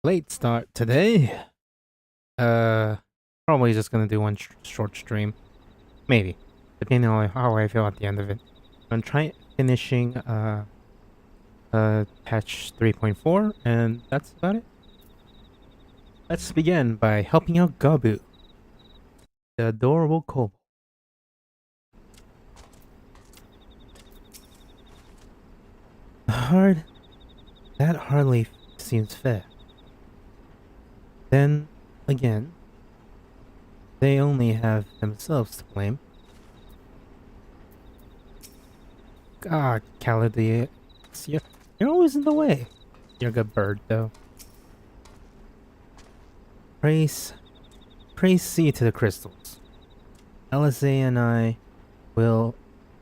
Late start today. Uh, Probably just gonna do one short stream, maybe, depending on how I feel at the end of it. I'm trying finishing patch 3.4, and that's about it. Let's begin by helping out Gabu, the adorable kobold. That hardly seems fair. Then again, they only have themselves to blame. God, Calidia, you're always in the way. You're a good bird, though. Praise see to the crystals. LSA and I will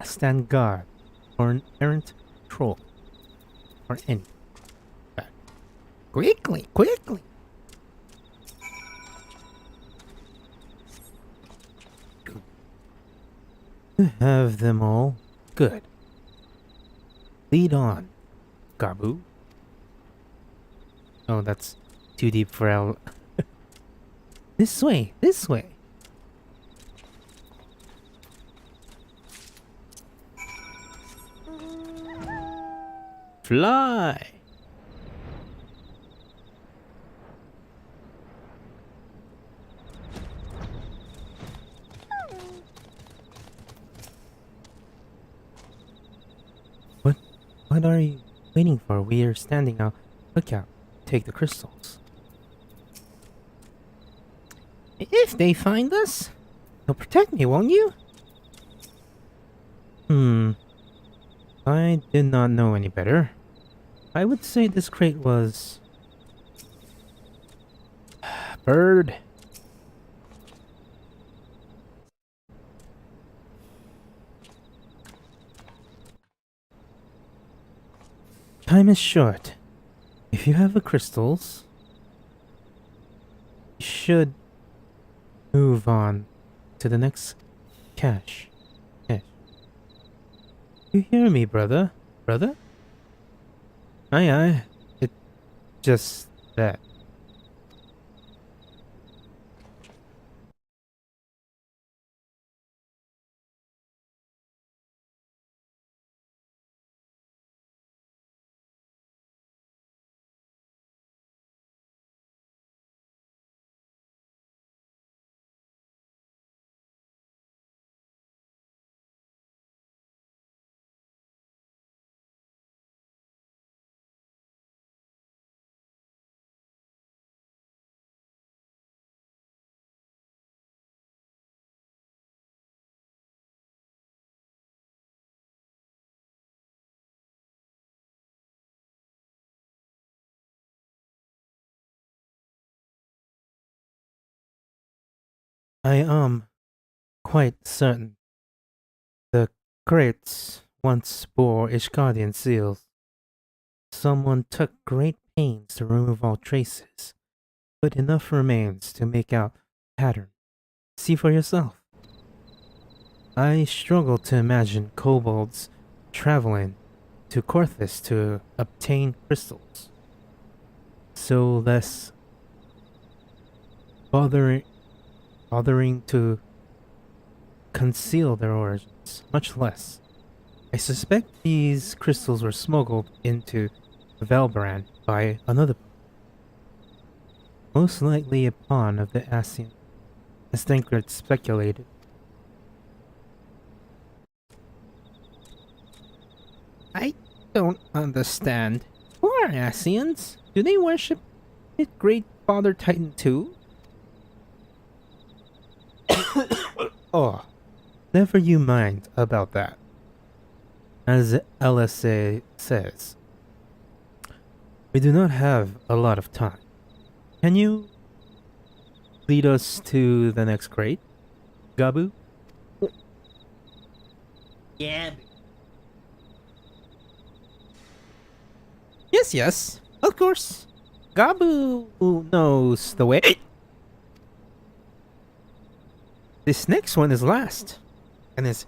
stand guard for an errant troll. Or any. Quickly, quickly! You have them all. Good. Lead on, Gabu. Oh, that's too deep for our... This way, this way. Fly! What are you waiting for? We are standing out. Look out. Take the crystals. If they find us, you'll protect me, won't you? I did not know any better. I would say this crate was... Bird. Time is short. If you have the crystals, you should move on to the next cache. You hear me, brother? Brother? Aye, aye. It's just that. I am quite certain the crates once bore Ishgardian seals. Someone took great pains to remove all traces, but enough remains to make out pattern. See for yourself. I struggle to imagine kobolds traveling to Korthus to obtain crystals. So less bothering to conceal their origins, much less. I suspect these crystals were smuggled into Valbrand by another, most likely a pawn of the Asian, as Tancred speculated. I don't understand. Who are Asians? Do they worship the Great Father Titan too? Oh, never you mind about that. As LSA says, we do not have a lot of time. Can you lead us to the next crate, Gabu? Yeah. Yes, of course. Gabu knows the way. This next one is last, and is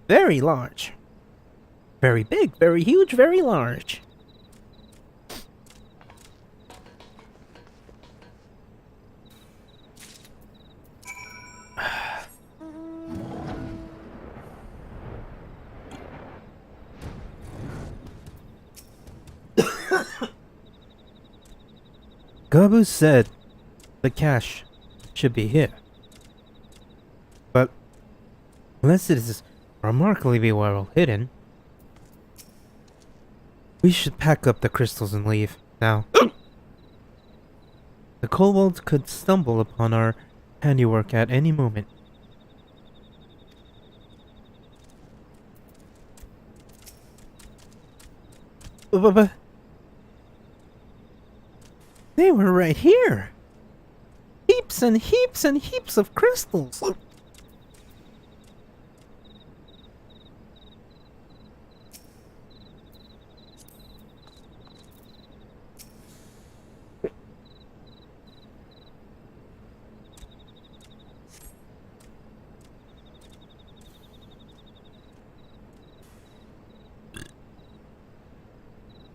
very large. Very big, very huge, very large. Gabu said the cache should be here. But unless it is remarkably well hidden, we should pack up the crystals and leave now. The kobold could stumble upon our handiwork at any moment. But they were right here. Heaps and heaps and heaps of crystals.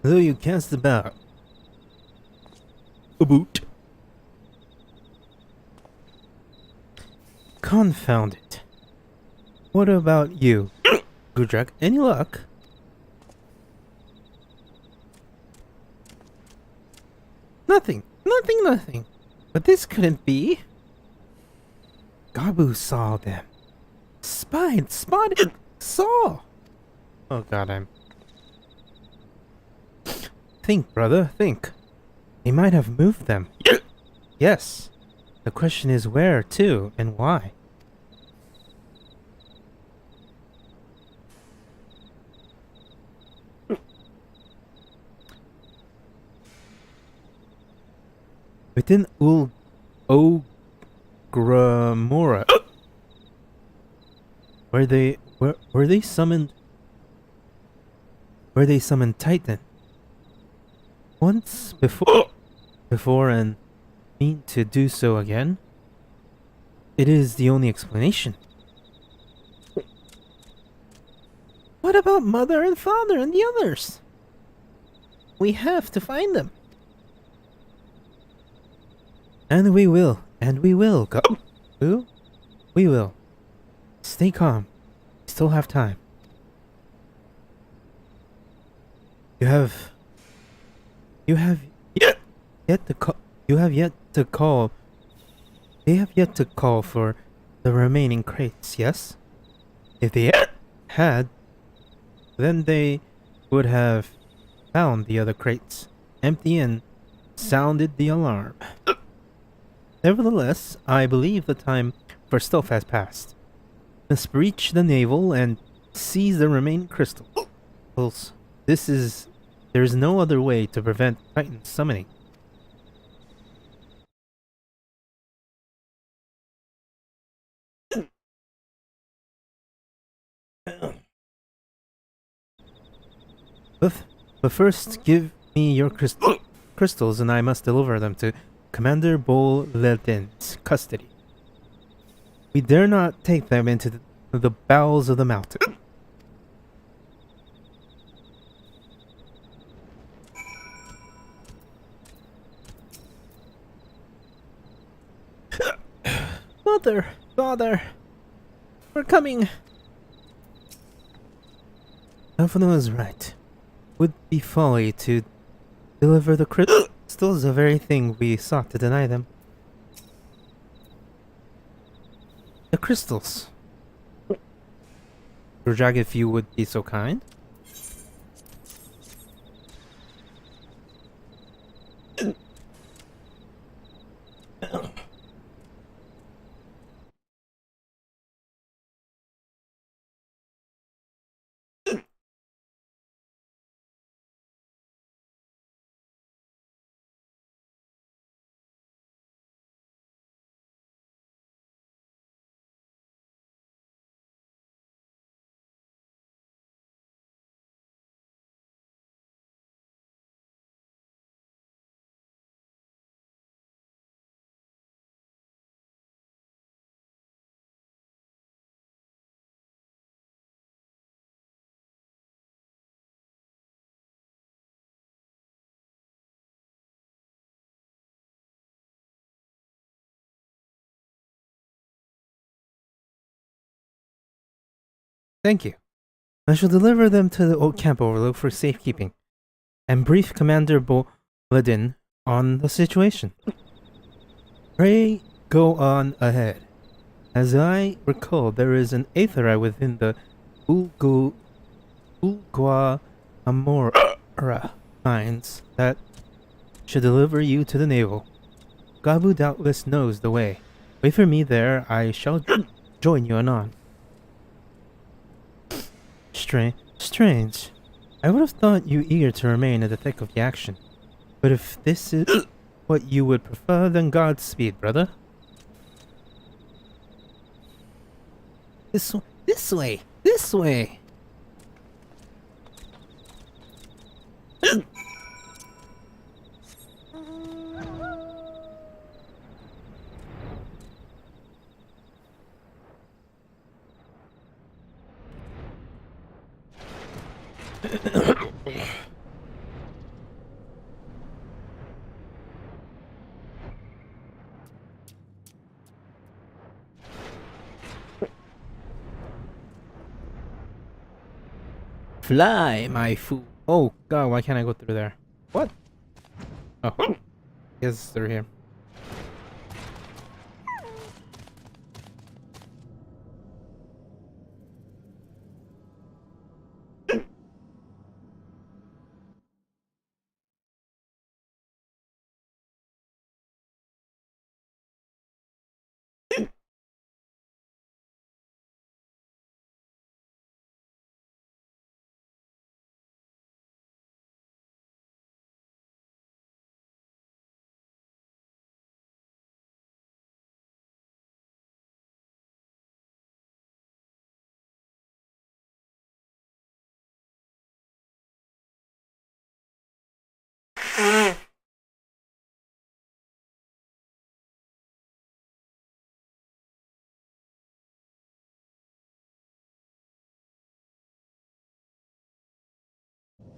Though you cast about a boot. Confound it. What about you, Gudrak? Any luck? Nothing. Nothing. But this couldn't be. Gabu saw them. Spotted, saw. Oh god, Think, brother, think. They might have moved them. Yes. The question is where to and why. Within Ogramora, where they summoned Titan. Once before and mean to do so again. It is the only explanation. What about mother and father and the others? We have to find them. And we will go. Who? We will. Stay calm. We still have time. You have yet to call. They have yet to call for the remaining crates, yes? If they had, then they would have found the other crates, empty, and sounded the alarm. Nevertheless, I believe the time for stealth has passed. Let's breach the navel and seize the remaining crystals. There is no other way to prevent Titan summoning. But first, give me your crystals and I must deliver them to Commander Boledin's custody. We dare not take them into the bowels of the mountain. Mother, father, we're coming. Alphino is right. Would be folly to deliver the crystals, the very thing we sought to deny them. The crystals. Rajag, if you would be so kind. Thank you. I shall deliver them to the old camp overlook for safekeeping. and brief Commander Boledin on the situation. Pray go on ahead. As I recall, there is an aetherite within the Ulgua Amora mines that should deliver you to the navel. Gabu doubtless knows the way. Wait for me there, I shall join you anon. Strange. I would have thought you eager to remain in the thick of the action. But if this is what you would prefer, then Godspeed, brother. This way. Fly, my fool. Oh god, why can't I go through there? What? Oh. Yes, through here.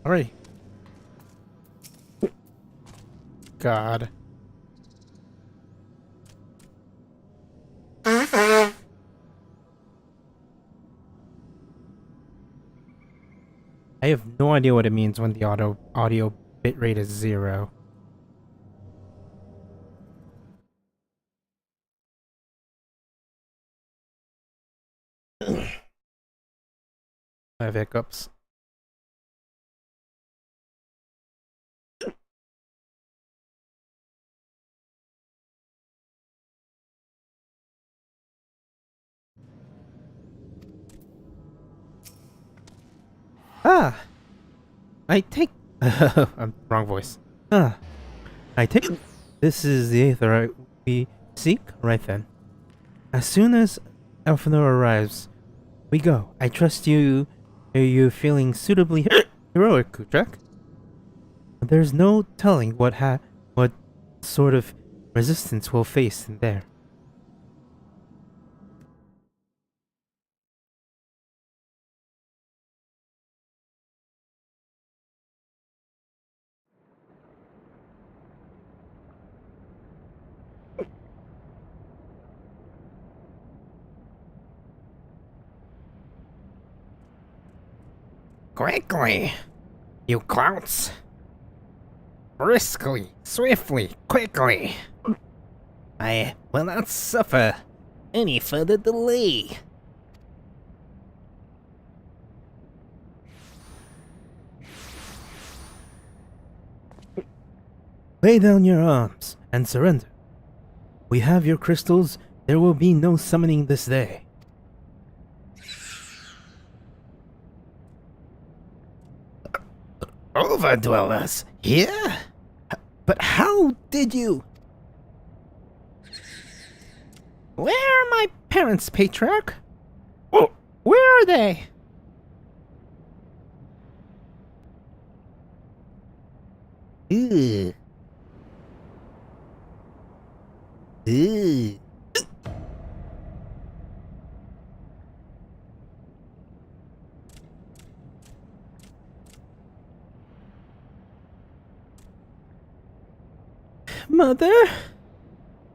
Alright. God. I have no idea what it means when the audio bitrate is 0. I have hiccups. I take wrong voice. I take this is the aetherite we seek, right then. As soon as Elfinor arrives, we go. I trust you. Are you feeling suitably heroic, Kutrak? There's no telling what sort of resistance we'll face in there. Quickly, you clouts! Briskly, swiftly, quickly! I will not suffer any further delay. Lay down your arms and surrender. We have your crystals. There will be no summoning this day. Overdwellers here? But how did you? Where are my parents, Patriarch? Oh, where are they? Ugh. Ugh. Mother?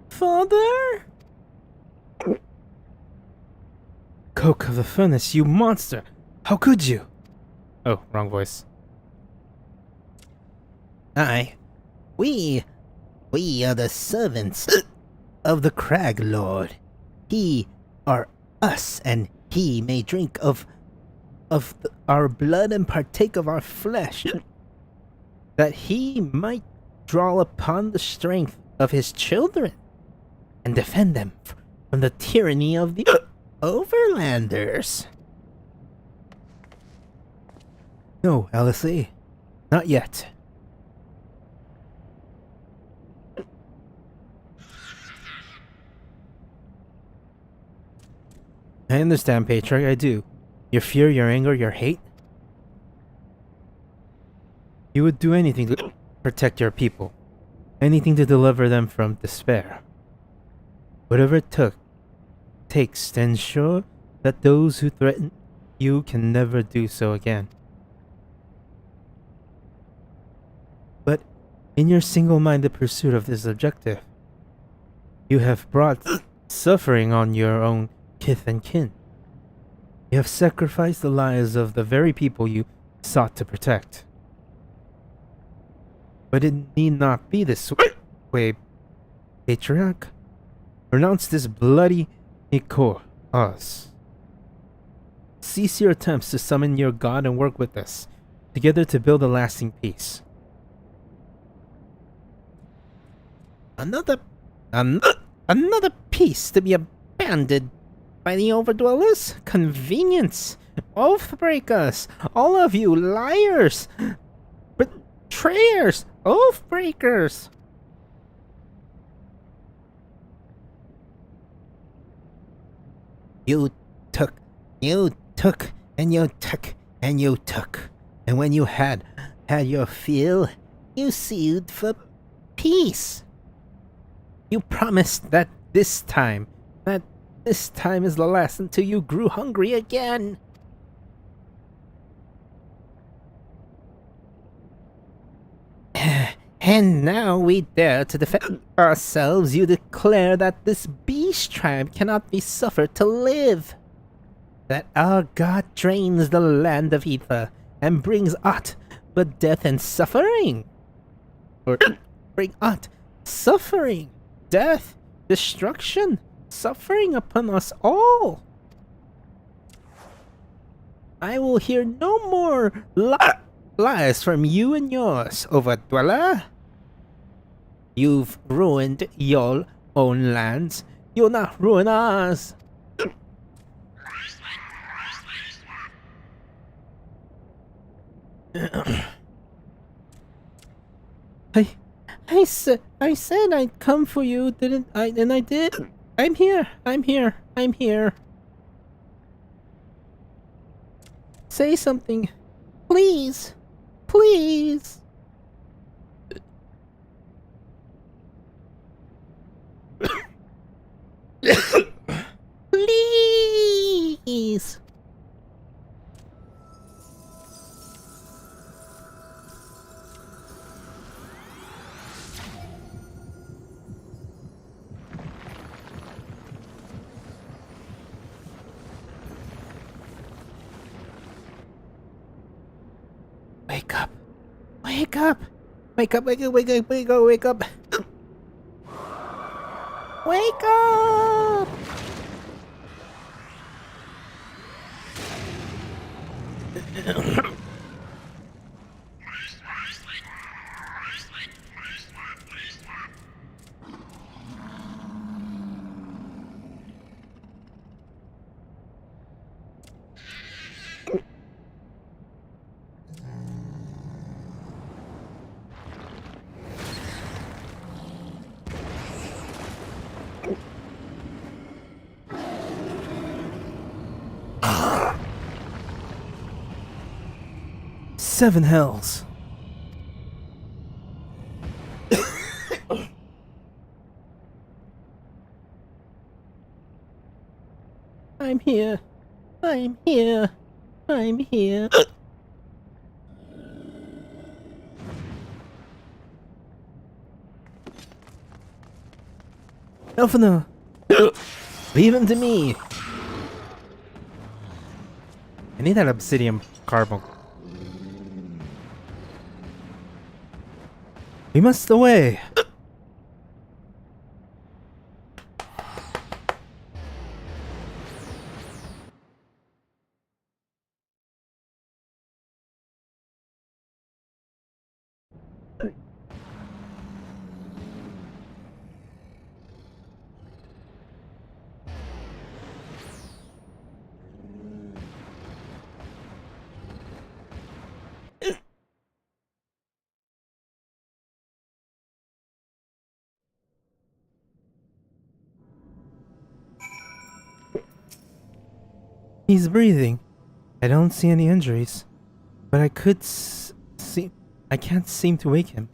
Father? Coke of the furnace, you monster! How could you? Oh, wrong voice. We are the servants of the Crag Lord. He are us, and he may drink of our blood and partake of our flesh, that he might draw upon the strength of his children and defend them from the tyranny of the overlanders. No, Alice, not yet. I understand, Patriarch, I do. Your fear, your anger, your hate. You would do anything to protect your people. Anything to deliver them from despair. Whatever it takes to ensure that those who threaten you can never do so again. But in your single-minded pursuit of this objective, you have brought suffering on your own kith and kin. You have sacrificed the lives of the very people you sought to protect. But it need not be this way, Patriarch. Renounce this bloody Nikor, us. Cease your attempts to summon your god and work with us, together to build a lasting peace. Another piece to be abandoned by the overdwellers? Convenience! Oathbreakers! All of you liars! Betrayers! Oathbreakers! You took, and you took, and you took. And when you had your fill, you sued for peace. You promised that this time is the last until you grew hungry again. And now we dare to defend ourselves. You declare that this beast tribe cannot be suffered to live. That our god drains the land of ether and brings aught but death and suffering. Or bring aught suffering, death, destruction, suffering upon us all. I will hear no more lies from you and yours, Overdweller. You've ruined your own lands. You'll not ruin ours. I said I'd come for you, didn't I? And I did. I'm here. Say something. Please. Please. Wake up. Wake up. Wake up. Wake up. Wake up. Wake up. Wake up. Wake up. Seven hells. I'm here. I'm here. I'm here. Elfina! Leave him to me. I need that obsidian carbon. We must away! He's breathing. I don't see any injuries, but I can't seem to wake him.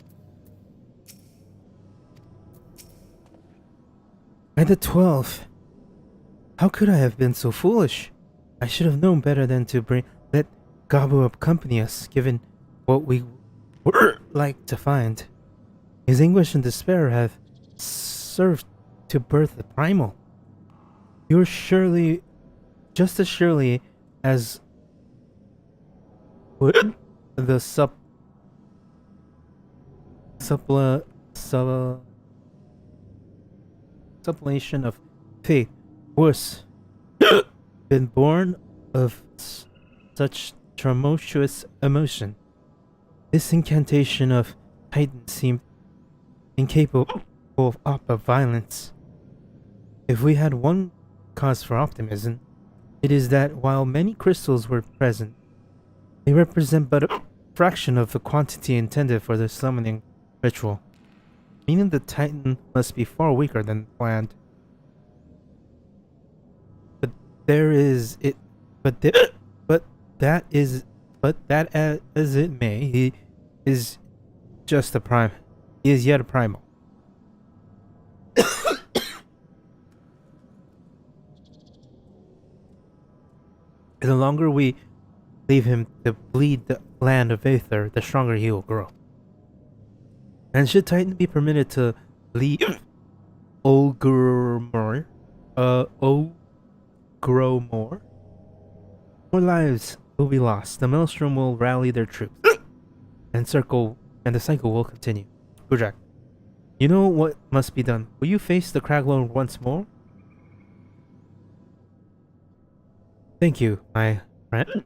By the 12th. How could I have been so foolish? I should have known better than to let Gabu accompany us, given what we were like to find. His anguish and despair have served to birth the primal. You're surely, just as surely as would the supplication of faith was been born of such tumultuous emotion. This incantation of Titan seemed incapable of violence. If we had one cause for optimism, it is that while many crystals were present, they represent but a fraction of the quantity intended for the summoning ritual, meaning the Titan must be far weaker than planned. But there is it. But that as it may, he is just a prime. He is yet a primal. The longer we leave him to bleed the land of Aether, the stronger he will grow. And should Titan be permitted to leave Ogromore, more lives will be lost. The Maelstrom will rally their troops, and the cycle will continue. Gujak, you know what must be done. Will you face the Craglord once more? Thank you, my friend.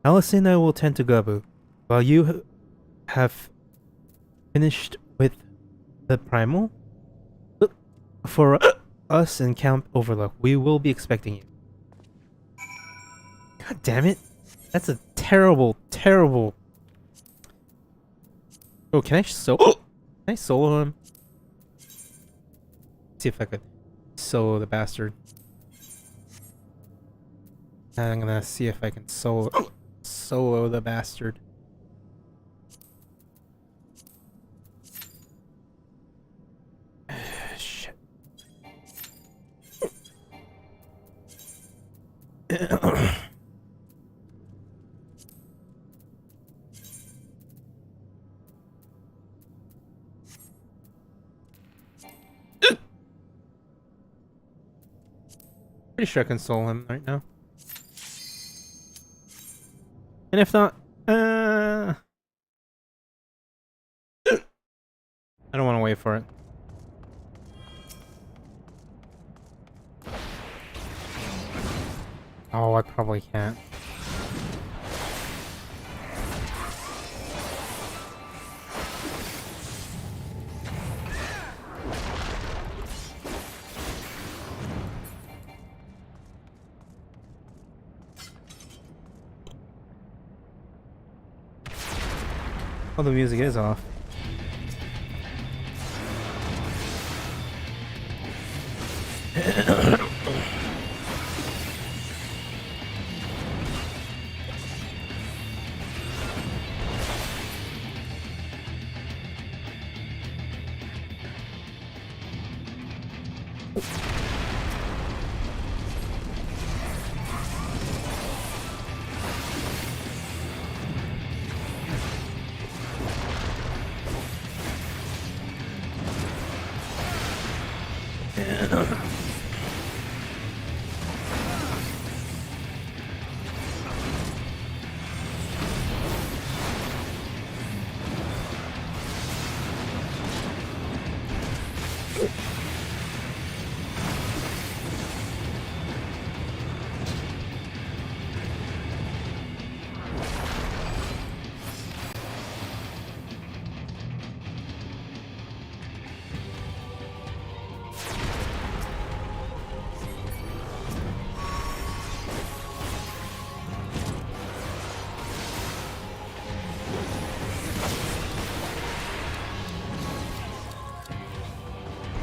Alice and I will tend to Gabu, while you have finished with the primal. Look for us in Camp Overlook. We will be expecting you. God damn it. That's a terrible, terrible... Oh, can I solo him? See if I could solo the bastard. I'm gonna see if I can solo the bastard. Shit. Pretty sure I can solo him right now. And if not, I don't want to wait for it. Oh, I probably can't. Oh, the music is off.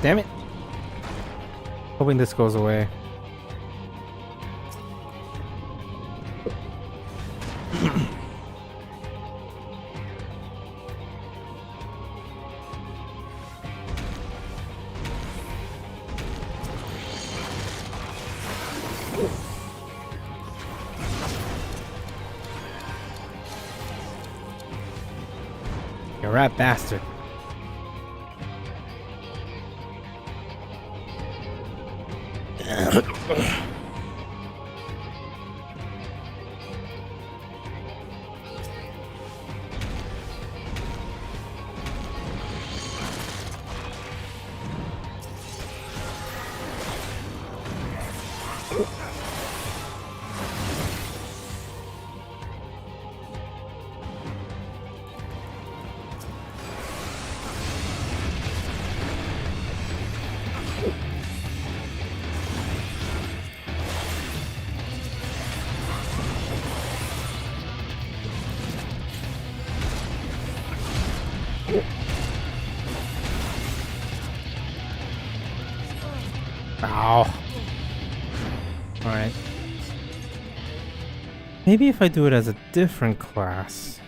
Damn it! Hoping this goes away. You rat bastard. Ow. Alright. Maybe if I do it as a different class.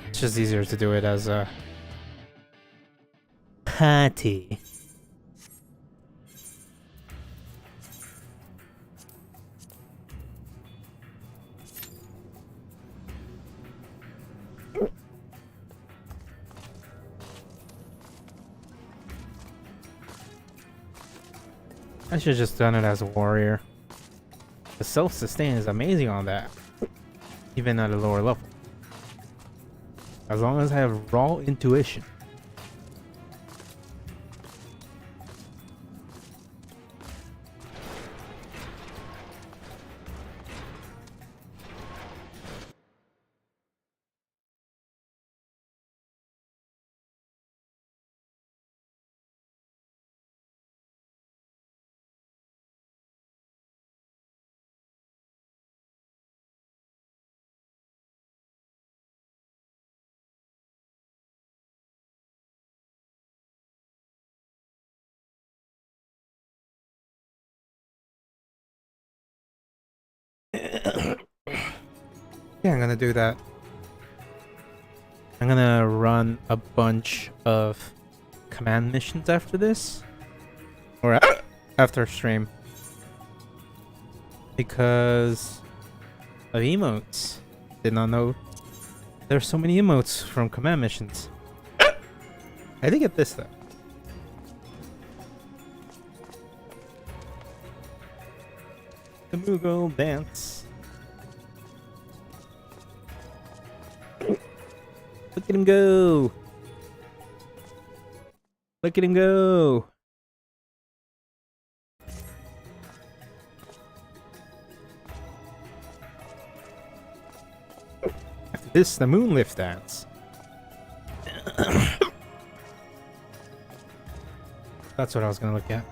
It's just easier to do it as a Patty. I should have just done it as a warrior. The self-sustain is amazing on that. Even at a lower level. As long as I have raw intuition. Yeah, I'm gonna do that. I'm gonna run a bunch of command missions after this. Or after stream. Because of emotes. Did not know there's so many emotes from command missions. I did get this though. The Moogle dance. Look at him go! Look at him go! After this, the Moonlift dance. That's what I was gonna look at.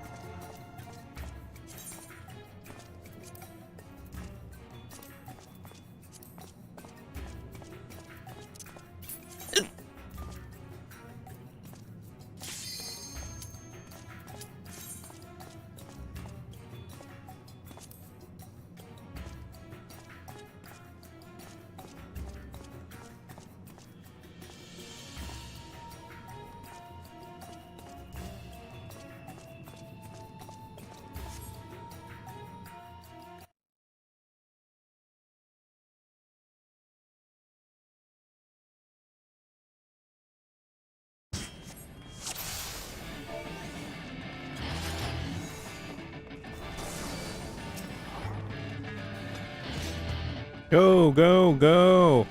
Go, go, go!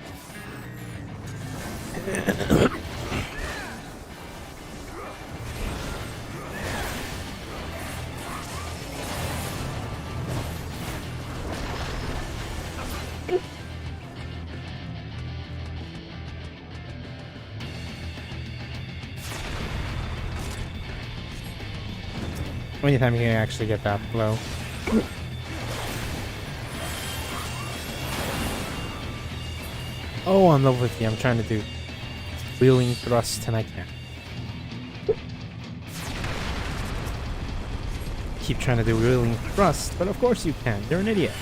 Anytime you can actually get that blow. Oh, I'm level 50. I'm trying to do wheeling thrust and I can't. Keep trying to do wheeling thrust, but of course you can. You're an idiot.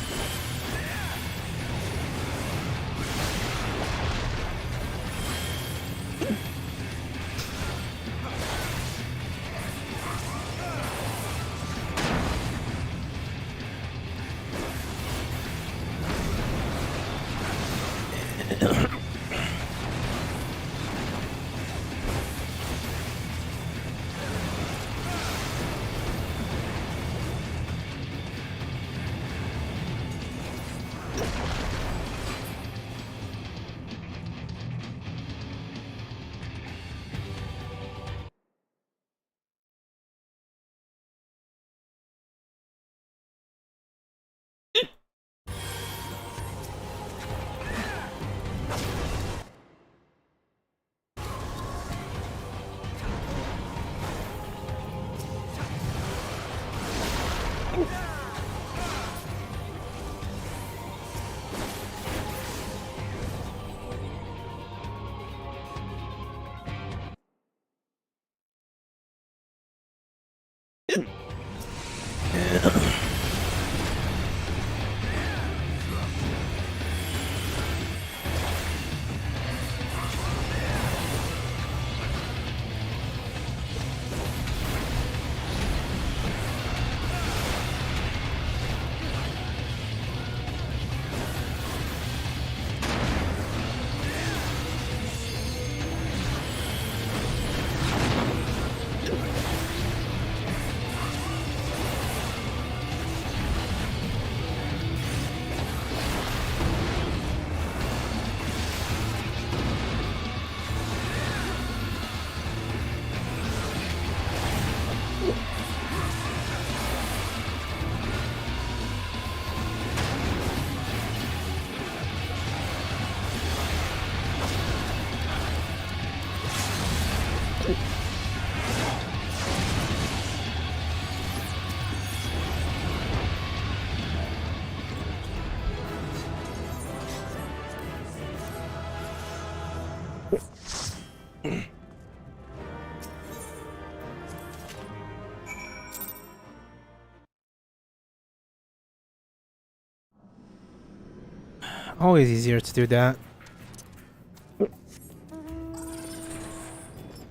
Always easier to do that.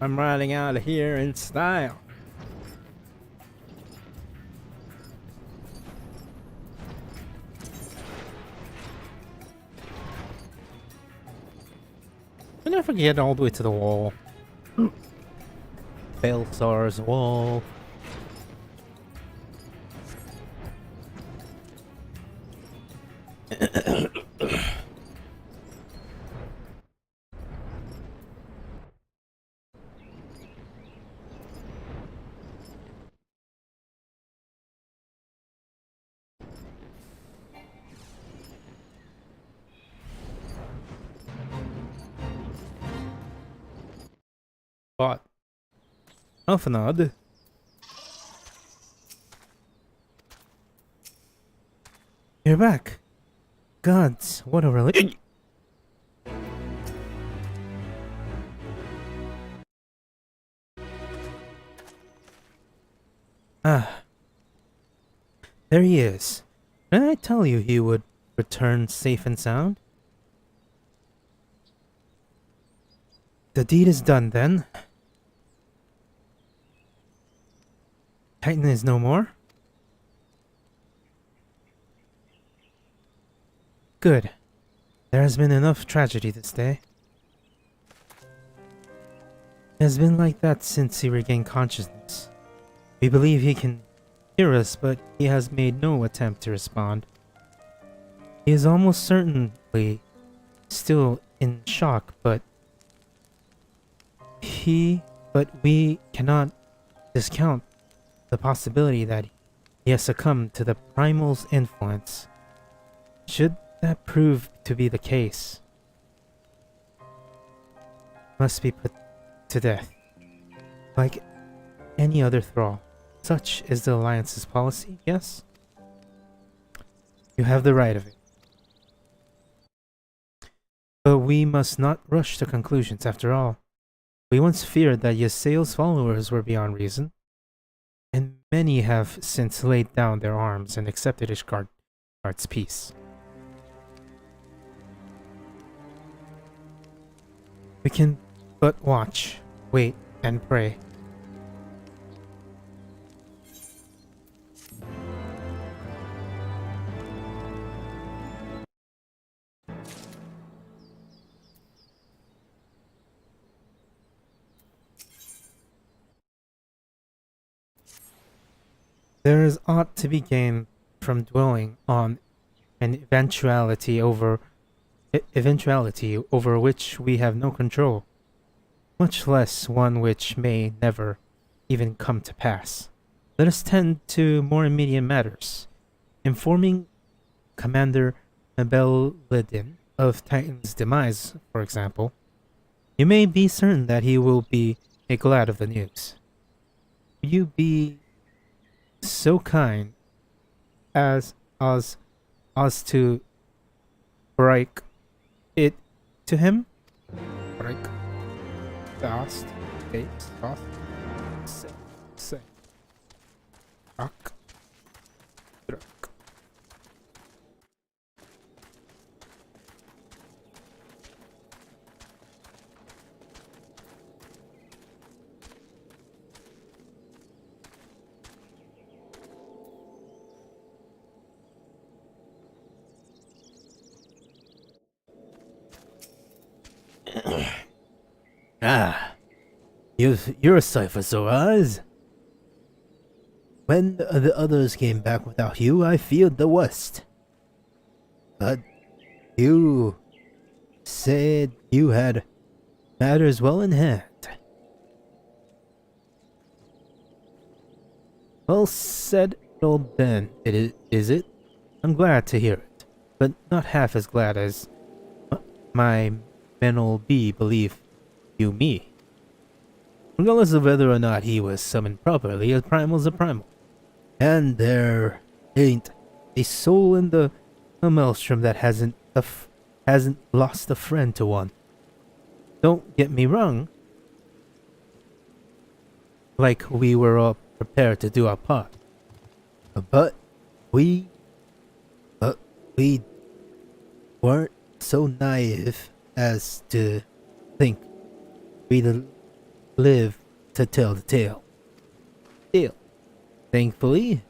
I'm riding out of here in style. I never get all the way to the wall. Belsar's wall. But Alphanod. You're back. Gods, what a relief. Ah. There he is. Didn't I tell you he would return safe and sound? The deed is done then. Titan is no more? Good. There has been enough tragedy this day. It has been like that since he regained consciousness. We believe he can hear us, but he has made no attempt to respond. He is almost certainly still in shock, but we cannot discount the possibility that he has succumbed to the primal's influence. Should that prove to be the case, must be put to death, like any other thrall. Such is the Alliance's policy, yes? You have the right of it. But we must not rush to conclusions. After all, We once feared that Ysael's followers were beyond reason, and many have since laid down their arms and accepted Ishgard's peace. We can but watch, wait, and pray. There is aught to be gained from dwelling on an eventuality over which we have no control, much less one which may never even come to pass. Let us tend to more immediate matters, informing Commander Mabelladin of Titan's demise, for example. You may be certain that he will be glad of the news. Will you be so kind as to break it to him? Break fast, fast, say, rock, rock. You're a sight for sore eyes. When the others came back without you, I feared the worst. But you said you had matters well in hand. Well said, old Ben. Is it? I'm glad to hear it, but not half as glad as my men'll be believe you me. Regardless of whether or not he was summoned properly, a primal's a primal. And there ain't a soul in the maelstrom that hasn't lost a friend to one. Don't get me wrong. Like we were all prepared to do our part. But we weren't so naive as to think we'd live to tell the tale. Still, thankfully,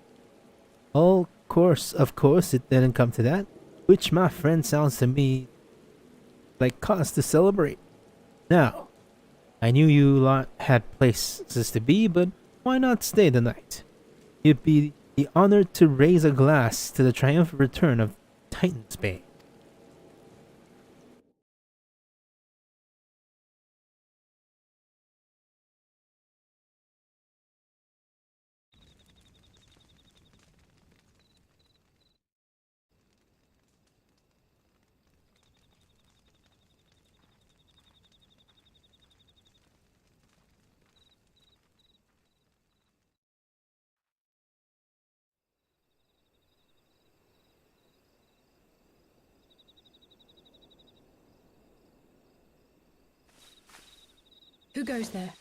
of course, it didn't come to that, which, my friend, sounds to me like cause to celebrate. Now, I knew you lot had places to be, but why not stay the night? You'd be honored to raise a glass to the triumphant return of Titan's Bane. Who goes there?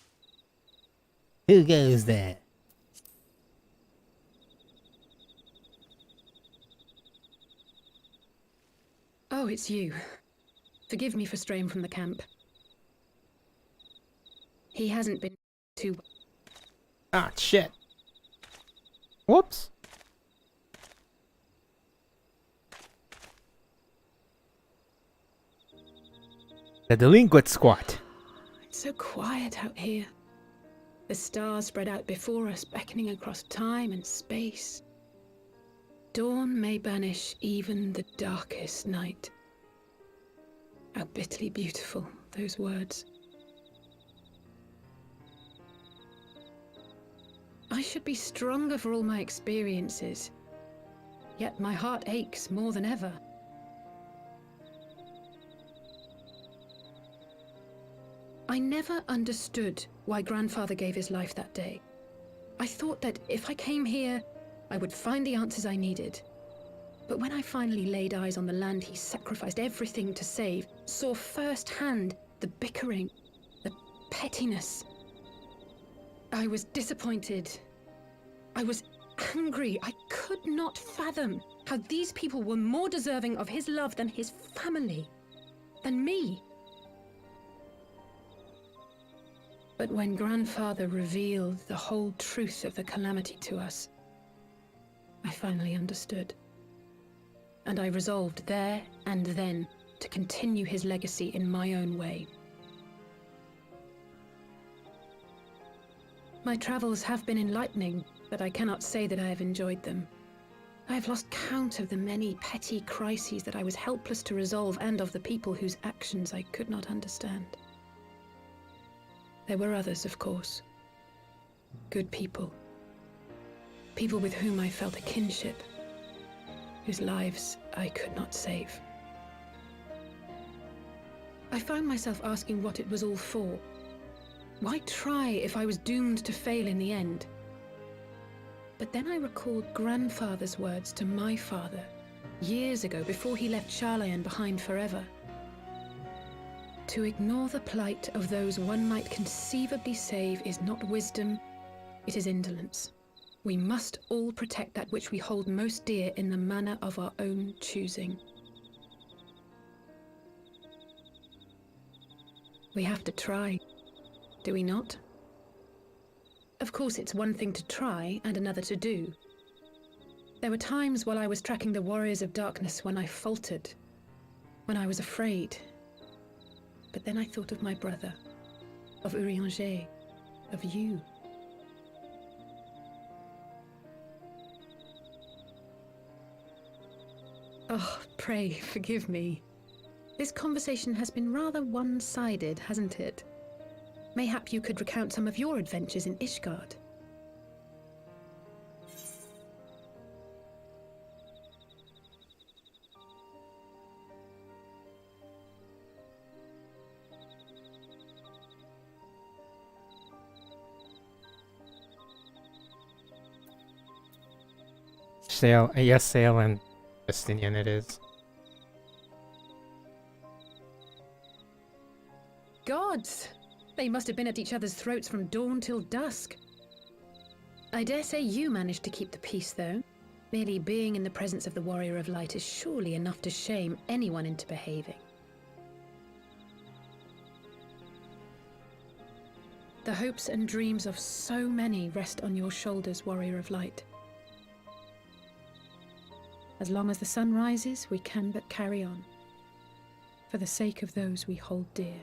Who goes there? Oh, it's you. Forgive me for straying from the camp. He hasn't been too... Ah, shit. Whoops. The delinquent squad. It's so quiet out here. The stars spread out before us, beckoning across time and space. Dawn may banish even the darkest night. How bitterly beautiful, those words. I should be stronger for all my experiences, yet my heart aches more than ever. I never understood why Grandfather gave his life that day. I thought that if I came here, I would find the answers I needed. But when I finally laid eyes on the land he sacrificed everything to save, saw firsthand the bickering, the pettiness. I was disappointed. I was angry. I could not fathom how these people were more deserving of his love than his family, than me. But when Grandfather revealed the whole truth of the calamity to us, I finally understood. And I resolved there and then to continue his legacy in my own way. My travels have been enlightening, but I cannot say that I have enjoyed them. I have lost count of the many petty crises that I was helpless to resolve and of the people whose actions I could not understand. There were others, of course. Good people. People with whom I felt a kinship, whose lives I could not save. I found myself asking what it was all for. Why try if I was doomed to fail in the end? But then I recalled Grandfather's words to my father, years ago, before he left Charlayan behind forever. To ignore the plight of those one might conceivably save is not wisdom, it is indolence. We must all protect that which we hold most dear in the manner of our own choosing. We have to try. Do we not? Of course, it's one thing to try and another to do. There were times while I was tracking the warriors of darkness when I faltered, when I was afraid. But then I thought of my brother, of Urianger, of you. Oh, pray forgive me. This conversation has been rather one-sided, hasn't it? Mayhap you could recount some of your adventures in Ishgard. Sail, yes, Sail and Justinian it is. Gods! They must have been at each other's throats from dawn till dusk. I dare say you managed to keep the peace, though. Merely being in the presence of the Warrior of Light is surely enough to shame anyone into behaving. The hopes and dreams of so many rest on your shoulders, Warrior of Light. As long as the sun rises, we can but carry on, for the sake of those we hold dear.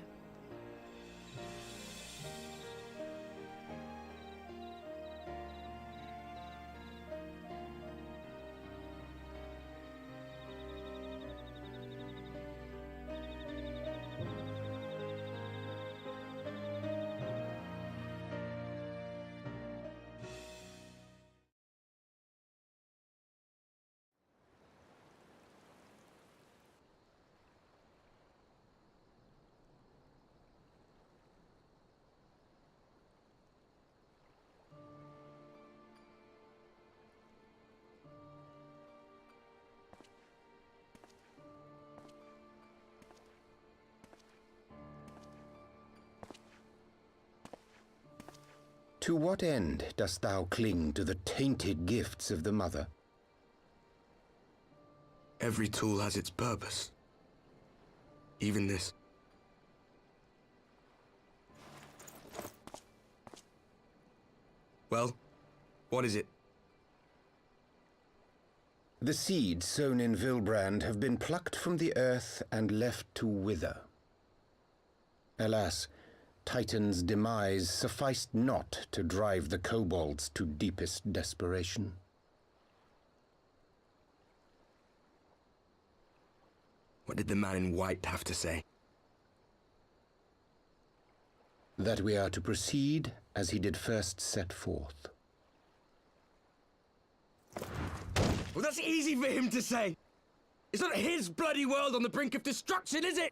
To what end dost thou cling to the tainted gifts of the Mother? Every tool has its purpose. Even this. Well, what is it? The seeds sown in Vilbrand have been plucked from the earth and left to wither. Alas, Titan's demise sufficed not to drive the kobolds to deepest desperation. What did the man in white have to say? That we are to proceed as he did first set forth. Well, that's easy for him to say! It's not his bloody world on the brink of destruction, is it?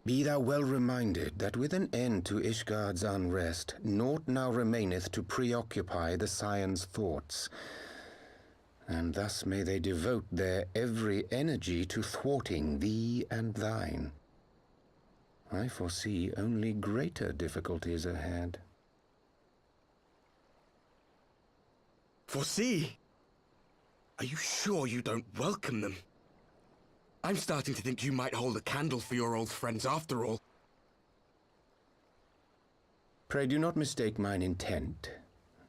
Be thou well reminded that with an end to Ishgard's unrest, naught now remaineth to preoccupy the Scions' thoughts, and thus may they devote their every energy to thwarting thee and thine. I foresee only greater difficulties ahead. Foresee? Are you sure you don't welcome them? I'm starting to think you might hold a candle for your old friends after all. Pray do not mistake mine intent.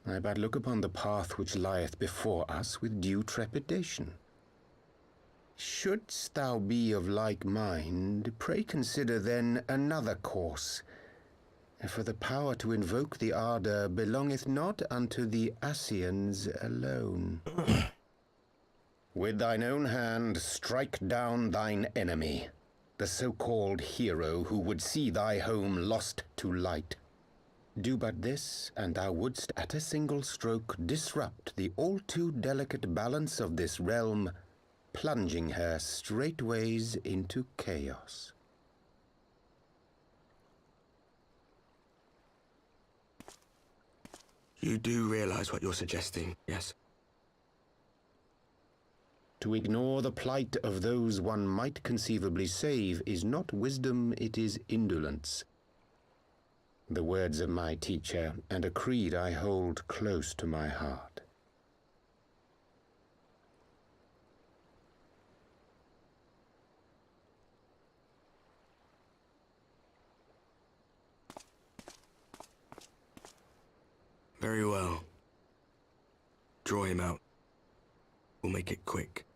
I but look upon the path which lieth before us with due trepidation. Shouldst thou be of like mind, pray consider then another course. For the power to invoke the ardour belongeth not unto the Asians alone. With thine own hand strike down thine enemy, the so-called hero who would see thy home lost to light. Do but this, and thou wouldst at a single stroke disrupt the all-too delicate balance of this realm, plunging her straightways into chaos. You do realize what you're suggesting, yes? To ignore the plight of those one might conceivably save is not wisdom, it is indolence. The words of my teacher, and a creed I hold close to my heart. Very well. Draw him out. We'll make it quick.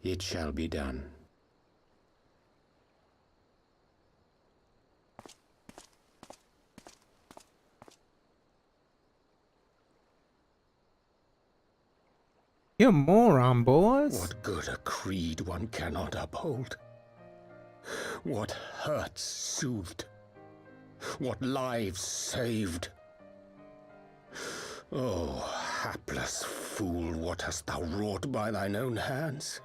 It shall be done. You moron, boys. What good a creed one cannot uphold? What hurts soothed? What lives saved? Oh, hapless fool, what hast thou wrought by thine own hands?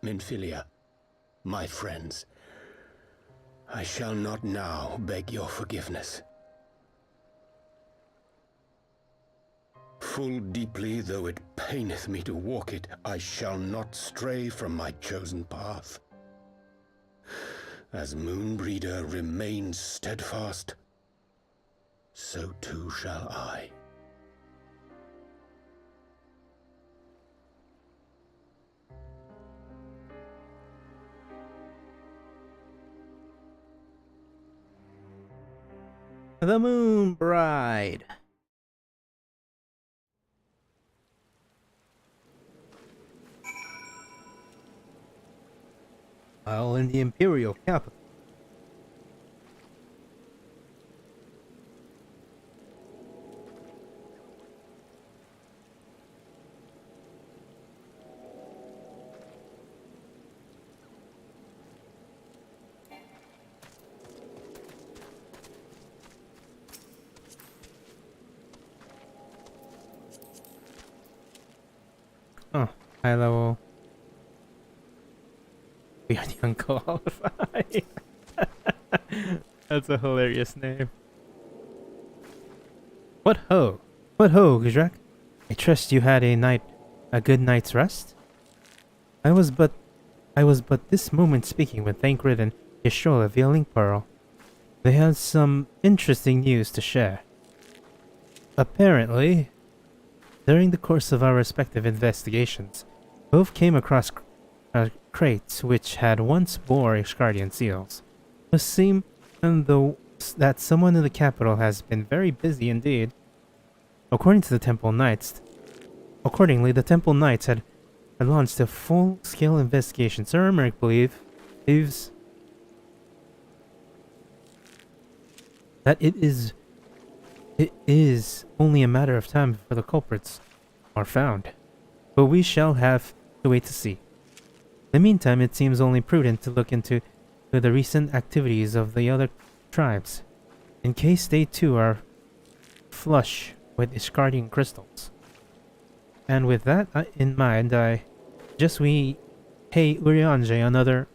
Minfilia, my friends, I shall not now beg your forgiveness. Full deeply though it paineth me to walk it, I shall not stray from my chosen path. As Moonbreeder remains steadfast, so too shall I. The Moon Bride. While in the Imperial capital. Oh, high level. We are the unqualified. That's a hilarious name. What ho? What ho, Gudrak? I trust you had a good night's rest? I was but this moment speaking with Thancred and Yashola via Link Pearl. They had some interesting news to share. Apparently, during the course of our respective investigations, both came across crates which had once bore Ishgardian seals. It seems that someone in the capital has been very busy indeed. Accordingly, the Temple Knights had launched a full-scale investigation. Sir Emmerich believes that it is only a matter of time before the culprits are found, but we shall have to wait to see. In the meantime, it seems only prudent to look into the recent activities of the other tribes, in case they too are flush with Ishgardian crystals. And with that in mind, I just pay Urianger another...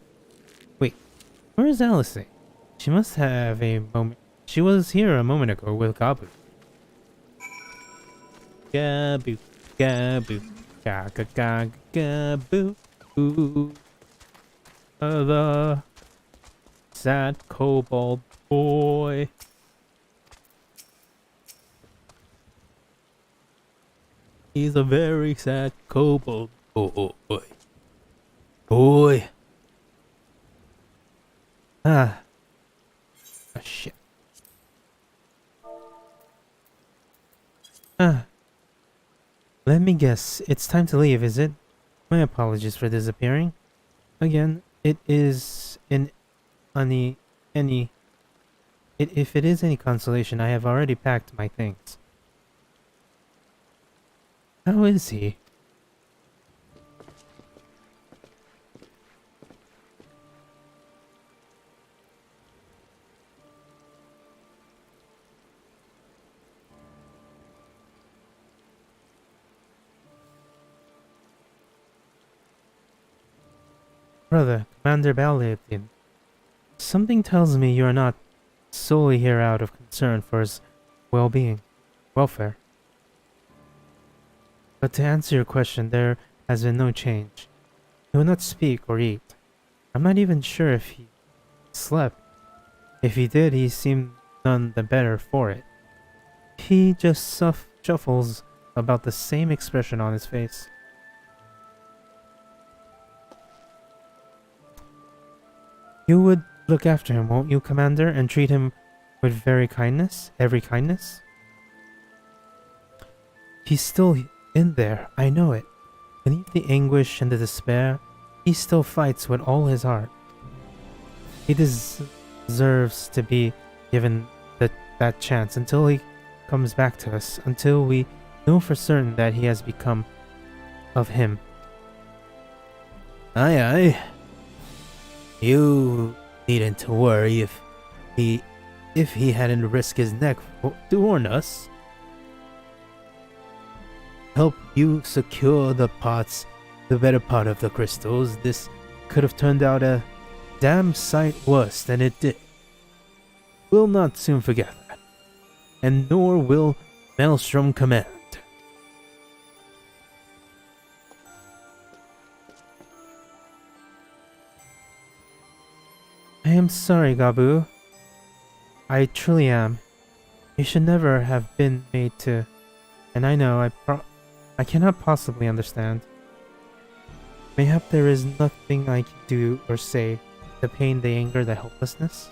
Wait, where is Alice? She must have a moment. She was here a moment ago with Gabu. Gabu, Gabu, Gaga, Gaga, Gabu. Ooh. The sad kobold boy. He's a very sad kobold boy. Boy. Ah. Oh, shit. Ah. Let me guess. It's time to leave, is it? My apologies for disappearing. Again, it is in if it is any consolation, I have already packed my things. How is he? Brother, Commander Balatin, something tells me you are not solely here out of concern for his welfare. But to answer your question, there has been no change. He will not speak or eat. I'm not even sure if he slept. If he did, he seemed none the better for it. He just shuffles about the same expression on his face. You would look after him, won't you, Commander, and treat him with every kindness? He's still in there, I know it. Beneath the anguish and the despair, he still fights with all his heart. He deserves to be given that chance until he comes back to us, until we know for certain that he has become of him. Aye, aye. You needn't to worry if he hadn't risked his neck to warn us. Help you secure the better part of the crystals. This could have turned out a damn sight worse than it did. We'll not soon forget that, and nor will Maelstrom Command. I am sorry, Gabu. I truly am. You should never have been made to, and I know I cannot possibly understand. Mayhap there is nothing I can do or say. The pain, the anger, the helplessness.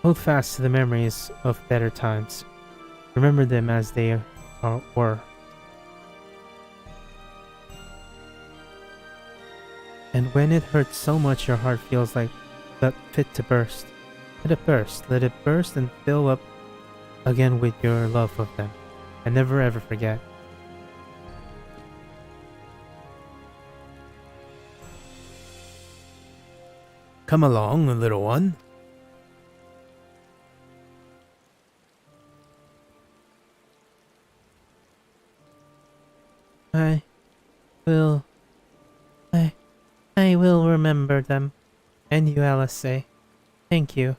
Hold fast to the memories of better times. Remember them as they were. And when it hurts so much your heart feels like that fit to burst, let it burst. Let it burst and fill up again with your love of them. And never ever forget. Come along, little one. I will remember them. And you, Alice. Thank you.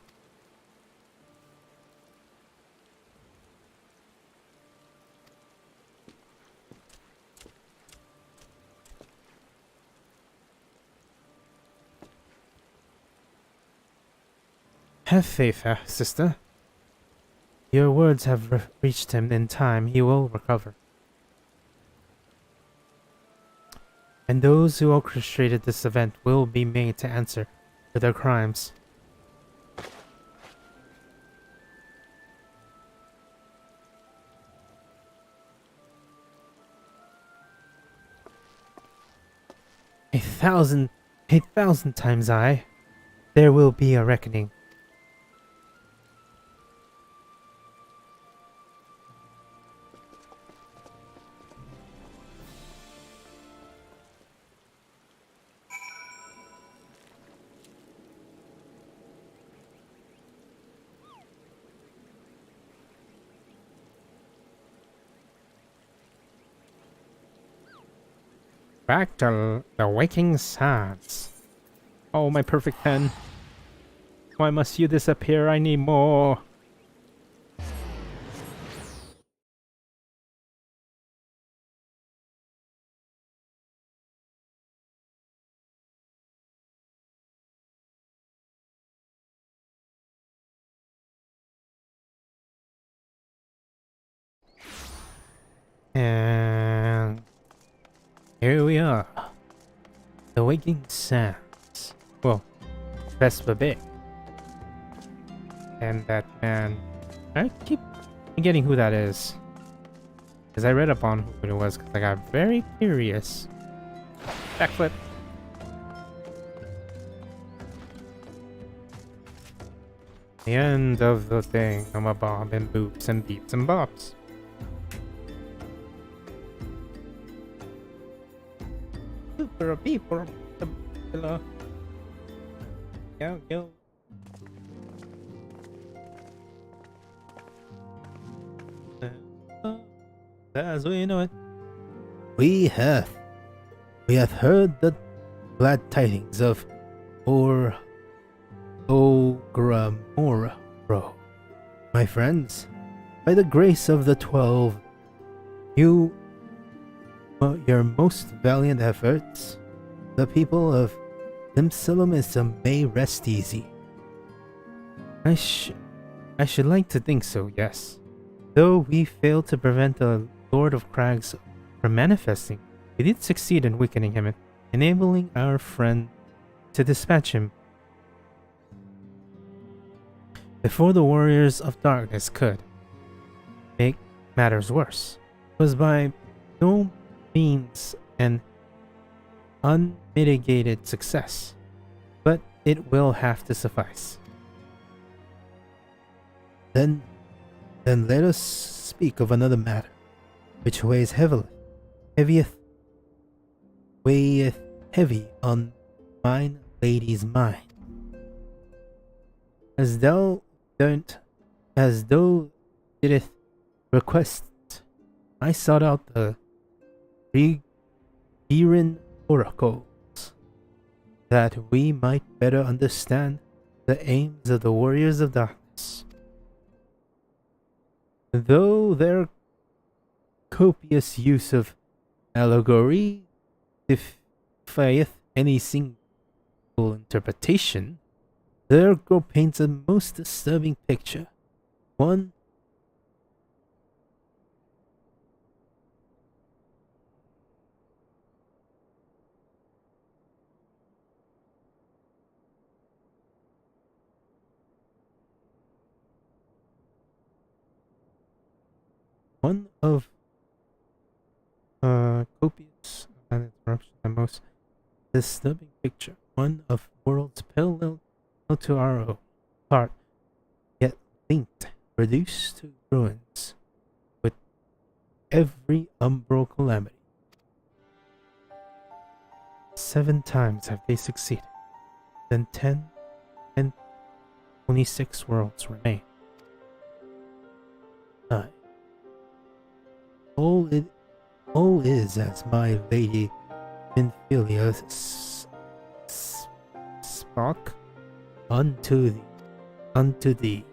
Have faith, sister. Your words have reached him in time. He will recover. And those who orchestrated this event will be made to answer for their crimes. A thousand times there will be a reckoning. Back to the waking sands. Oh, my perfect pen. Why must you disappear? I need more. And here we are. The Waking Sands. Well, Vespa Big. And that man. I keep forgetting who that is. Because I read up on who it was because I got very curious. Backflip. The end of the thing. I'm a bomb and boops and beeps and bops. Super people. Yo, yo. As we know it. We hath heard the glad tidings of Ogramora, my friends. By the grace of the 12, your most valiant efforts, the people of Limsilimism may rest easy. I should like to think so, yes. Though we failed to prevent the Lord of Crags from manifesting, we did succeed in weakening him and enabling our friend to dispatch him before the Warriors of Darkness could make matters worse. It was by no means an unmitigated success, but it will have to suffice. Then let us speak of another matter, which weigheth heavy on mine lady's mind. As thou didst request, I sought out the Reborn oracles, that we might better understand the aims of the Warriors of Darkness. Though their copious use of allegory defieth any single interpretation, their girl paints a most disturbing picture. One of copious and interruption, the most disturbing picture, one of worlds parallel to our own, part yet linked, reduced to ruins with every umbral calamity. 7 times have they succeeded, then 10 and only 6 worlds remain. 9. All is as my lady Infilia spoke unto thee.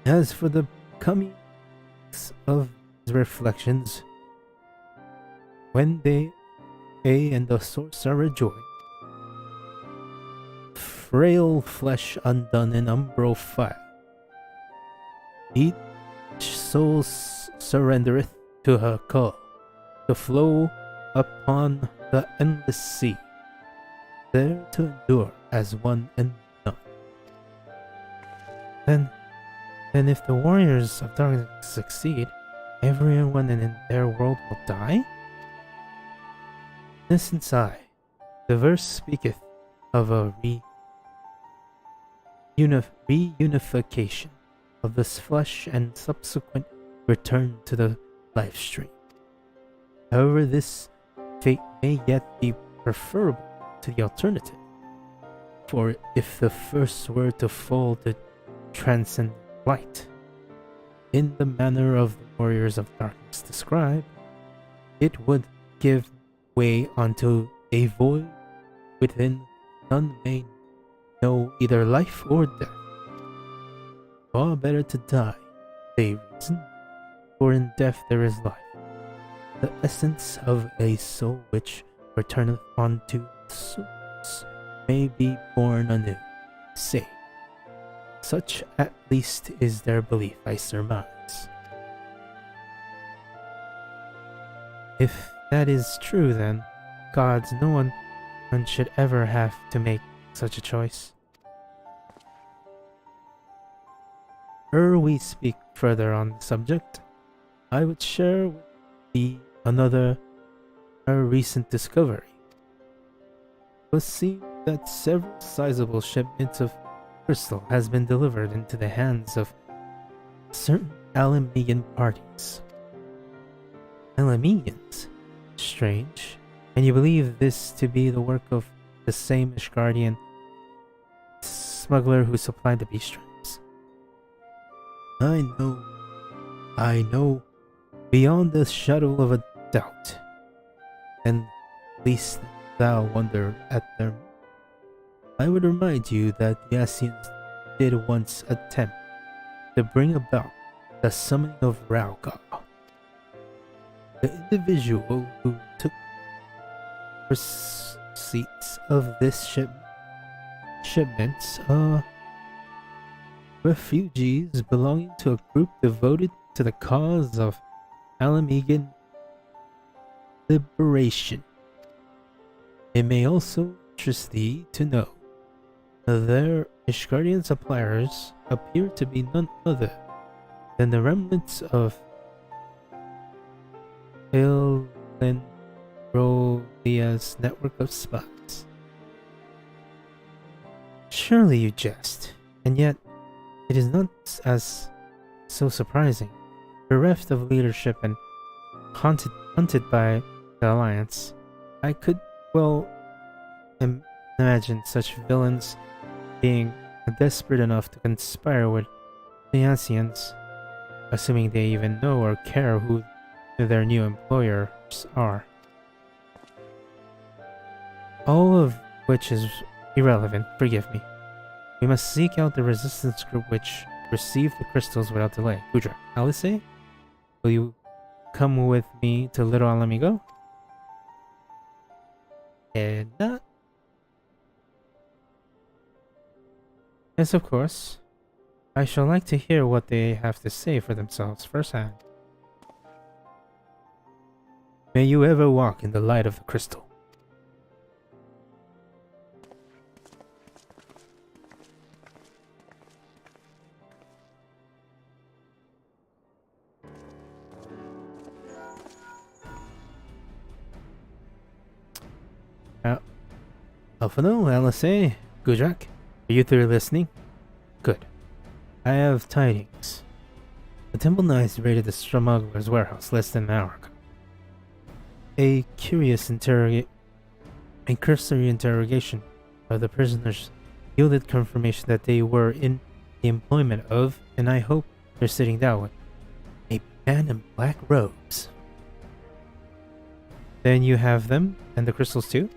As for the comings of his reflections, when they and the source are rejoined, frail flesh undone in umbral fire, each soul surrendereth to her call, to flow upon the endless sea, there to endure as one and none. Then if the Warriors of Darkness succeed, everyone in their world will die? Since the verse speaketh of a reunification of this flesh and subsequent return to the life stream. However, this fate may yet be preferable to the alternative, for if the first were to fall to transcend light, in the manner of the Warriors of Darkness describe, it would give way unto a void within none may know either life or death. Far better to die, they reason, for in death there is life, the essence of a soul which returneth unto the source may be born anew, say. Such at least is their belief, I surmise. If that is true, then, gods, no one should ever have to make such a choice. Ere we speak further on the subject, I would share with thee a recent discovery. It was seen that several sizable shipments of crystal has been delivered into the hands of certain Alamegan parties. Alamegans? Strange. And you believe this to be the work of the same Ishgardian smuggler who supplied the beast traps? I know, beyond the shadow of a doubt, and least thou wonder at them. I would remind you that the Asians did once attempt to bring about the summoning of Rauga. The individual who took receipts of this shipments refugees belonging to a group devoted to the cause of Alamegan liberation. It may also interest thee to know that their Ishgardian suppliers appear to be none other than the remnants of Illenrolia's network of spies. Surely you jest, and yet it is not as so surprising. Bereft of leadership and hunted by the Alliance, I could well imagine such villains being desperate enough to conspire with the Asians, assuming they even know or care who their new employers are. All of which is irrelevant, forgive me. We must seek out the resistance group which received the crystals without delay. Gudra, Alice, will you come with me to Little Alamigo? Edna? Yes, of course. I shall like to hear what they have to say for themselves firsthand. May you ever walk in the light of the crystal. Alphano, Alice, Gudrak, are you three listening? Good. I have tidings. The Temple Knights raided the smuggler's warehouse less than an hour ago. A cursory interrogation of the prisoners yielded confirmation that they were in the employment of, and I hope they're sitting down with, a man in black robes. Then you have them, and the crystals too?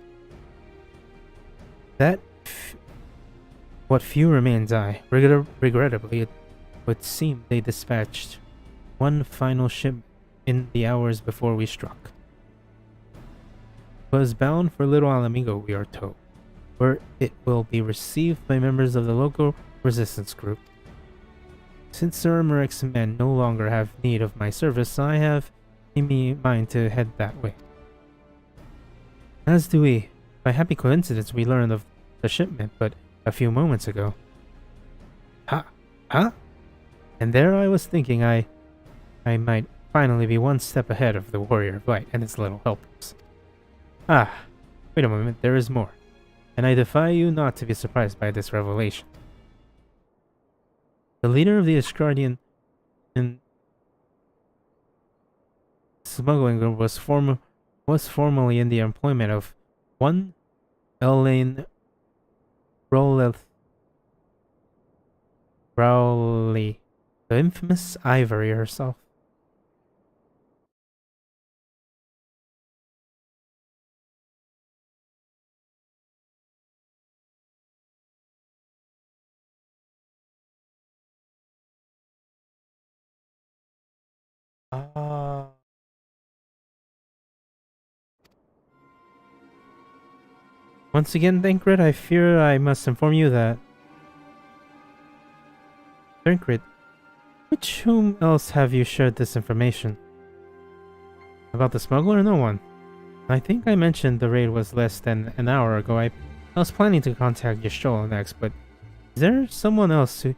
What few remains regrettably, it would seem they dispatched one final shipment in the hours before we struck. It was bound for Little Alamigo, we are told, where it will be received by members of the local resistance group. Since Sir Murek's men no longer have need of my service, I have in mind to head that way. As do we. By happy coincidence, we learned of the shipment but a few moments ago. Huh? And there I was thinking I might finally be one step ahead of the Warrior of Light and its little helpers. Wait a moment, there is more. And I defy you not to be surprised by this revelation. The leader of the Ishgardian and smuggling group was formerly in the employment of one Elaine Rowley, the infamous Ivory herself. Once again, Thancred, I fear I must inform you that... Thancred, with whom else have you shared this information? About the smuggler? No one. I think I mentioned the raid was less than an hour ago. I was planning to contact Yashola next, but is there someone else who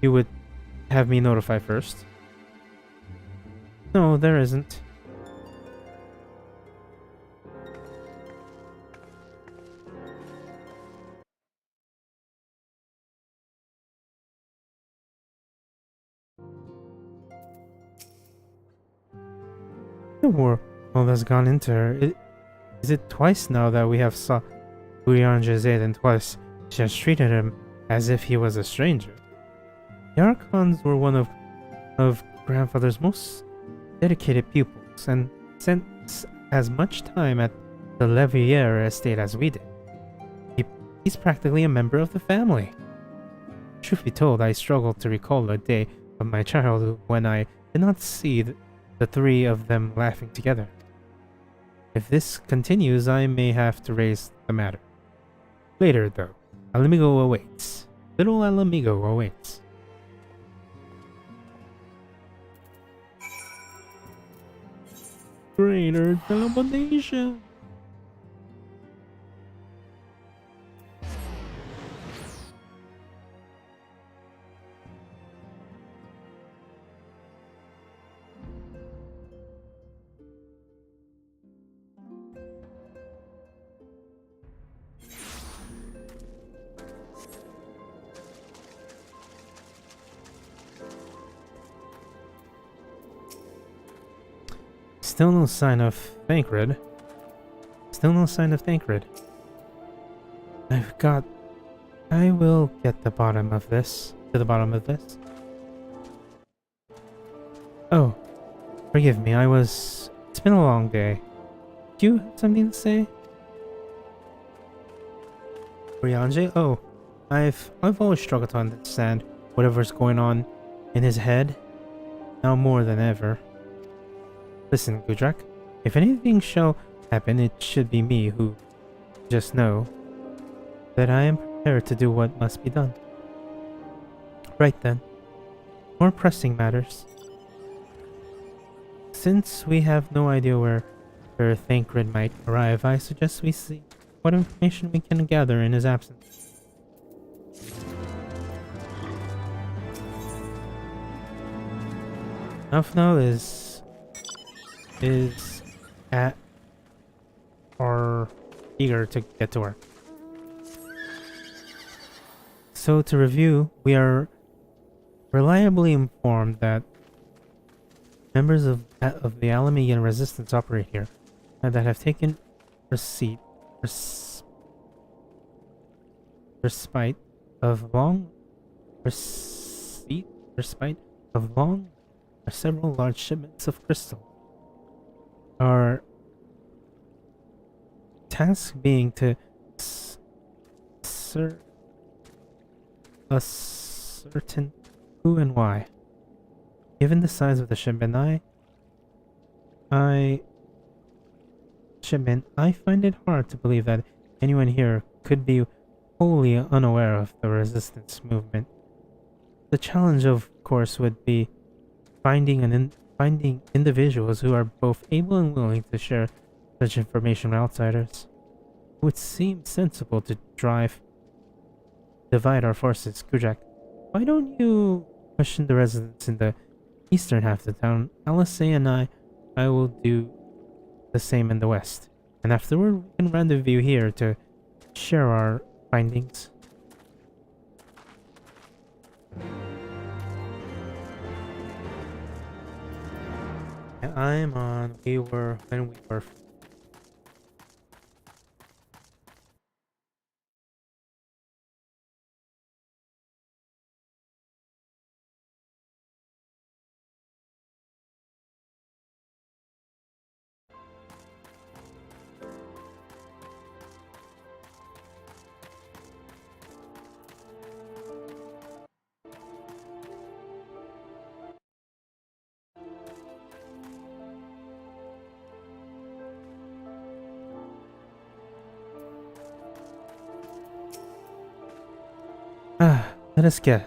you would have me notify first? No, there isn't. The world has gone into her. Is it twice now that we have saw Urianja's aid, and twice she has treated him as if he was a stranger? The Archons were one of grandfather's most dedicated pupils, and spent as much time at the Levier estate as we did. He's practically a member of the family. Truth be told, I struggle to recall a day of my childhood when I did not see the three of them laughing together. If this continues, I may have to raise the matter. Later, though, Alamigo awaits. Little Alamigo awaits. Greater celebration. Still no sign of Thancred. Still no sign of Thancred. I will get the bottom of this. To the bottom of this. Oh, forgive me. It's been a long day. Do you have something to say? Ryanje? Oh, I've always struggled to understand whatever's going on in his head. Now more than ever. Listen, Gudrak, if anything shall happen, it should be me who just know that I am prepared to do what must be done. Right then. More pressing matters. Since we have no idea where Thancred might arrive, I suggest we see what information we can gather in his absence. Nafno is at or eager to get to work. So to review, we are reliably informed that members of the Alamigan resistance operate here and that have taken respite of long or several large shipments of crystal. Our task being to ascertain who and why. Given the size of the shipment, I find it hard to believe that anyone here could be wholly unaware of the resistance movement. The challenge, of course, would be finding individuals who are both able and willing to share such information with outsiders. It would seem sensible to divide our forces. Kujak, why don't you question the residents in the eastern half of the town? Alice and I will do the same in the west. And afterward, we can rendezvous here to share our findings. I'm on. When we were.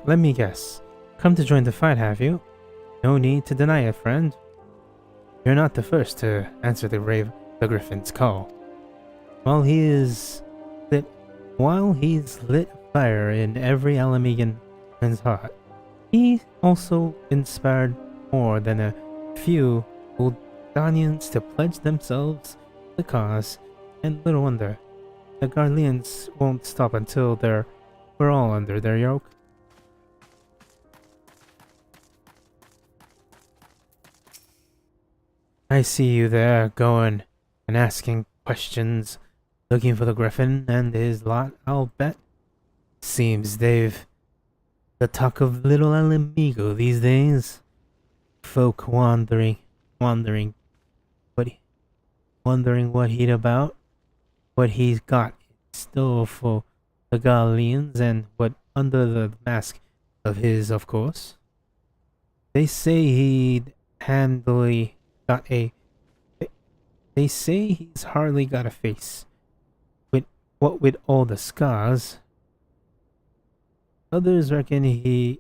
Let me guess. Come to join the fight, have you? No need to deny it, friend. You're not the first to answer the Griffin's call. While he's lit fire in every Alamegan's heart, he also inspired more than a few Uldanians to pledge themselves to the cause, and little wonder the Garleans won't stop until we're all under their yoke. I see you there going and asking questions, looking for the Griffin and his lot, I'll bet. Seems they've the talk of little Alamigo these days. Folk wondering what he'd about, what he's got in store for the Garleans, and what under the mask of his, of course. They say he'd handily got a. They say he's hardly got a face. With all the scars. Others reckon he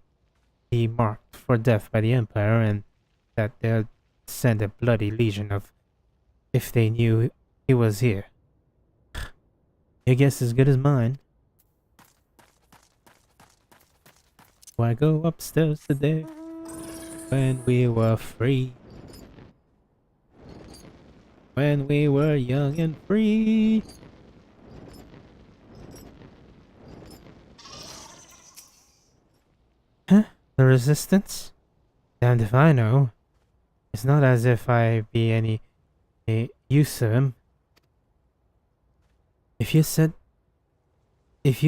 marked for death by the Empire, and that they'd send a bloody legion of if they knew he was here. Your guess is as good as mine. Why go upstairs today when we were free? When we were young and free. Huh? The Resistance? Damned if I know. It's not as if I be any use of him. If you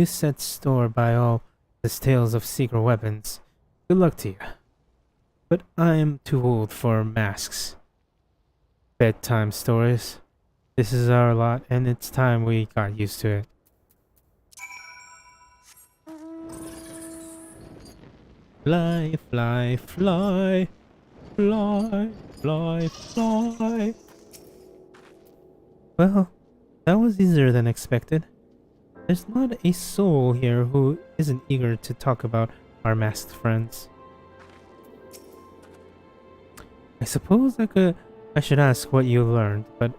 set store by all these tales of secret weapons, good luck to you. But I am too old for masks. Bedtime stories. This is our lot, and it's time we got used to it. Fly, fly, fly, fly, fly, fly. Well, that was easier than expected. There's not a soul here who isn't eager to talk about our masked friends. I suppose I should ask what you learned, but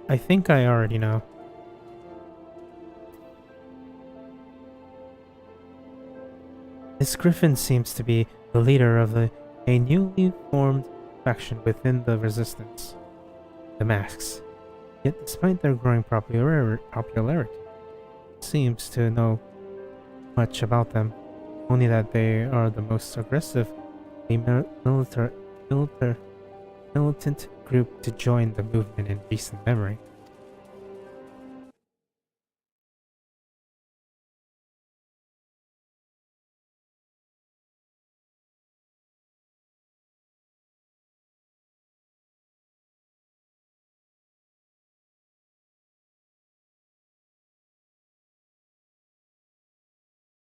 I think I already know. This Griffin seems to be the leader of a newly formed faction within the Resistance, the Masks. Yet despite their growing popularity, seems to know much about them, only that they are the most aggressive militant group to join the movement in recent memory.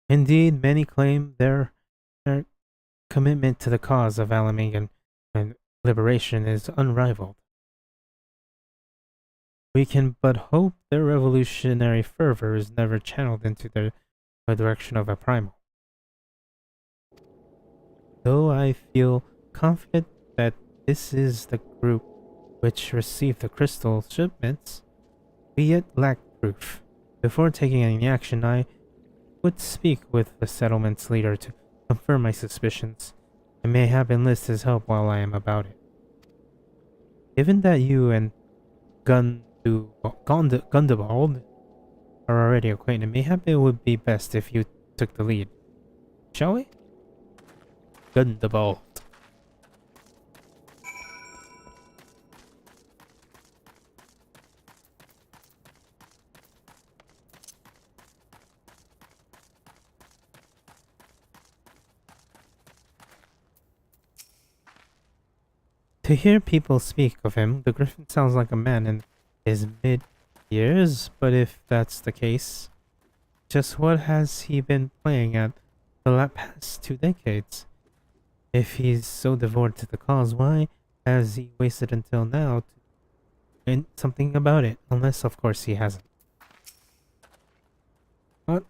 Indeed, many claim their commitment to the cause of Alamegan and liberation is unrivaled. We can but hope their revolutionary fervor is never channeled into the direction of a primal. Though I feel confident that this is the group which received the crystal shipments, we yet lack proof. Before taking any action, I would speak with the settlement's leader to confirm my suspicions, and mayhap enlist his help while I am about it. Given that you and Gundabald are already acquainted, mayhap it would be best if you took the lead. Shall we? Gundabald. To hear people speak of him, the Griffin sounds like a man in his mid-years, but if that's the case, just what has he been playing at the past 2 decades? If he's so devoted to the cause, why has he waited until now to do something about it? Unless, of course, he hasn't. What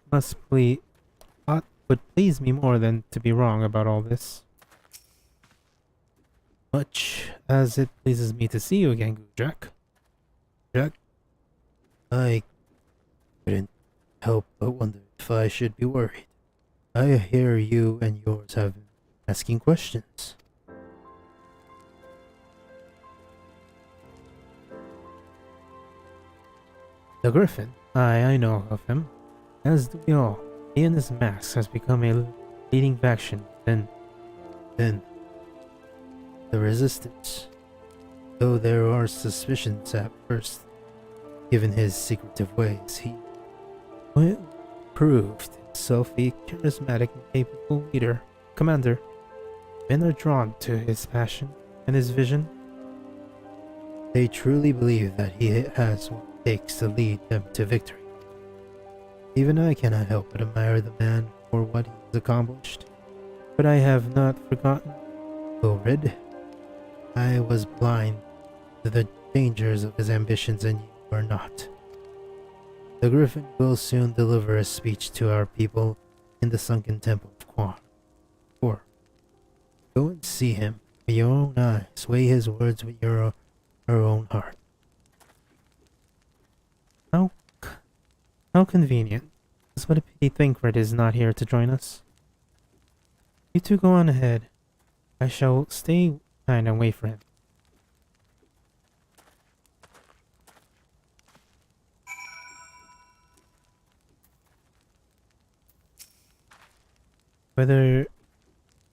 would please me more than to be wrong about all this? Much as it pleases me to see you again, Jack. Jack, I couldn't help but wonder if I should be worried. I hear you and yours have been asking questions. The Griffin. I know of him. As do we all. He and his mask has become a leading faction. Then, The Resistance. Though there are suspicions at first, given his secretive ways, he proved himself a charismatic and capable leader. Commander. Men are drawn to his passion and his vision. They truly believe that he has what it takes to lead them to victory. Even I cannot help but admire the man for what he has accomplished. But I have not forgotten. Ulrid, I was blind to the dangers of his ambitions, and you are not. The Griffin will soon deliver a speech to our people in the sunken temple of Kor. Go and see him with your own eyes. Weigh his words with your own heart. How convenient. It's what a pity Thinkred is not here to join us. You two go on ahead. I shall stay behind and wait for him.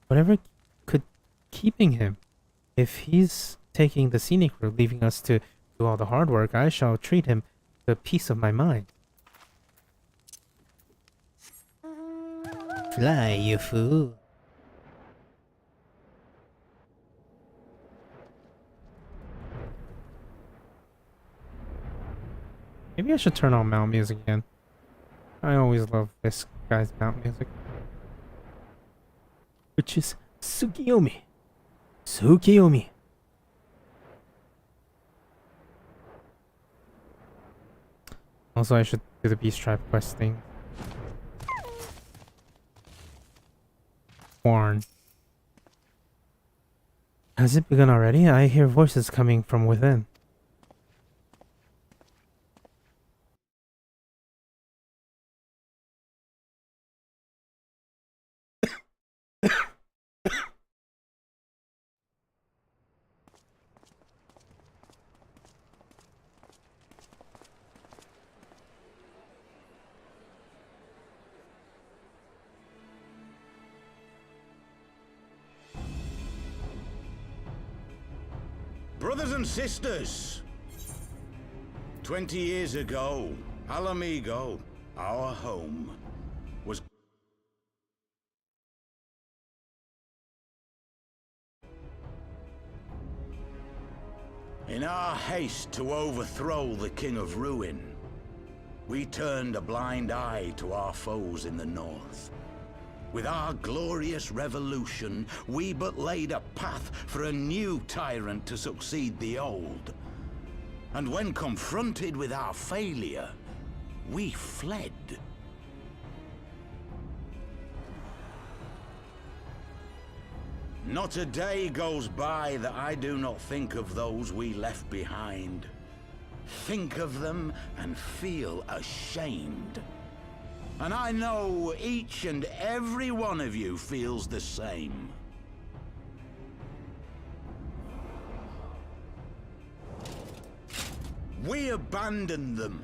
Whatever could keeping him. If he's taking the scenic route, leaving us to do all the hard work, I shall treat him to a piece of my mind. Fly, you fool. Maybe I should turn on mount music again. I always love this guy's mount music. Which is Tsukiyomi. Tsukiyomi. Also, I should do the Beast Tribe quest thing. Warn. Has it begun already? I hear voices coming from within. Brothers and sisters, 20 years ago, Alamigo, our home, was in our haste to overthrow the King of Ruin. We turned a blind eye to our foes in the north. With our glorious revolution, we but laid a path for a new tyrant to succeed the old. And when confronted with our failure, we fled. Not a day goes by that I do not think of those we left behind. Think of them and feel ashamed. And I know each and every one of you feels the same. We abandoned them,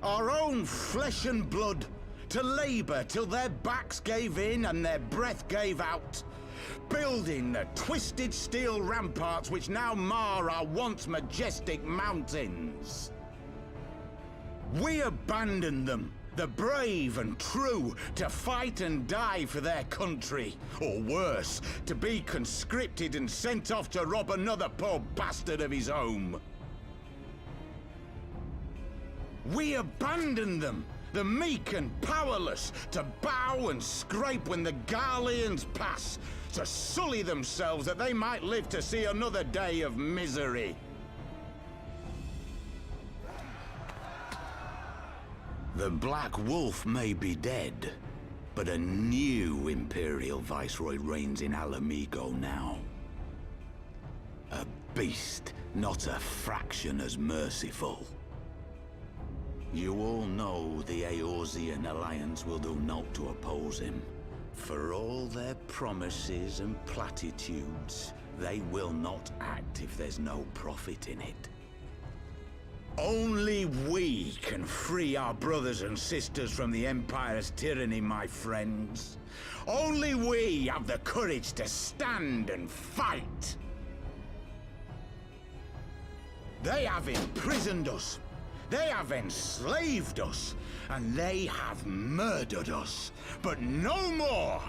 our own flesh and blood, to labor till their backs gave in and their breath gave out, building the twisted steel ramparts which now mar our once majestic mountains. We abandoned them, the brave and true, to fight and die for their country, or worse, to be conscripted and sent off to rob another poor bastard of his home. We abandoned them, the meek and powerless, to bow and scrape when the Garleans pass, to sully themselves that they might live to see another day of misery. The Black Wolf may be dead, but a new Imperial Viceroy reigns in Alamigo now. A beast, not a fraction as merciful. You all know the Eorzean Alliance will do naught to oppose him. For all their promises and platitudes, they will not act if there's no profit in it. Only we can free our brothers and sisters from the Empire's tyranny, my friends. Only we have the courage to stand and fight. They have imprisoned us. They have enslaved us. And they have murdered us. But no more!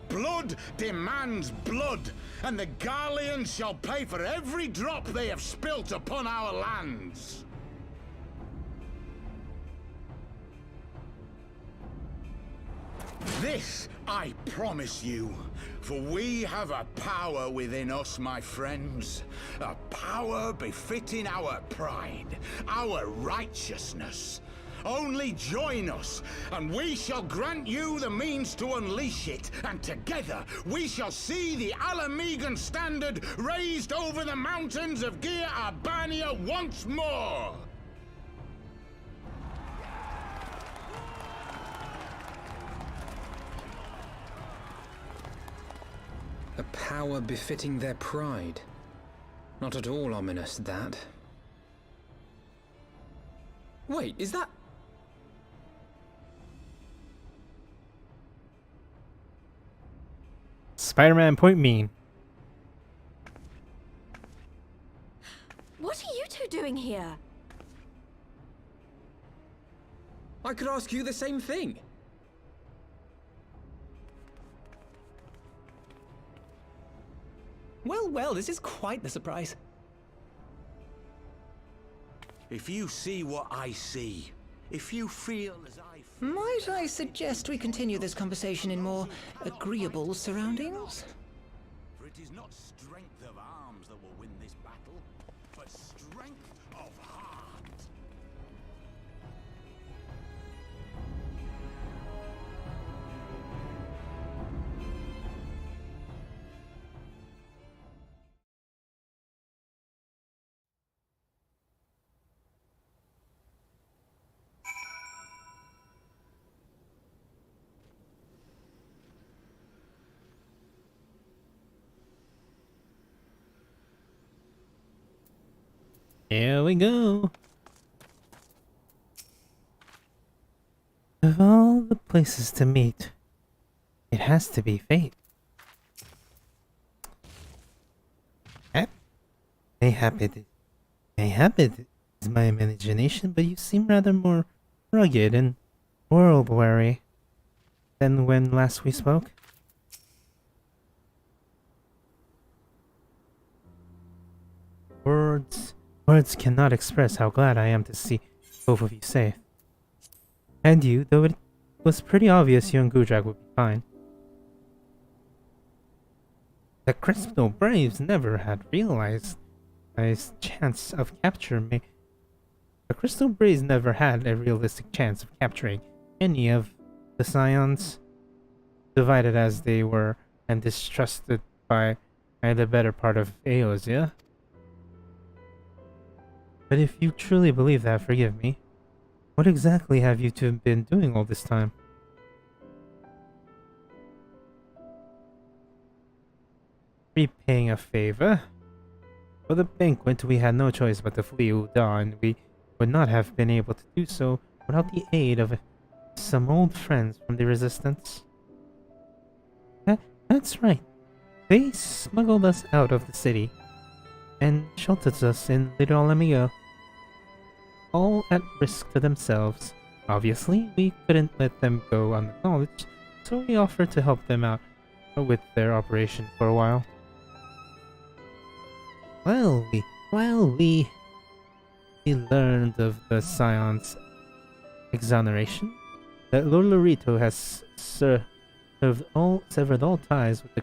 Blood demands blood, and the Garleans shall pay for every drop they have spilt upon our lands. This I promise you, for we have a power within us, my friends. A power befitting our pride, our righteousness. Only join us, and we shall grant you the means to unleash it, and together we shall see the Alamegan standard raised over the mountains of Gia Arbania once more! A power befitting their pride. Not at all ominous, that. Wait, is that... Spider-Man point mean. What are you two doing here? I could ask you the same thing. Well, well, this is quite the surprise. If you see what I see, if you feel as I feel... Might I suggest we continue this conversation in more agreeable surroundings? For it is not strength of arms that will win this battle, but strength of heart. Here we go. Of all the places to meet, it has to be fate. Mayhap it is my imagination, but you seem rather more rugged and world-weary than when last we spoke. Words cannot express how glad I am to see both of you safe. And you, though it was pretty obvious you and Gudrak would be fine. The Crystal Braves never had realized a chance of capture me. The Crystal Braves never had a realistic chance of capturing any of the Scions, divided as they were and distrusted by the better part of Eorzea. But if you truly believe that, forgive me. What exactly have you two been doing all this time? Repaying a favor? For the banquet, we had no choice but to flee Uda, and we would not have been able to do so without the aid of some old friends from the Resistance. That's right. They smuggled us out of the city and sheltered us in Little Alamigo, all at risk to themselves. Obviously, we couldn't let them go unacknowledged, so we offered to help them out with their operation for a while. While we learned of the Scion's exoneration, that Lord Lorito has severed all ties with the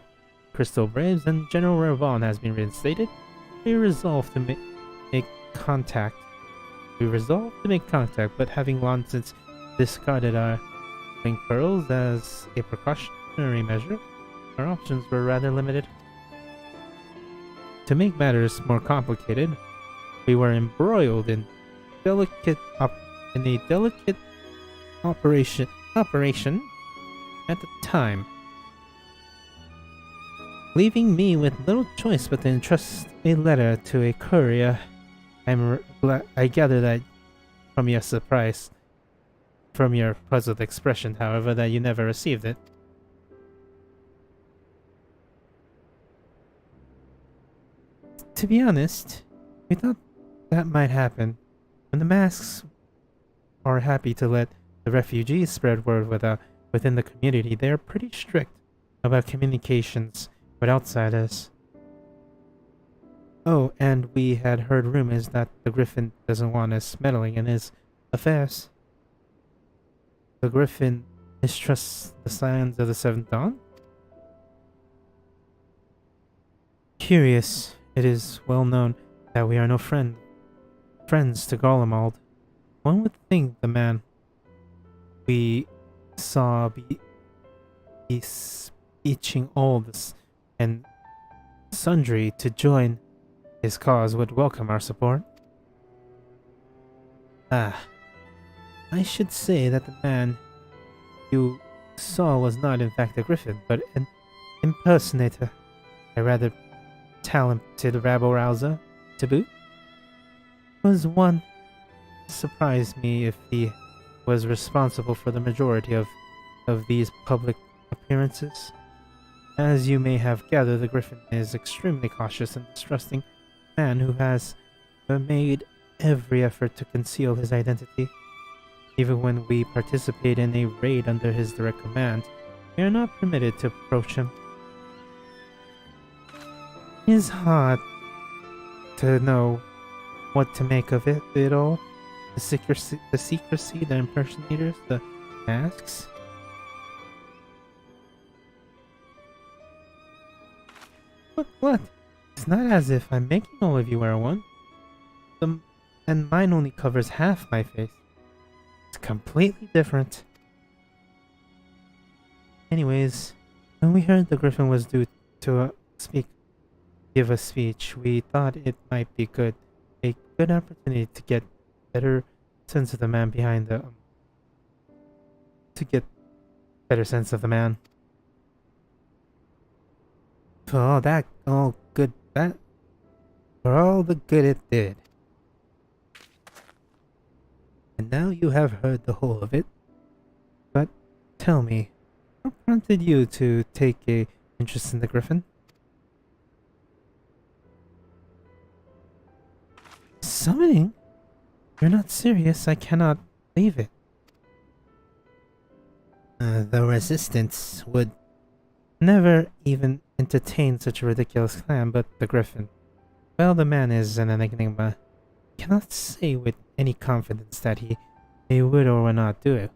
Crystal Braves, and General Ravon has been reinstated. We resolved to make contact, but having long since discarded our link pearls as a precautionary measure, our options were rather limited. To make matters more complicated, we were embroiled in a delicate operation at the time, leaving me with little choice but to entrust a letter to a courier. I gather that from your surprise, from your puzzled expression, however, that you never received it. To be honest, we thought that might happen. When the masks are happy to let the refugees spread word within the community, they are pretty strict about communications with outsiders. Oh, and we had heard rumors that the Griffin doesn't want us meddling in his affairs. The Griffin mistrusts the signs of the Seventh Dawn? Curious. It is well known that we are no friends to Garlemald. One would think the man we saw be beseeching all this and sundry to join his cause would welcome our support. Ah, I should say that the man you saw was not in fact a griffin, but an impersonator, a rather talented rabble-rouser to boot. Was one surprised me if he was responsible for the majority of these public appearances. As you may have gathered, the Griffin is extremely cautious and distrusting man who has made every effort to conceal his identity. Even when we participate in a raid under his direct command, we are not permitted to approach him. It is hard to know what to make of it all. The secrecy, the impersonators, the masks. What? It's not as if I'm making all of you wear one. And mine only covers half my face. It's completely different. Anyways, when we heard the Griffin was due to give a speech, we thought it might be a good opportunity to get better sense of the man behind the For all the good it did. And now you have heard the whole of it. But tell me, what prompted you to take a interest in the Griffin? Summoning? You're not serious, I cannot believe it. The Resistance would never even entertain such a ridiculous plan, but the Griffin. Well, the man is an enigma. Cannot say with any confidence that he would or would not do it.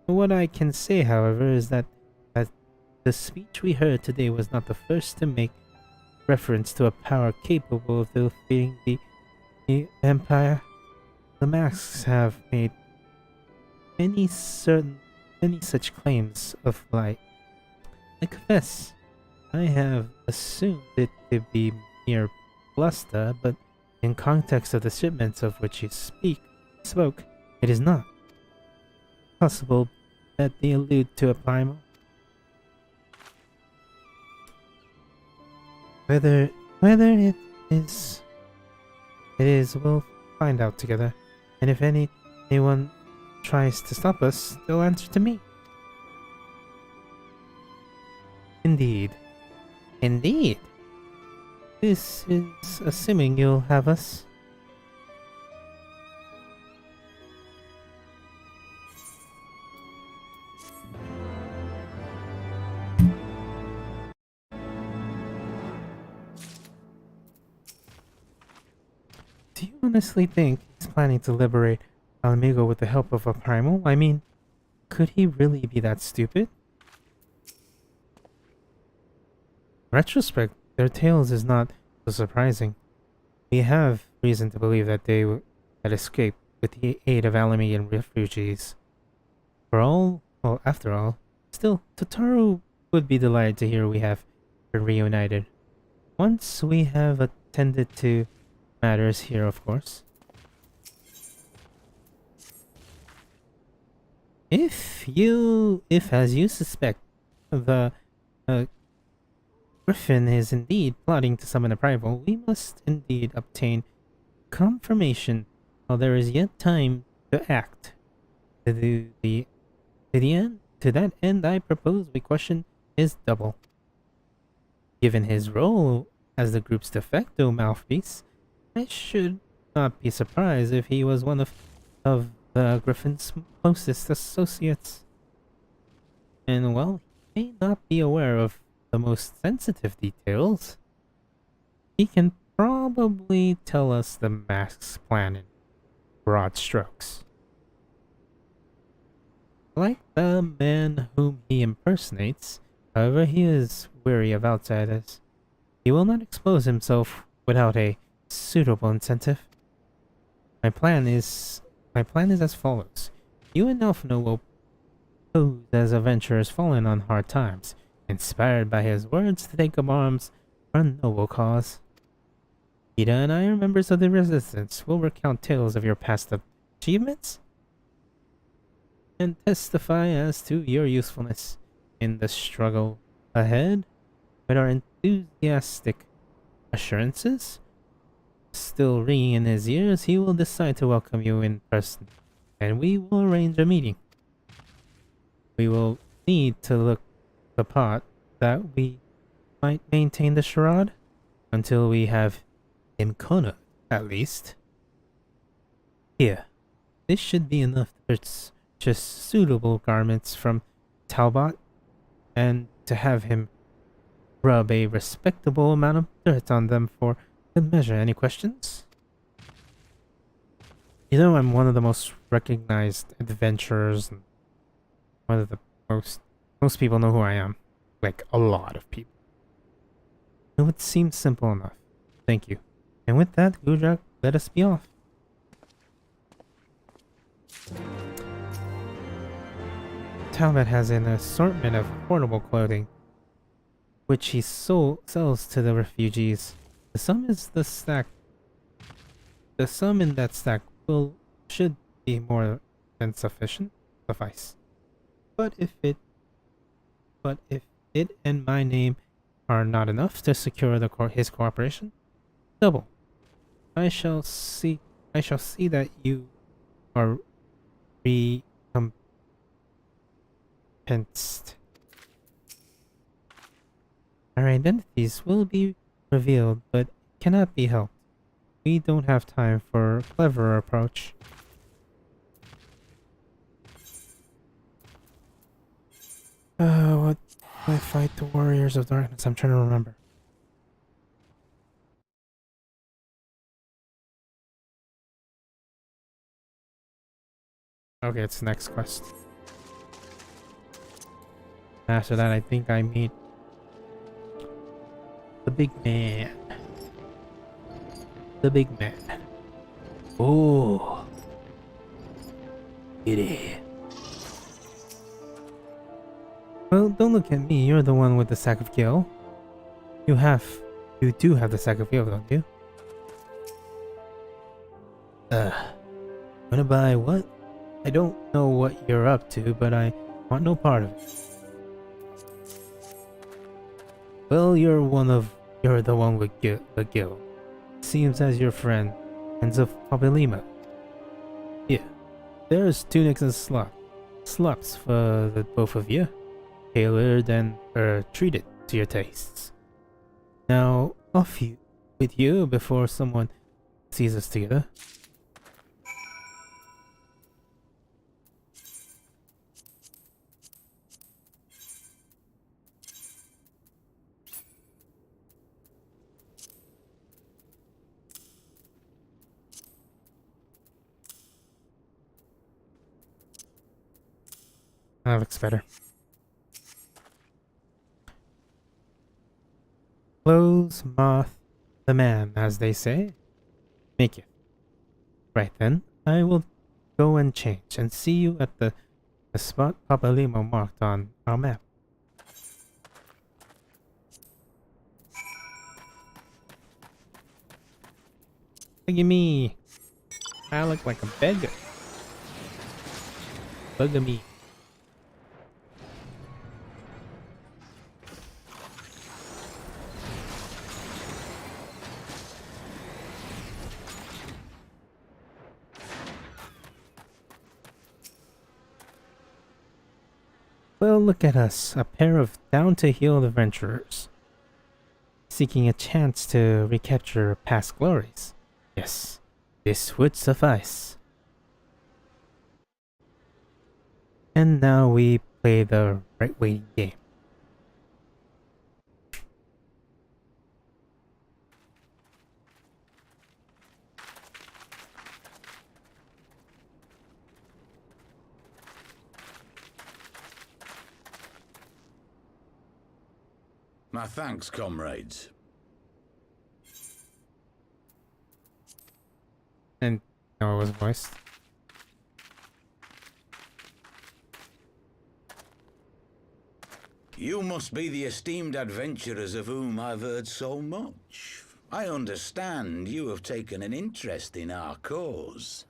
What I can say, however, is that the speech we heard today was not the first to make reference to a power capable of defeating the Empire. The masks have made many such claims of light. I confess, I have assumed it to be mere bluster, but in context of the shipments of which you spoke, it is not possible that they allude to a primal. Whether it is, we'll find out together. And if anyone tries to stop us, they'll answer to me. Indeed. Indeed. This is assuming you'll have us. Do you honestly think he's planning to liberate Alamigo with the help of a primal? I mean, could he really be that stupid? In retrospect, their tales is not so surprising. We have reason to believe that they had escaped with the aid of Alamian refugees. After all, still, Totaro would be delighted to hear we have been reunited. once we have attended to matters here, of course. If as you suspect, the Griffin is indeed plotting to summon a rival, we must indeed obtain confirmation while there is yet time to act. To that end, I propose we question his double. Given his role as the group's de facto mouthpiece, I should not be surprised if he was one of the Griffin's closest associates. And while he may not be aware of the most sensitive details, he can probably tell us the mask's plan in broad strokes. Like the man whom he impersonates, however, he is wary of outsiders. He will not expose himself without a suitable incentive. My plan is as follows. You and Elfino will pose as adventurers fallen on hard times, inspired by his words to take up arms for a noble cause. Ida and I are members of the Resistance. Will recount tales of your past achievements and testify as to your usefulness in the struggle ahead. With our enthusiastic assurances still ringing in his ears, he will decide to welcome you in person, and we will arrange a meeting. We will need to look the part that we might maintain the charade until we have him cornered, at least. Here, this should be enough to purchase suitable garments from Talbot, and to have him rub a respectable amount of dirt on them for good measure. Any questions? You know, I'm one of the most recognized adventurers, and one of the most people know who I am. Like, a lot of people. It would seem simple enough. Thank you. And with that, Gudrak, let us be off. Talbot has an assortment of portable clothing, which he sells to the refugees. The sum in that stack should be more than suffice. But if it and my name are not enough to secure his cooperation, double. I shall see that you are recompensed. Our identities will be revealed, but cannot be helped. We don't have time for a clever approach. What do I fight the warriors of darkness? I'm trying to remember. Okay, it's the next quest. After that, I think I meet the big man. The big man. Oh. Giddy. Well, don't look at me. You're the one with the sack of gil. You do have the sack of gil, don't you? Wanna buy what? I don't know what you're up to, but I want no part of it. Well, you're the one with the gil. Seems as your friend, Hans of Papelima. Yeah, there's tunics and slops for the both of you, tailored and treated to your tastes. Now, off with you before someone sees us together. That looks better. Clothes moth the man, as they say. Make it. Right then, I will go and change and see you at the spot Papalimo marked on our map. Look at me. I look like a beggar. Look at me. Well, look at us, a pair of down-to-heel adventurers, seeking a chance to recapture past glories. Yes, this would suffice. And now we play the right waiting game. My thanks, comrades. And no, it was voiced. You must be the esteemed adventurers of whom I've heard so much. I understand you have taken an interest in our cause.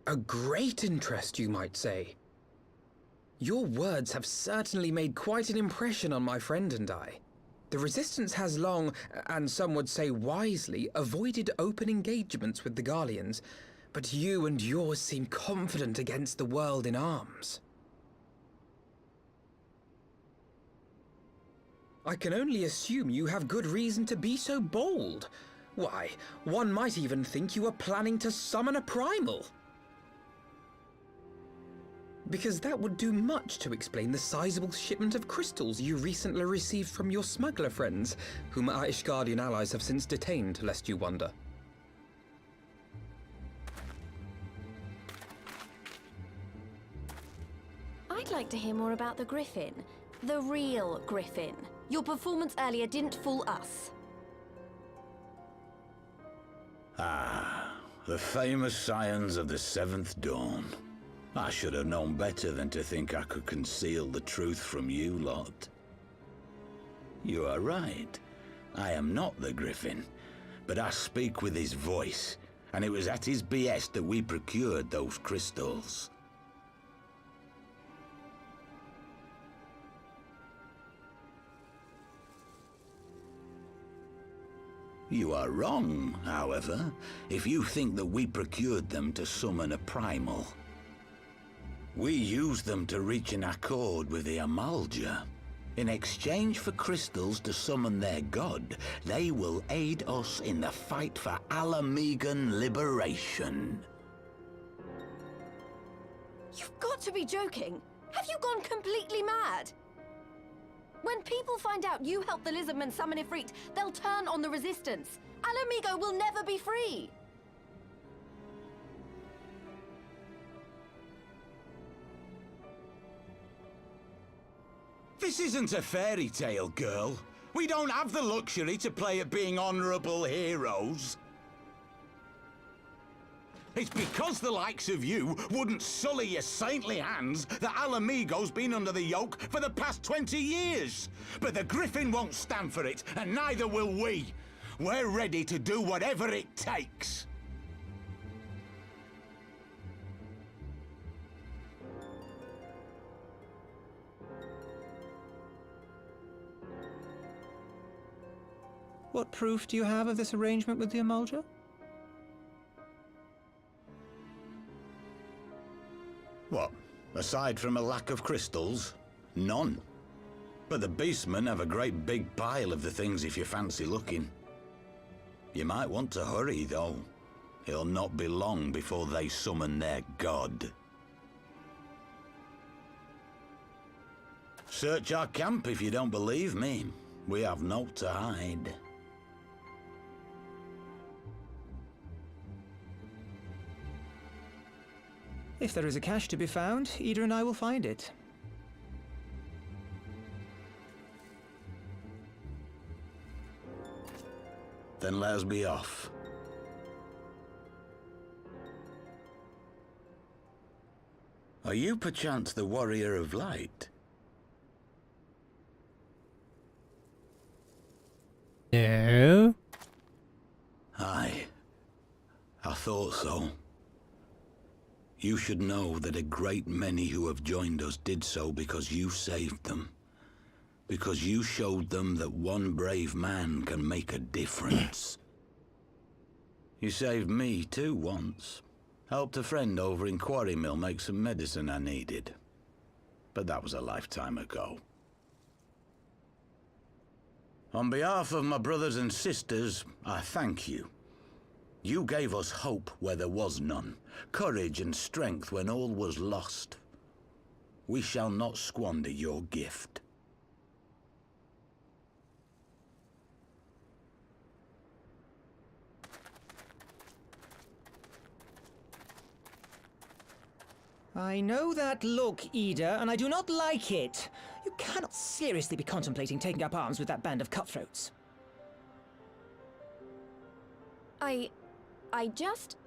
A great interest, you might say. Your words have certainly made quite an impression on my friend and I. The Resistance has long, and some would say wisely, avoided open engagements with the Garleans, but you and yours seem confident against the world in arms. I can only assume you have good reason to be so bold. Why, one might even think you are planning to summon a primal. Because that would do much to explain the sizable shipment of crystals you recently received from your smuggler friends, whom our Ishgardian allies have since detained, lest you wonder. I'd like to hear more about the Griffin. The real Griffin. Your performance earlier didn't fool us. Ah, the famous scions of the Seventh Dawn. I should have known better than to think I could conceal the truth from you lot. You are right. I am not the Griffin, but I speak with his voice, and it was at his behest that we procured those crystals. You are wrong, however, if you think that we procured them to summon a primal. We used them to reach an accord with the Amalja. In exchange for crystals to summon their god, they will aid us in the fight for Alamegan liberation. You've got to be joking! Have you gone completely mad? When people find out you helped the Lizardmen summon Ifrit, they'll turn on the Resistance. Alamigo will never be free! This isn't a fairy tale, girl. We don't have the luxury to play at being honorable heroes. It's because the likes of you wouldn't sully your saintly hands that Alamigo's been under the yoke for the past 20 years. But the Griffin won't stand for it, and neither will we. We're ready to do whatever it takes. What proof do you have of this arrangement with the Amalja? What? Aside from a lack of crystals? None. But the beastmen have a great big pile of the things if you fancy looking. You might want to hurry, though. It'll not be long before they summon their god. Search our camp if you don't believe me. We have naught to hide. If there is a cache to be found, Ida and I will find it. Then let us be off. Are you perchance the Warrior of Light? No. Aye. I thought so. You should know that a great many who have joined us did so because you saved them. Because you showed them that one brave man can make a difference. You saved me too once. Helped a friend over in Quarry Mill make some medicine I needed. But that was a lifetime ago. On behalf of my brothers and sisters, I thank you. You gave us hope where there was none, courage and strength when all was lost. We shall not squander your gift. I know that look, Ida, and I do not like it. You cannot seriously be contemplating taking up arms with that band of cutthroats. I just...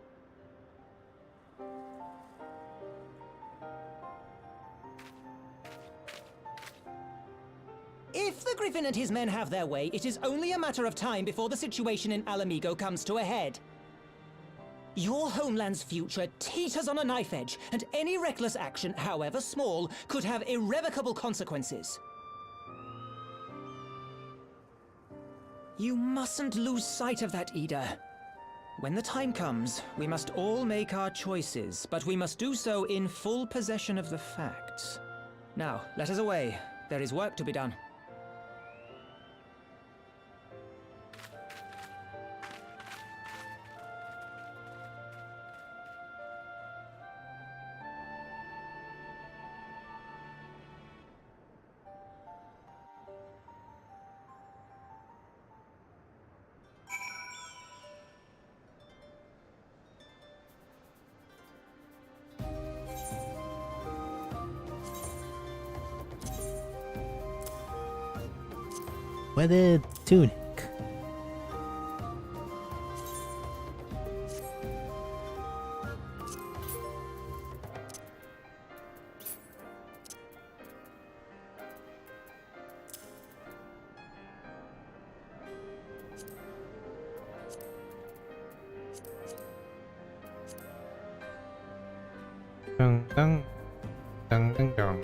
If the Griffin and his men have their way, it is only a matter of time before the situation in Alamigo comes to a head. Your homeland's future teeters on a knife edge, and any reckless action, however small, could have irrevocable consequences. You mustn't lose sight of that, Ida. When the time comes, we must all make our choices, but we must do so in full possession of the facts. Now, let us away. There is work to be done. Weathered tunic. Dun dun dun dun dun.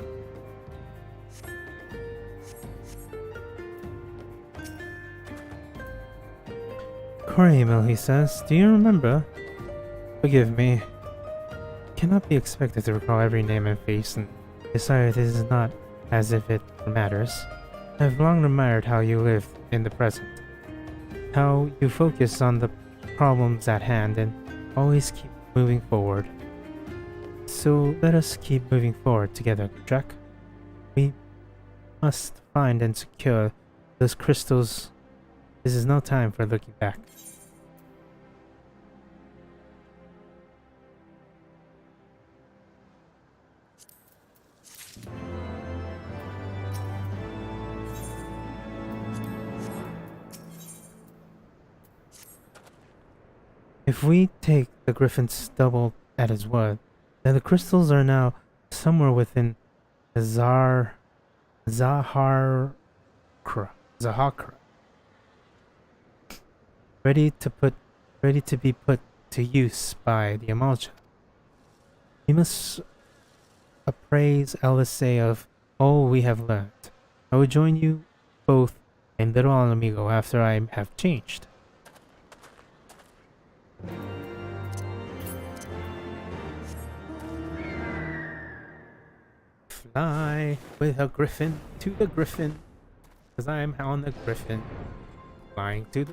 Quarry Mill, he says. Do you remember? Forgive me. Cannot be expected to recall every name and face, and besides, it is not as if it matters. I have long admired how you live in the present. How you focus on the problems at hand and always keep moving forward. So let us keep moving forward together, Jack. We must find and secure those crystals. This is no time for looking back. If we take the Griffin's double at his word, then the crystals are now somewhere within Zahakra, ready to be put to use by the Amalja. We must appraise LSA of all we have learned. I will join you both in Little Alamigo after I have changed. Fly with a griffin to the griffin, because I'm on the griffin. Flying to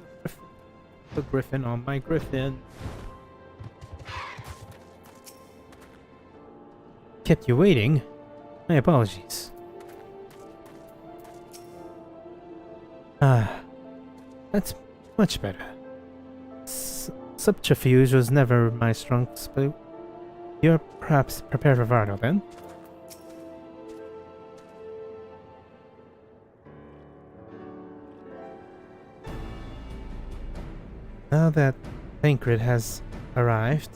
the griffin on my griffin. Kept you waiting. My apologies. That's much better. Subterfuge was never my strong suit. You're perhaps prepared for Varno then? Now that Tancred has arrived,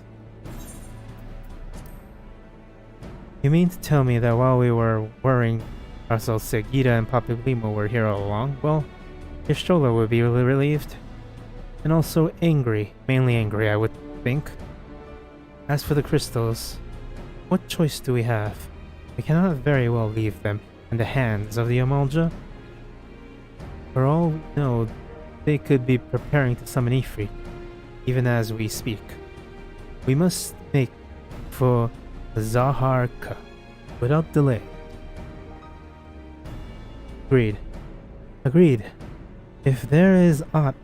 You mean to tell me that while we were worrying ourselves sick, Gita and Papablimo were here all along? Well, your stroller would be relieved. And also angry. Mainly angry, I would think. As for the crystals, what choice do we have? We cannot very well leave them in the hands of the Amalja. For all we know, they could be preparing to summon Ifrit, even as we speak. We must make for Zaharka without delay. Agreed. Agreed. If there is aught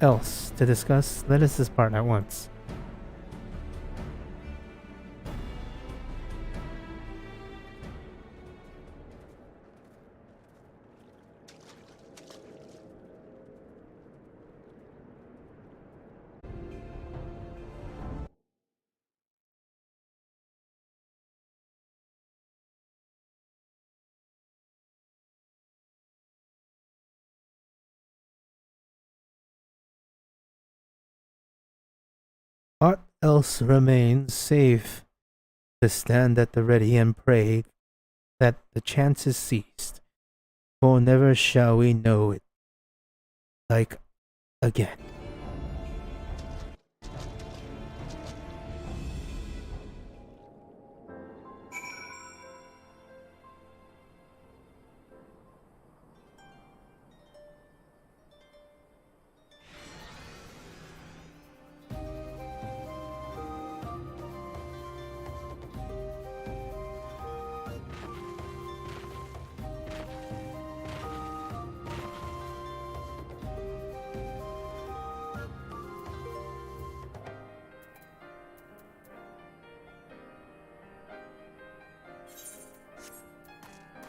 else to discuss, let us depart at once. Aught else remains save to stand at the ready and pray that the chance is seized, for never shall we know it like again.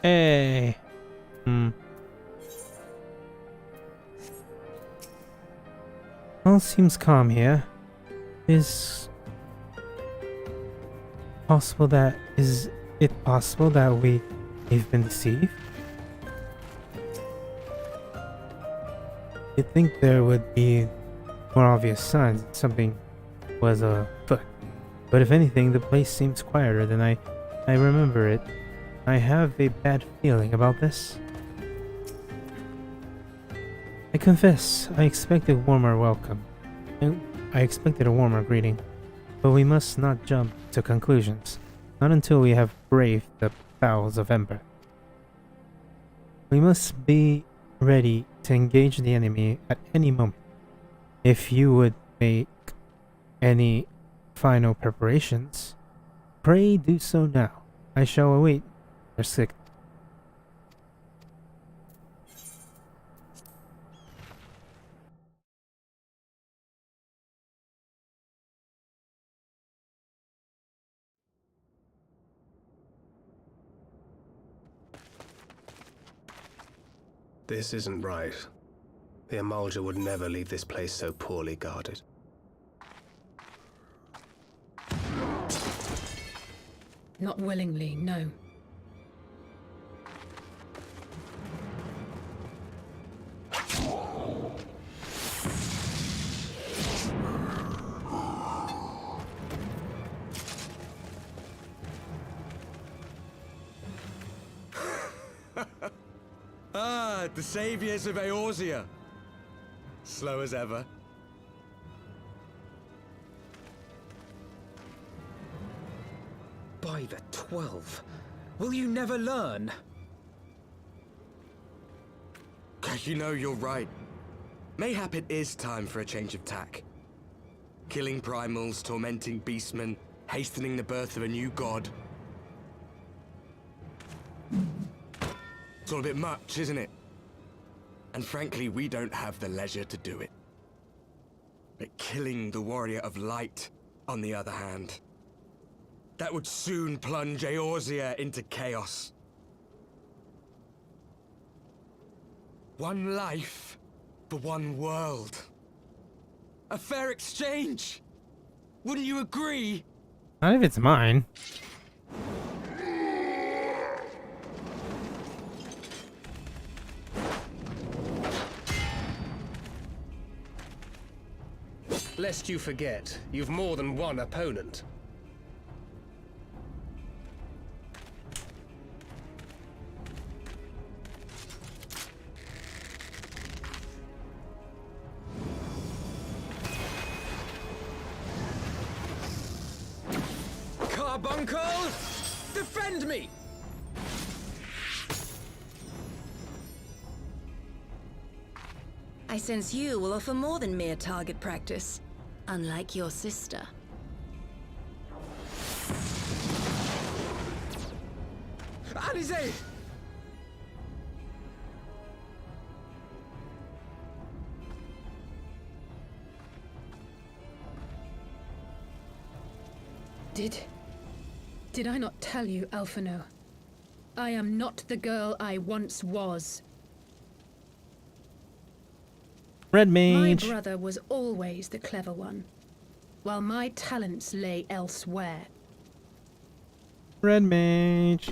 Hey. All seems calm here. Is it possible that we've been deceived? You'd think there would be more obvious signs that something was afoot. But if anything, the place seems quieter than I remember it. I have a bad feeling about this. I confess, I expected a warmer welcome. I expected a warmer greeting. But we must not jump to conclusions. Not until we have braved the bowels of Ember. We must be ready to engage the enemy at any moment. If you would make any final preparations, pray do so now. I shall await your sick. This isn't right. The Amalja would never leave this place so poorly guarded. Not willingly, no. The saviors of Eorzea. Slow as ever. By the 12, will you never learn? You know, you're right. Mayhap it is time for a change of tack. Killing primals, tormenting beastmen, hastening the birth of a new god. It's all a bit much, isn't it? And frankly, we don't have the leisure to do it. But killing the warrior of light, on the other hand, that would soon plunge Eorzea into chaos. One life for one world. A fair exchange. Wouldn't you agree? Not if it's mine. Lest you forget, you've more than one opponent. Carbuncle! Defend me! I sense you will offer more than mere target practice, unlike your sister. Alizé! Did I not tell you, Alphino? I am not the girl I once was. Red My mage. brother was always the clever one, while my talents lay elsewhere. Red mage.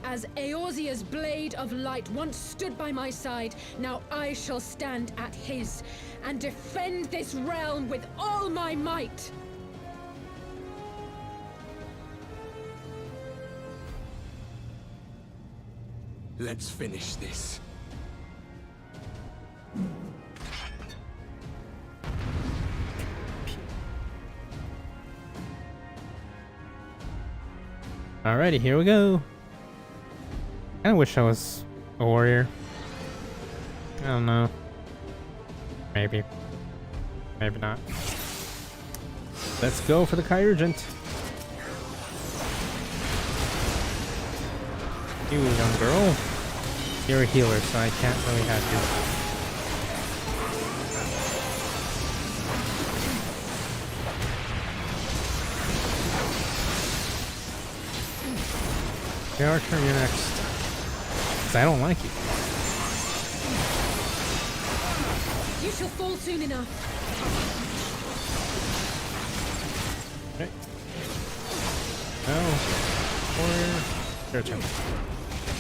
As Eorzea's blade of light once stood by my side, now I shall stand at his, and defend this realm with all my might! Let's finish this. Alrighty, here we go. I wish I was a warrior. I don't know. Maybe. Maybe not. Let's go for the Chirurgent. You, young girl. You're a healer, so I can't really have you. Okay, Archer, you're next. 'Cause I don't like you. You shall fall soon enough. Okay. No. Warrior. Your turn.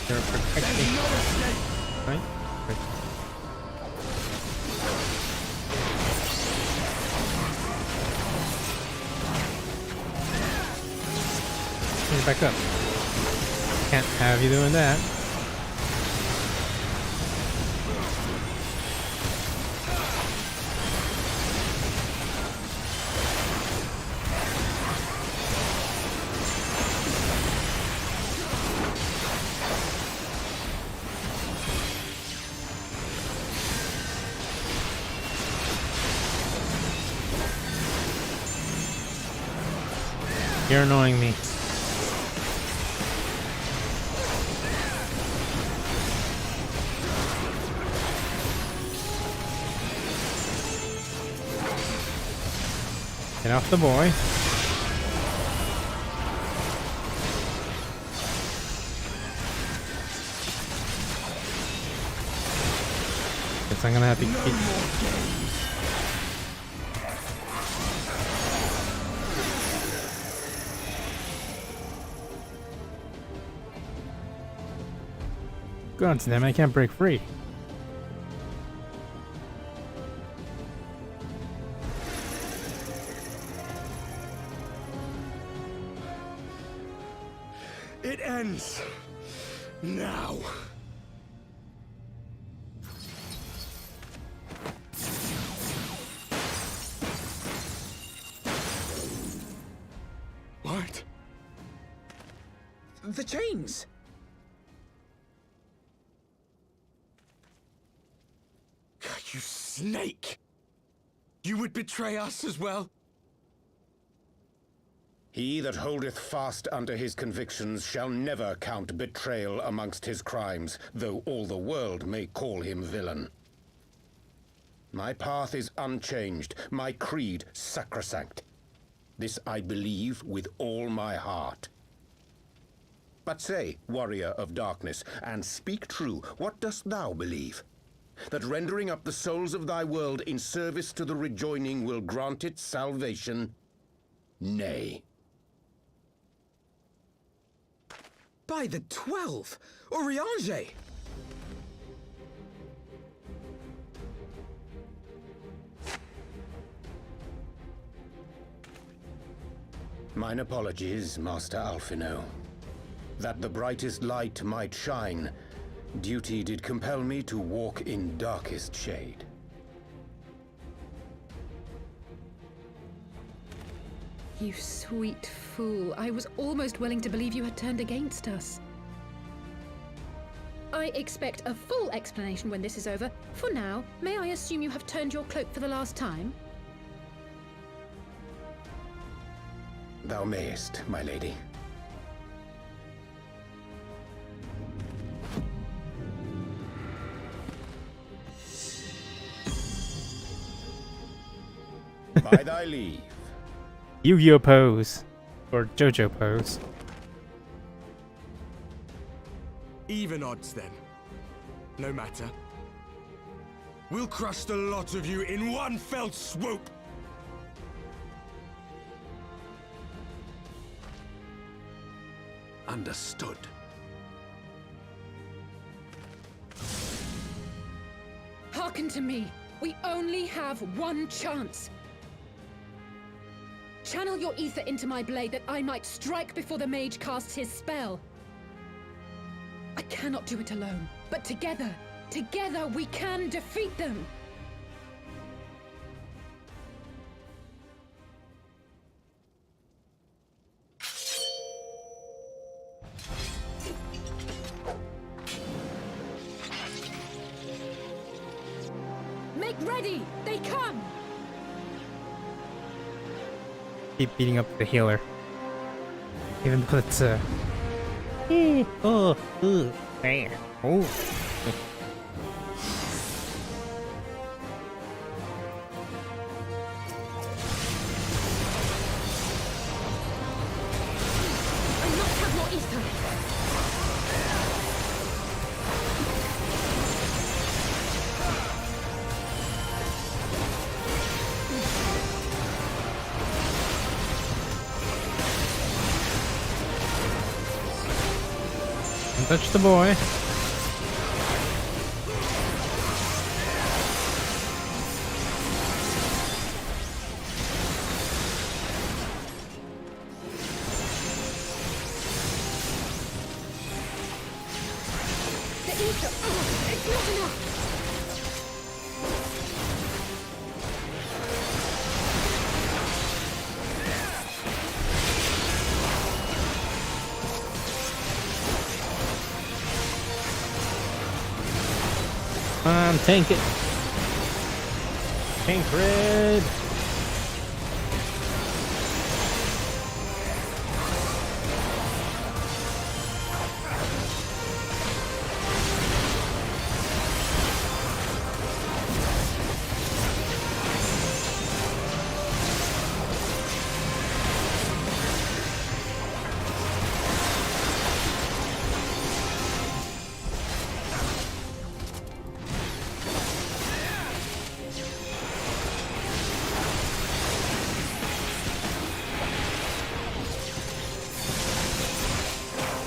You're protecting. Right? Right. Bring it back up. Can't have you doing that. You're annoying me. Get off the boy. Guess I'm gonna have to keep... God damn, I can't break free. It ends now. What? The chains! You snake! You would betray us as well? He that holdeth fast unto his convictions shall never count betrayal amongst his crimes, though all the world may call him villain. My path is unchanged, my creed sacrosanct. This I believe with all my heart. But say, warrior of darkness, and speak true, what dost thou believe? That rendering up the souls of thy world in service to the rejoining will grant it salvation? Nay. By the 12! Oriange! Mine apologies, Master Alphino. That the brightest light might shine, duty did compel me to walk in darkest shade. You sweet fool. I was almost willing to believe you had turned against us. I expect a full explanation when this is over. For now, may I assume you have turned your cloak for the last time? Thou mayest, my lady. By thy leave. Yu-Gi-Oh pose. Or JoJo pose. Even odds then. No matter. We'll crush the lot of you in one fell swoop! Understood. Hearken to me. We only have one chance. Channel your ether into my blade that I might strike before the mage casts his spell. I cannot do it alone, but together we can defeat them. Make ready! They come! Keep beating up the healer. Even puts man. Oh. I must have more ether. Don't touch the boy. The ether! Oh, it's not enough! Tank it. Tank red.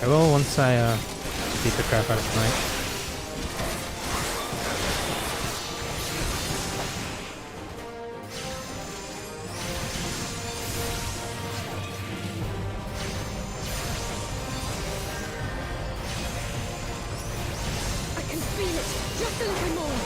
I will once I beat the crap out of tonight. I can feel it! Just a little more!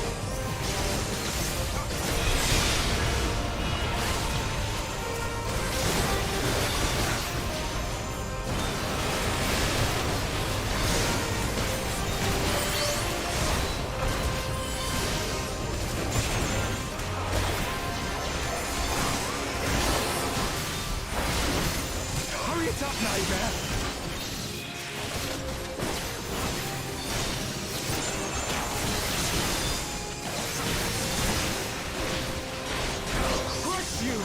Hurry it up, Nightmare! Crush you!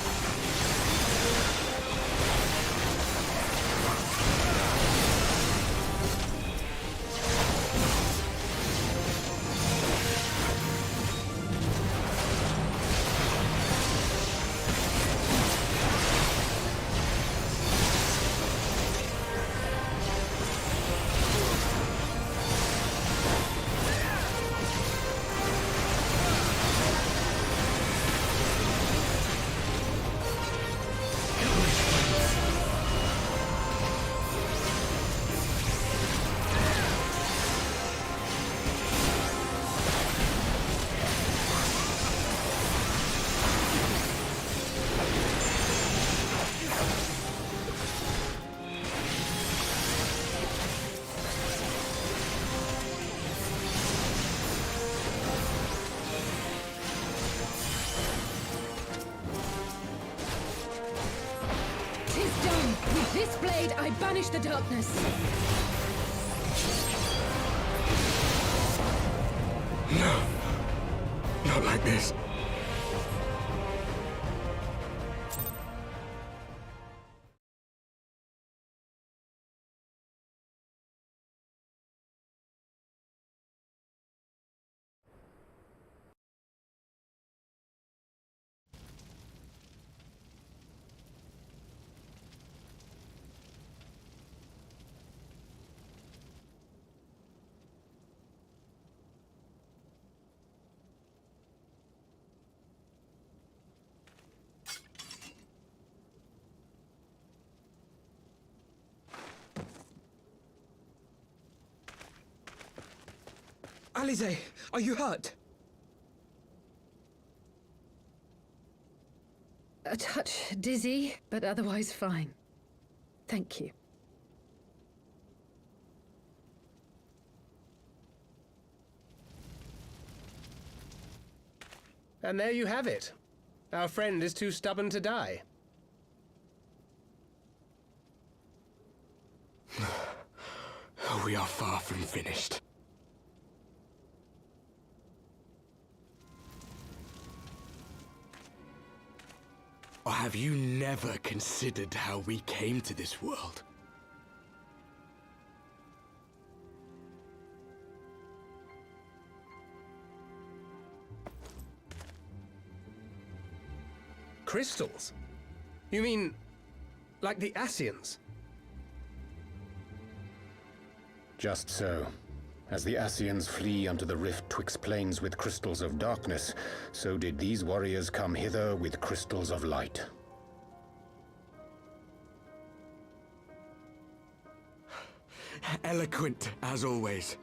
With this blade, I banish the darkness. No. Not like this. Alize, are you hurt? A touch dizzy, but otherwise fine. Thank you. And there you have it. Our friend is too stubborn to die. We are far from finished. Or have you never considered how we came to this world? Crystals? You mean, like the Ascians? Just so. As the Ascians flee unto the rift twixt planes with crystals of darkness, so did these warriors come hither with crystals of light. Eloquent, as always.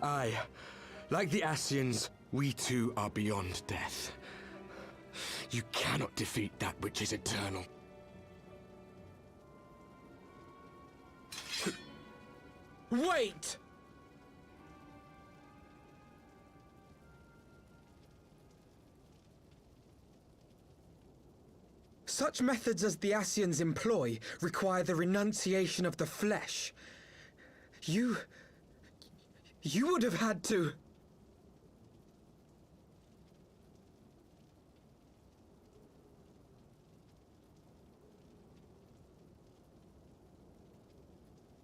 Aye, like the Ascians, we too are beyond death. You cannot defeat that which is eternal. Wait! Such methods as the Ascians employ require the renunciation of the flesh. You would have had to...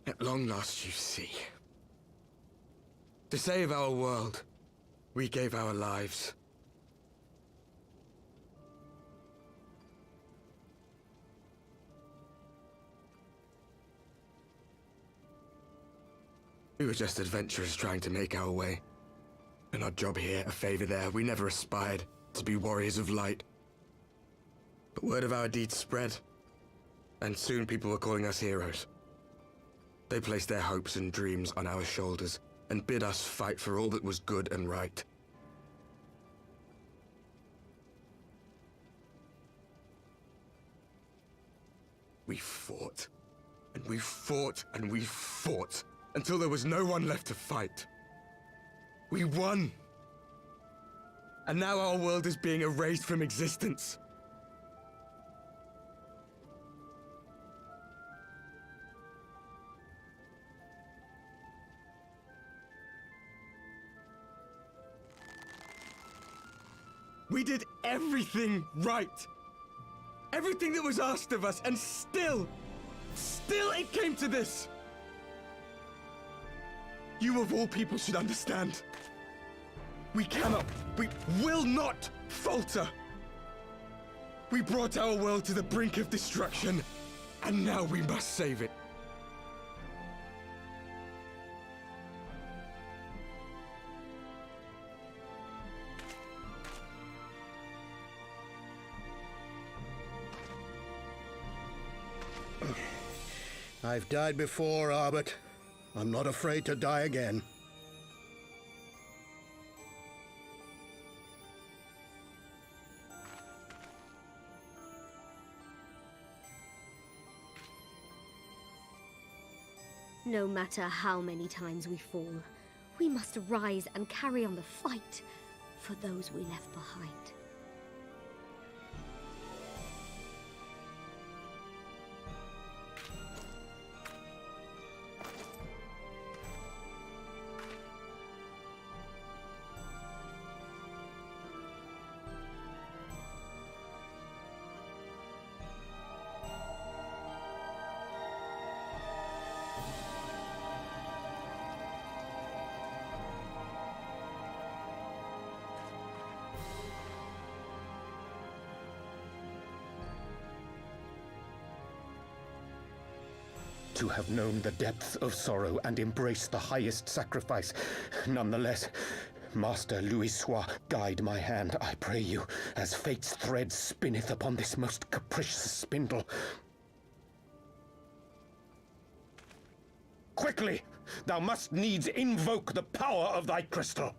At long last, you see. To save our world, we gave our lives. We were just adventurers trying to make our way. An odd job here, a favor there. We never aspired to be warriors of light. But word of our deeds spread, and soon people were calling us heroes. They placed their hopes and dreams on our shoulders, and bid us fight for all that was good and right. We fought, and we fought, and we fought, until there was no one left to fight. We won! And now our world is being erased from existence. We did everything right. Everything that was asked of us, and still it came to this. You of all people should understand. We will not falter. We brought our world to the brink of destruction, and now we must save it. I've died before, Arbet. I'm not afraid to die again. No matter how many times we fall, we must rise and carry on the fight for those we left behind. to have known the depths of sorrow and embraced the highest sacrifice. Nonetheless, Master Louis-Sois, guide my hand, I pray you, as fate's thread spinneth upon this most capricious spindle. Quickly! Thou must needs invoke the power of thy crystal!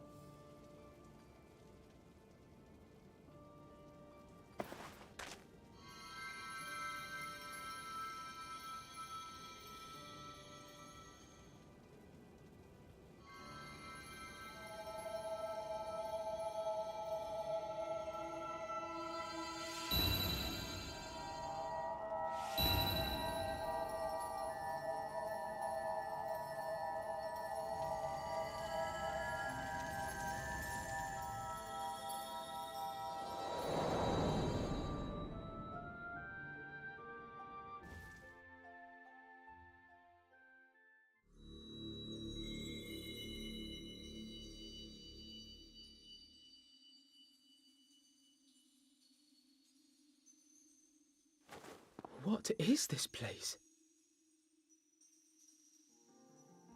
What is this place?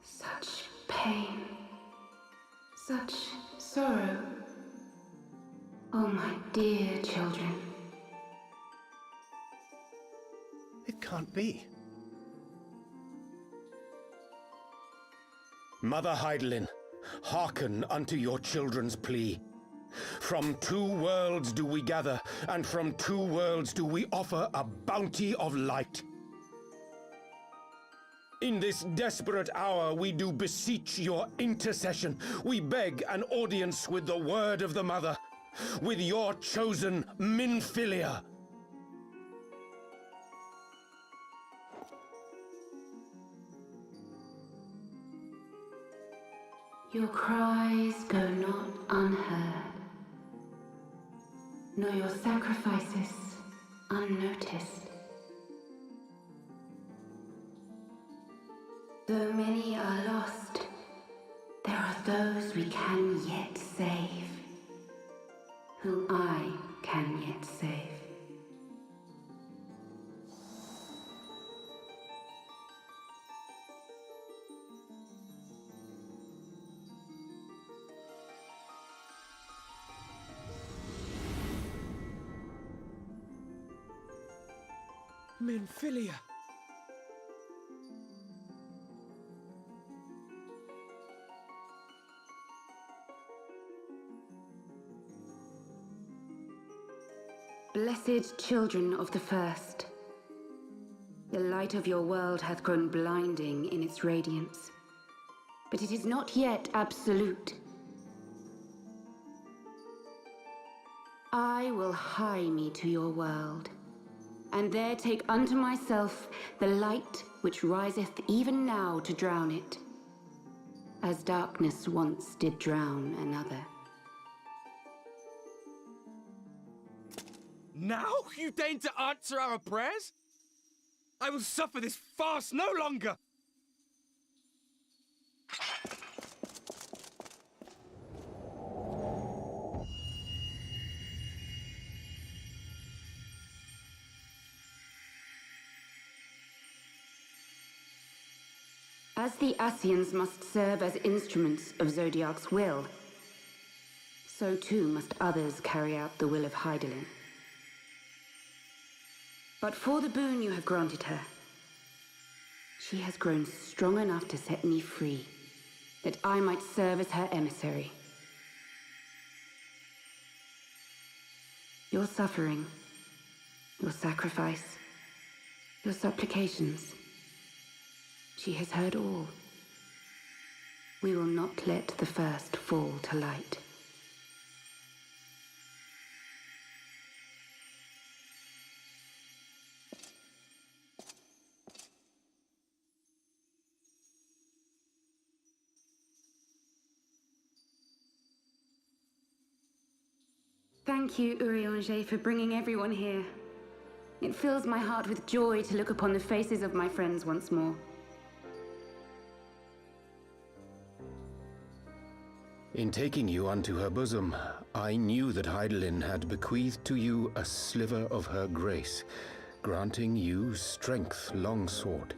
Such pain. Such sorrow. Oh, my dear children. It can't be. Mother Heidelin, hearken unto your children's plea. From two worlds do we gather, and from two worlds do we offer a bounty of light. In this desperate hour we do beseech your intercession. We beg an audience with the word of the Mother, with your chosen Minfilia. Your cries go not unheard, nor your sacrifices unnoticed. Though many are lost, there are those we can yet save, whom I can yet save. Minfilia! Blessed children of the First, the light of your world hath grown blinding in its radiance, but it is not yet absolute. I will hie me to your world, and there take unto myself the light which riseth even now to drown it, as darkness once did drown another. Now you deign to answer our prayers? I will suffer this farce no longer! As the Ascians must serve as instruments of Zodiark's will, so too must others carry out the will of Heidelin. But for the boon you have granted her, she has grown strong enough to set me free, that I might serve as her emissary. Your suffering, your sacrifice, your supplications, she has heard all. We will not let the first fall to light. Thank you, Urianger, for bringing everyone here. It fills my heart with joy to look upon the faces of my friends once more. In taking you unto her bosom, I knew that Heidelin had bequeathed to you a sliver of her grace, granting you strength longsword.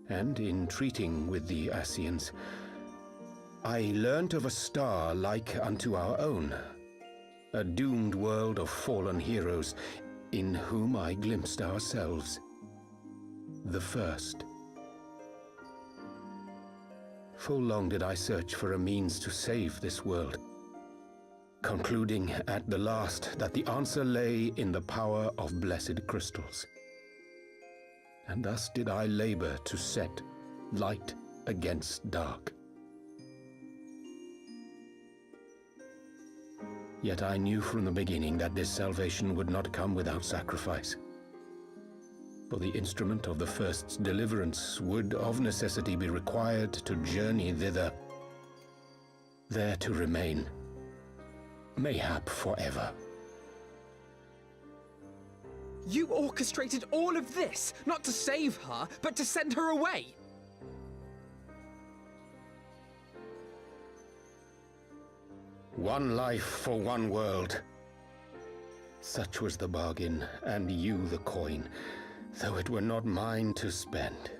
And in treating with the Ascians, I learnt of a star like unto our own, a doomed world of fallen heroes in whom I glimpsed ourselves, the first. Full long did I search for a means to save this world, concluding at the last that the answer lay in the power of blessed crystals. And thus did I labor to set light against dark. Yet I knew from the beginning that this salvation would not come without sacrifice. For the instrument of the first's deliverance would of necessity be required to journey thither, there to remain, mayhap forever. You orchestrated all of this, not to save her, but to send her away! One life for one world. Such was the bargain, and you the coin, though it were not mine to spend.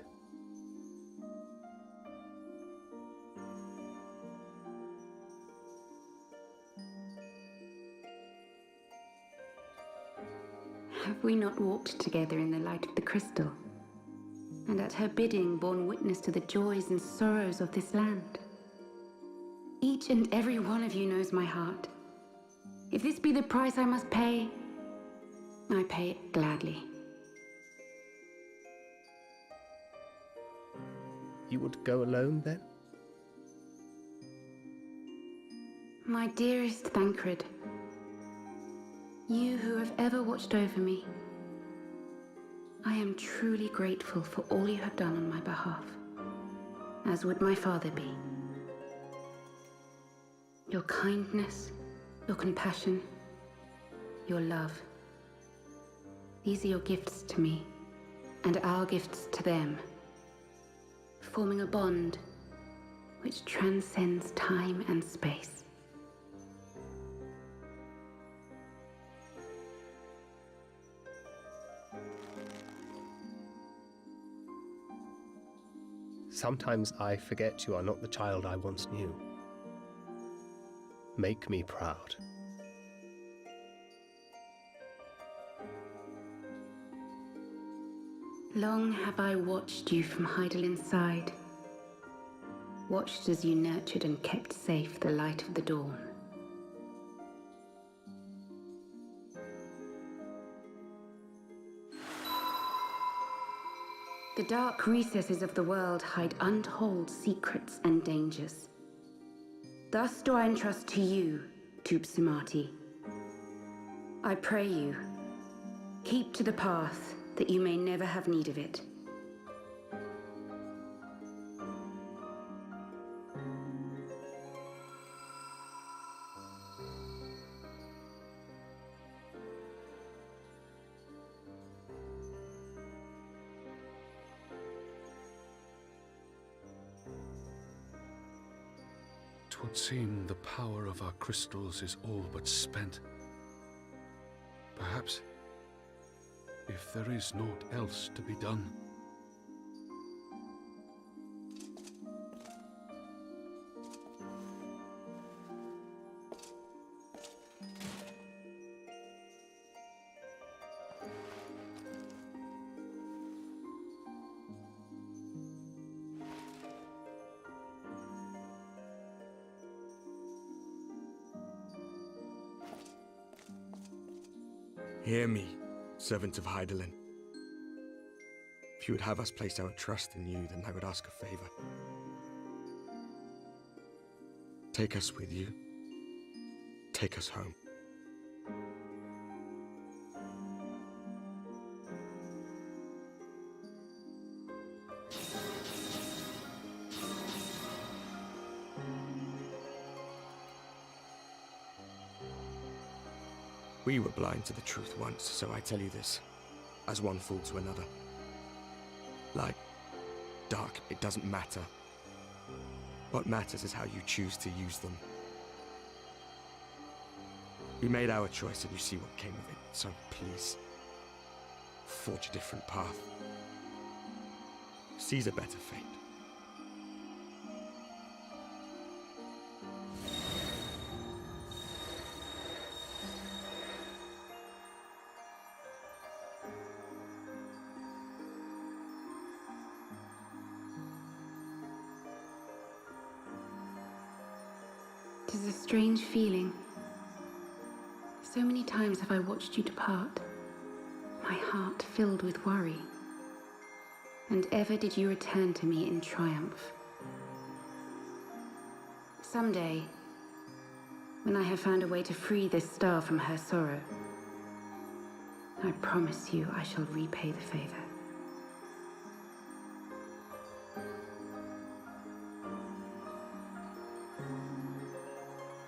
Have we not walked together in the light of the crystal, and at her bidding borne witness to the joys and sorrows of this land? Each and every one of you knows my heart. If this be the price I must pay, I pay it gladly. You would go alone, then? My dearest Thancred, you who have ever watched over me, I am truly grateful for all you have done on my behalf, as would my father be. Your kindness, your compassion, your love. These are your gifts to me, and our gifts to them, forming a bond which transcends time and space. Sometimes I forget you are not the child I once knew. Make me proud. Long have I watched you from Heidelin's side, watched as you nurtured and kept safe the light of the dawn. The dark recesses of the world hide untold secrets and dangers. Thus do I entrust to you, Tupsimati. I pray you, keep to the path that you may never have need of it. Twould seem the power of our crystals is all but spent. Perhaps, if there is naught else to be done. Hear me, servant of Heidelin. If you would have us place our trust in you, then I would ask a favor. Take us with you. Take us home. We were blind to the truth once, so I tell you this, as one fool to another. Light, dark, it doesn't matter. What matters is how you choose to use them. We made our choice and you see what came of it, so please, forge a different path. sees a better fate. It is a strange feeling. So many times have I watched you depart, my heart filled with worry. And ever did you return to me in triumph. Someday, when I have found a way to free this star from her sorrow, I promise you I shall repay the favor.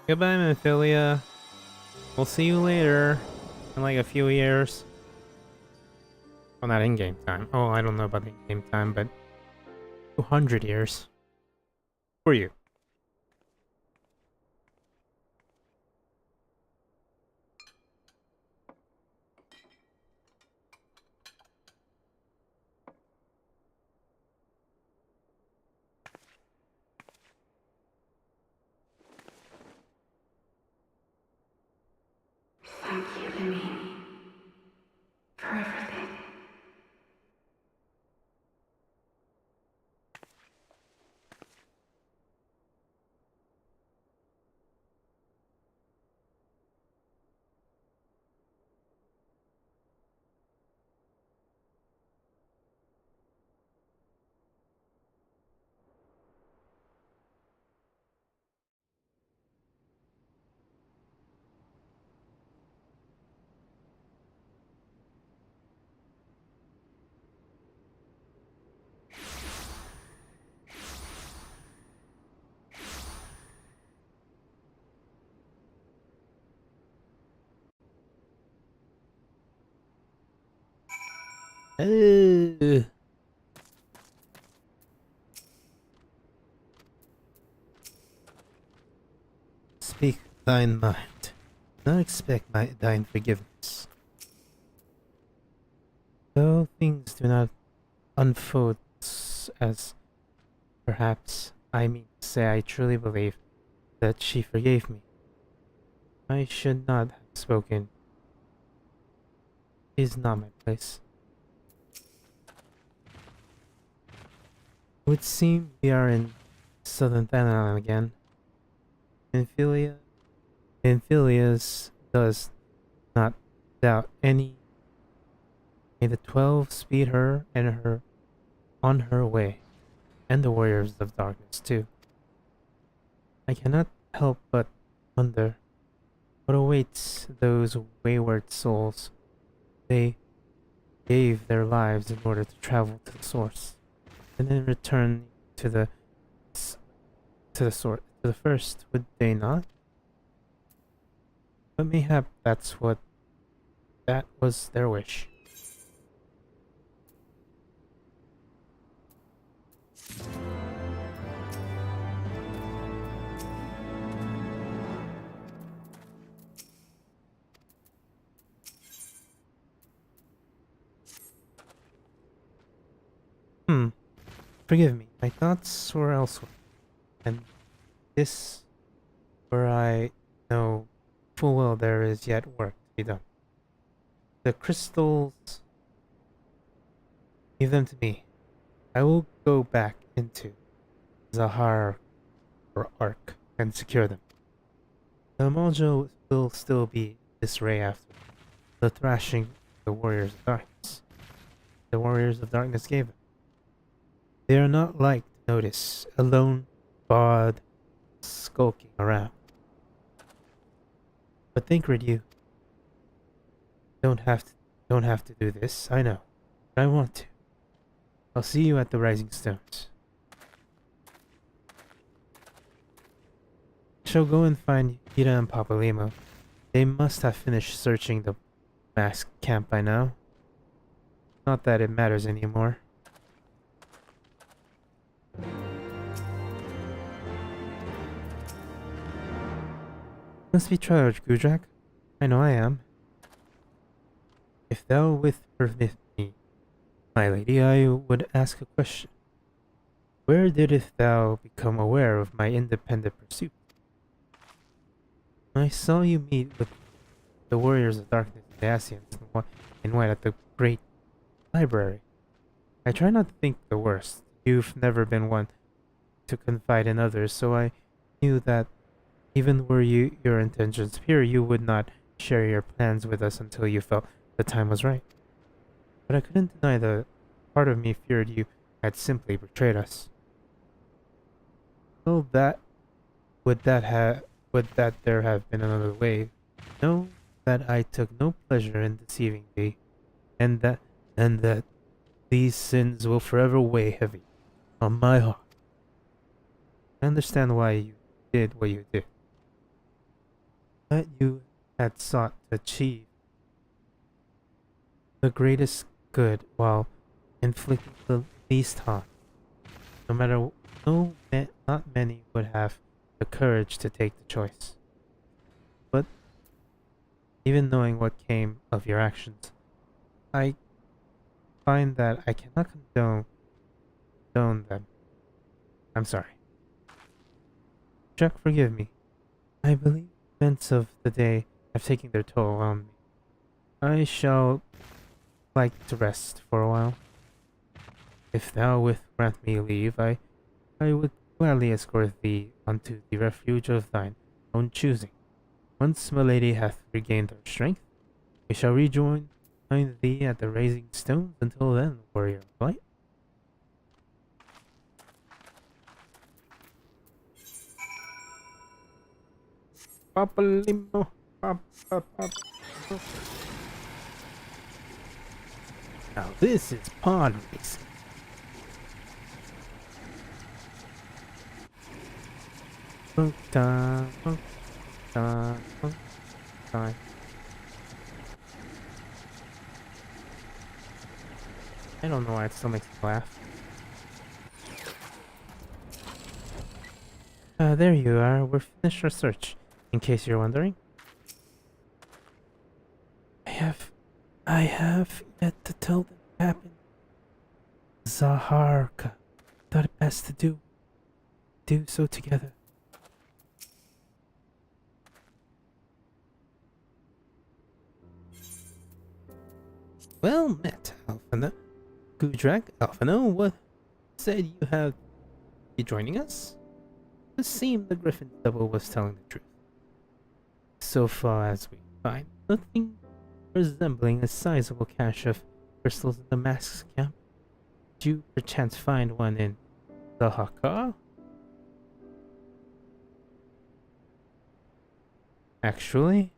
Goodbye, Memphilia. We'll see you later. In like a few years. Well, not in-game time. Oh, I don't know about the in-game time, but 200 years. For you. Thank you, Lemmy, for everything. Speak thine mind. Not expect thine forgiveness. Though things do not unfold as perhaps I mean to say, I truly believe that she forgave me. I should not have spoken. It is not my place. It would seem we are in southern Thanalan again. Infilius does not doubt any. May the 12 speed her and her on her way, and the warriors of darkness too. I cannot help but wonder what awaits those wayward souls. They gave their lives in order to travel to the source, and then return to the first, would they not? But mayhap that was their wish. Forgive me, my thoughts were elsewhere, and this where I know full well there is yet work to be done. The crystals, give them to me. I will go back into Zahar or Ark and secure them. The Maljo will still be disarray after the thrashing the warriors of darkness. The warriors of darkness gave them. They are not like to notice a lone bard skulking around. But think, Ridu, don't have to do this. I know, but I want to. I'll see you at the Rising Stones. I shall go and find Ira and Papalimo. They must have finished searching the masked camp by now. Not that it matters anymore. Must be charged, Gudrak. I know I am. If thou wilt permit me, my lady, I would ask a question. where didst thou become aware of my independent pursuit? I saw you meet with the warriors of darkness and the Asians in white at the great library. I try not to think the worst. You've never been one to confide in others, so I knew that even were your intentions pure, you would not share your plans with us until you felt the time was right. But I couldn't deny the part of me feared you had simply betrayed us. So would that there have been another way? Know that I took no pleasure in deceiving thee, and that these sins will forever weigh heavy on my heart. I understand why you did what you did. That you had sought to achieve the greatest good while inflicting the least harm. Not many would have the courage to take the choice. But even knowing what came of your actions, I find that I cannot condone them. I'm sorry. Jack, forgive me. I believe the events of the day have taken their toll on me. I shall like to rest for a while. If thou wilt grant me leave, I would gladly escort thee unto the refuge of thine own choosing. Once milady hath regained her strength, we shall rejoin thee at the raising stones. Until then, warrior of light. Papalimo, now this is pod racing. I don't know why it still makes me laugh. There you are. We're finished our search, in case you're wondering. I have yet to tell them what happened. Zaharka thought it best to do so together. Well met, Alphana. Gudrak, Alphana, what said you have you joining us? It seemed the Griffin double was telling the truth. So far as we find, nothing resembling a sizable cache of crystals in the mask's camp. Did you perchance find one in the Hakar? Actually?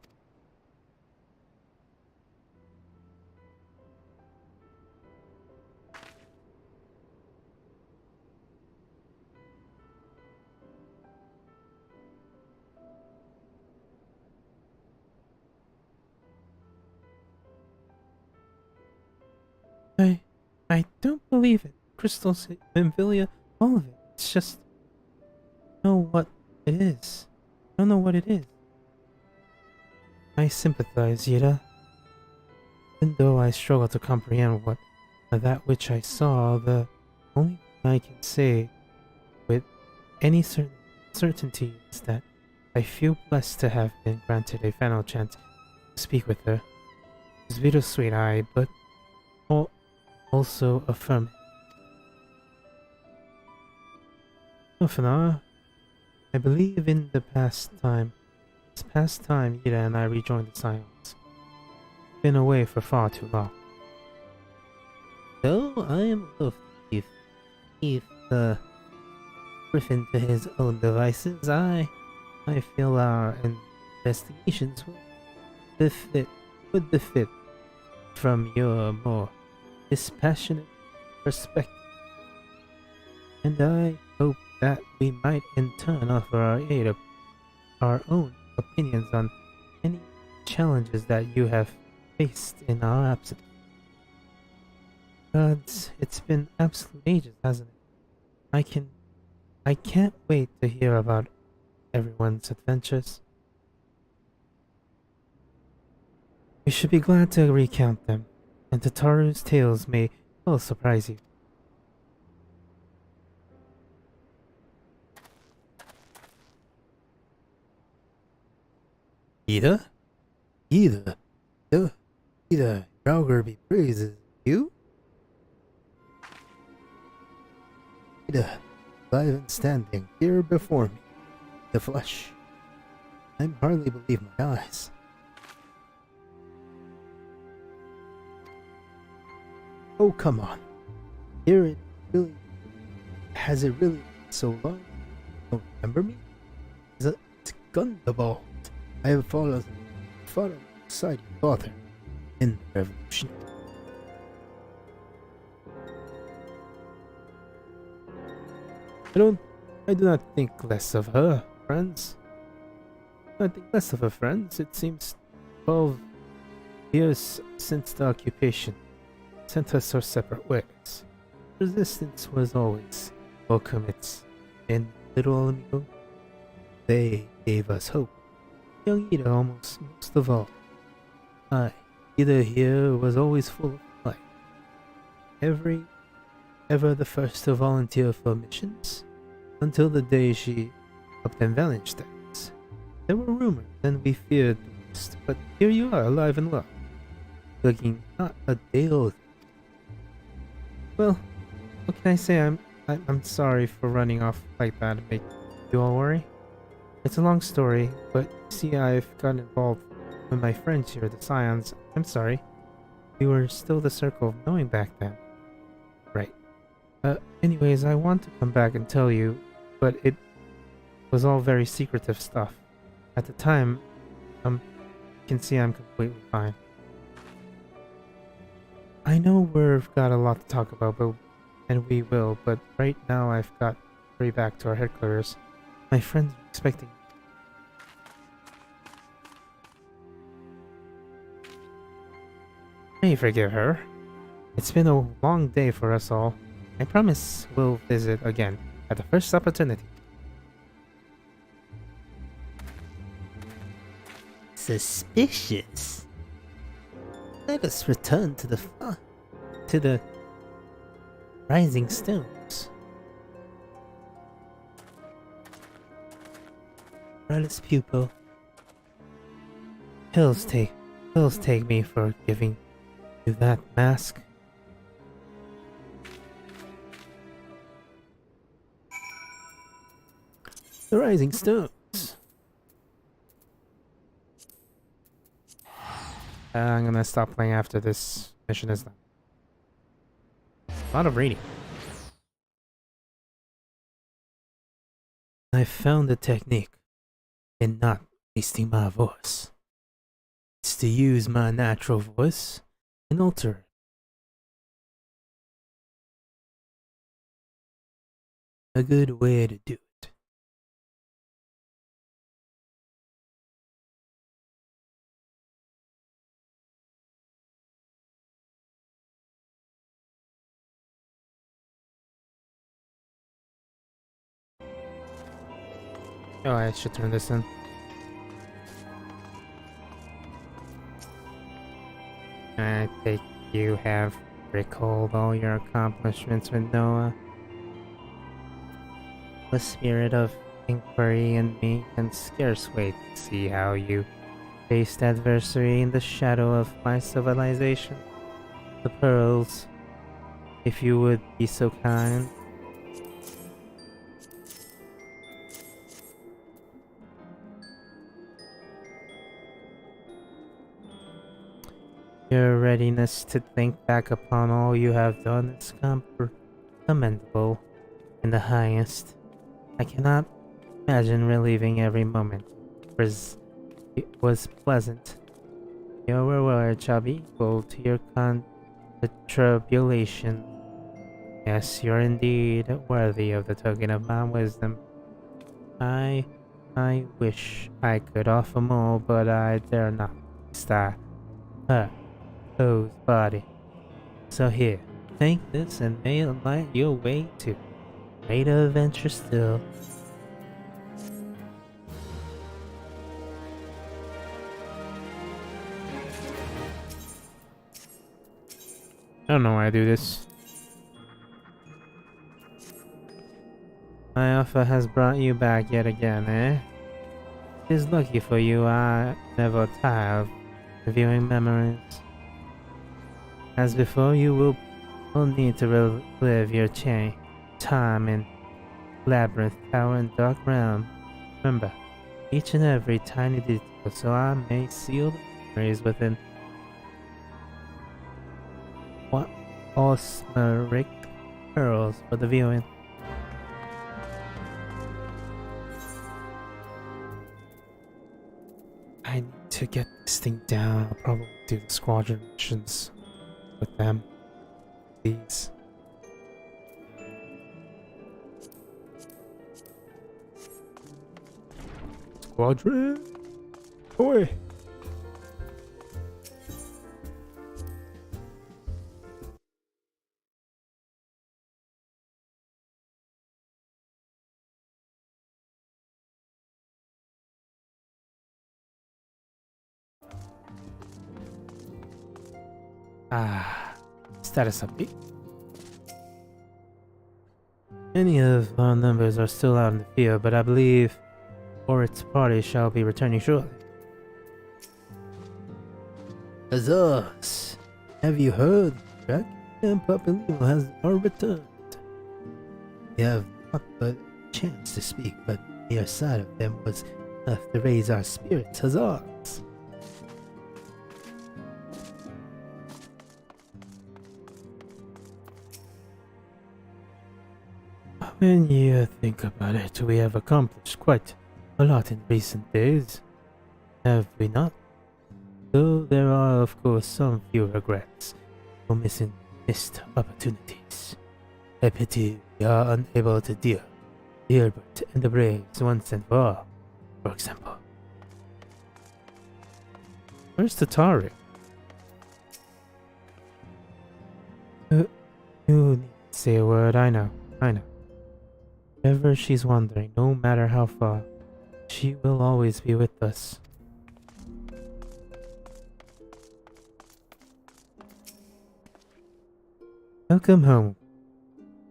I don't believe it. Crystals, Memvilia, all of it. It's just... I don't know what it is. I don't know what it is. I sympathize, Yida. Even though I struggle to comprehend what that which I saw, the only thing I can say with any certainty is that I feel blessed to have been granted a final chance to speak with her. It's bittersweet, but also affirm it. Ofana, I believe in this past time, Ida and I rejoined the Scions. Been away for far too long. So I am loath to leave the Griffin to his own devices. I feel our investigations would benefit from your more dispassionate perspective, and I hope that we might in turn offer our own opinions on any challenges that you have faced in our absence. Gods, it's been absolute ages, hasn't it? I can't wait to hear about everyone's adventures. We should be glad to recount them, and Tataru's tales may well surprise you. Ida? Ida? Ida, Draugr be praised. You? Ida, alive and standing here before me. The flesh. I hardly believe my eyes. Oh, come on. Here it really... Has it really been so long? Don't remember me? It's Gundabald. I have fought alongside your father in the revolution. I do not think less of her, friends. I think less of her, friends. It seems 12 years since the occupation sent us our separate ways. Resistance was always welcome. It's in Little Alamigo. They gave us hope. Young Ida most of all. Ida here was always full of life. Ever the first to volunteer for missions, until the day she helped in Wallenstein's. There were rumors and we feared the worst, but here you are, alive and well. Looking not a day older. Well, what can I say? I'm sorry for running off like that and make you all worry. It's a long story, but see, I've gotten involved with my friends here, the Scions. I'm sorry. We were still the circle of knowing back then. Right. Anyways, I want to come back and tell you, but it was all very secretive stuff. At the time, you can see I'm completely fine. I know we've got a lot to talk about, and we will, but right now I've got to hurry back to our headquarters. My friends are expecting me. May forgive her. It's been a long day for us all. I promise we'll visit again at the first opportunity. Suspicious. Let us return to the rising stones. Relish pupil. Hills take me for giving you that mask. The rising stones. I'm gonna stop playing after this mission is done. A lot of reading. I found a technique in not wasting my voice. It's to use my natural voice and alter it. A good way to do it. Oh, I should turn this in. I think you have recalled all your accomplishments with Noah. The spirit of inquiry in me can scarce wait to see how you faced adversary in the shadow of my civilization. The pearls, if you would be so kind. Your readiness to think back upon all you have done is commendable in the highest. I cannot imagine reliving every moment. It was pleasant. Your reward shall be equal to your tribulation. Yes, you're indeed worthy of the token of my wisdom. I wish I could offer more, but I dare not. Whose body. So here, take this and may it light your way to greater adventure still. I don't know why I do this. My offer has brought you back yet again, eh? It is lucky for you I never tire of reviewing memories. As before, you will need to relive your time in Labyrinth Tower and Dark Realm. Remember, each and every tiny detail, so I may seal the memories within what osmeric pearls for the viewing. I need to get this thing down. I'll probably do the squadron missions with them. Please. Squadron! Boy! Status update. Many of our numbers are still out in the field, but I believe Orit's party shall be returning shortly. Huzzahs! Have you heard? Jack and Papalimo has all returned. We have not but a chance to speak, but the mere sight of them was enough to raise our spirits. Huzzahs! When you think about it, we have accomplished quite a lot in recent days, have we not? Though there are, of course, some few regrets for missed opportunities. I pity we are unable to deal Gilbert and the Braves once and for all, for example. Where's Tatari? You need to say a word, I know. Wherever she's wandering, no matter how far, she will always be with us. Welcome home.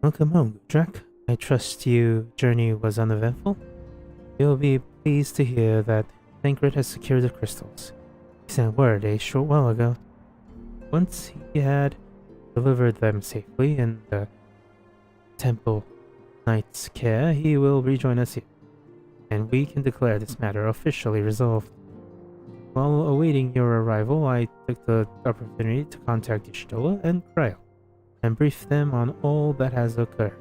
Welcome home, Jack. I trust your journey was uneventful. You'll be pleased to hear that Thancred has secured the crystals. He sent word a short while ago. Once he had delivered them safely in the Temple Knight's care, he will rejoin us here, and we can declare this matter officially resolved. While awaiting your arrival, I took the opportunity to contact Ishtola and Cryo, and brief them on all that has occurred.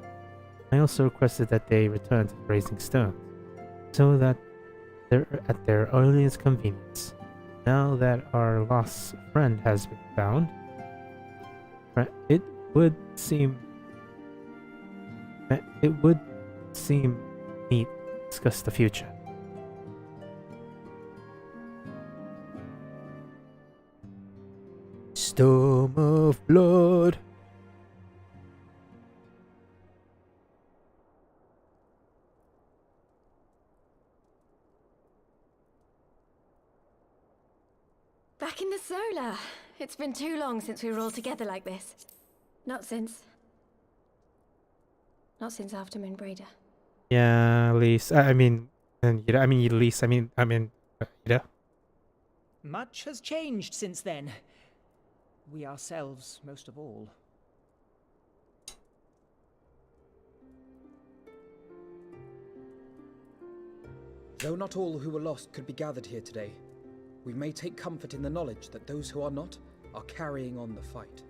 I also requested that they return to the Raising Stone, so that they're at their earliest convenience. Now that our lost friend has been found, it would seem neat to discuss the future. Storm of blood. Back in the Solar. It's been too long since we were all together like this. Not since after Moonbreeder. Yeah, Elise. I mean, Elise. Ida. Much has changed since then. We ourselves, most of all. Though not all who were lost could be gathered here today, we may take comfort in the knowledge that those who are not are carrying on the fight.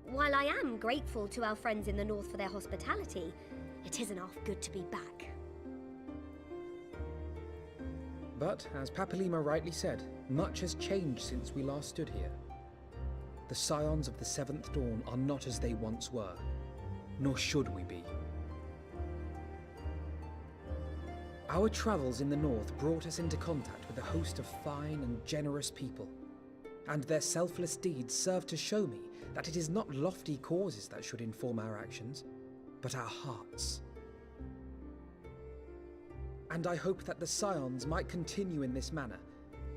While I am grateful to our friends in the north for their hospitality, it isn't half good to be back. But, as Papalima rightly said, much has changed since we last stood here. The Scions of the Seventh Dawn are not as they once were, nor should we be. Our travels in the north brought us into contact with a host of fine and generous people, and their selfless deeds serve to show me that it is not lofty causes that should inform our actions, but our hearts. And I hope that the Scions might continue in this manner,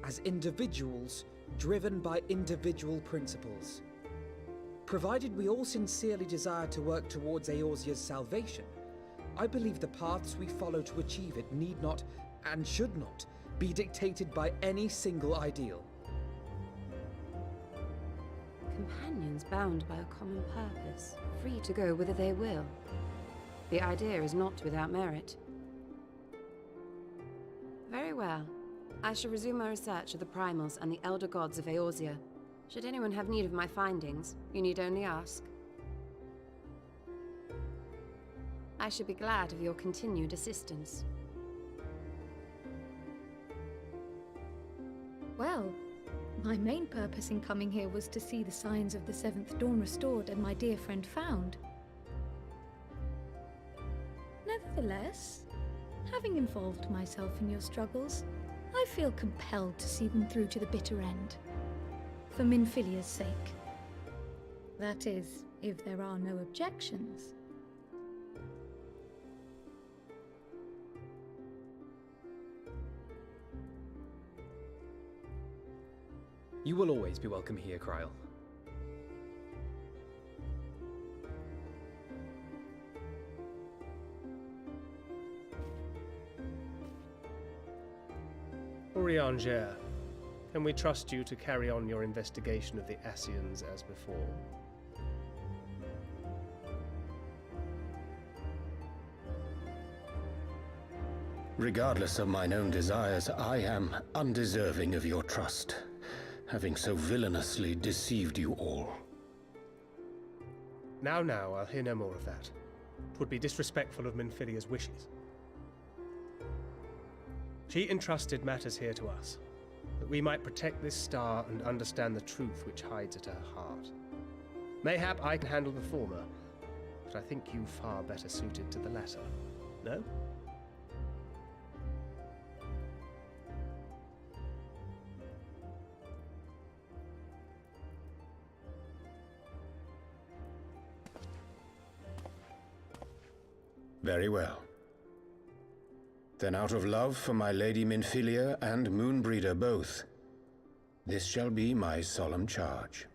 as individuals driven by individual principles. Provided we all sincerely desire to work towards Eorzea's salvation, I believe the paths we follow to achieve it need not, and should not, be dictated by any single ideal. Companions bound by a common purpose, free to go whither they will. The idea is not without merit. Very well. I shall resume my research of the primals and the elder gods of Eorzea. Should anyone have need of my findings, you need only ask. I should be glad of your continued assistance. Well, my main purpose in coming here was to see the signs of the Seventh Dawn restored and my dear friend found. Nevertheless, having involved myself in your struggles, I feel compelled to see them through to the bitter end. For Minfilia's sake. That is, if there are no objections. You will always be welcome here, Kryl. Urianger, can we trust you to carry on your investigation of the Ascians as before? Regardless of mine own desires, I am undeserving of your trust, having so villainously deceived you all. Now, I'll hear no more of that. 'Twould be disrespectful of Minfilia's wishes. She entrusted matters here to us, that we might protect this star and understand the truth which hides at her heart. Mayhap I can handle the former, but I think you far better suited to the latter. No? Very well. Then out of love for my Lady Minfilia and Moonbreeder both, this shall be my solemn charge.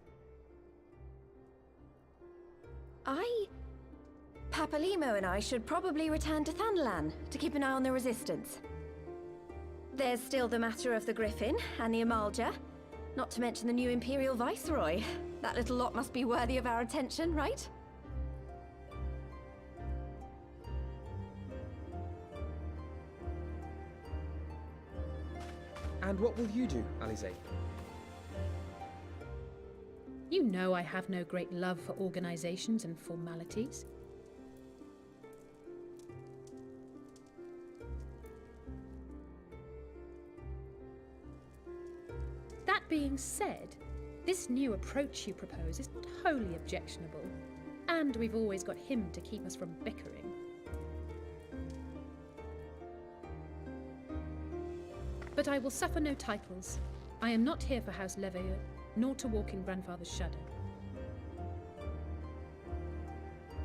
Papalimo and I should probably return to Thanalan to keep an eye on the Resistance. There's still the matter of the Griffin and the Amalja, not to mention the new Imperial Viceroy. That little lot must be worthy of our attention, right? And what will you do, Alize? You know I have no great love for organizations and formalities. That being said, this new approach you propose is not wholly objectionable, and we've always got him to keep us from bickering. But I will suffer no titles. I am not here for House Leveilleur, nor to walk in Grandfather's shadow.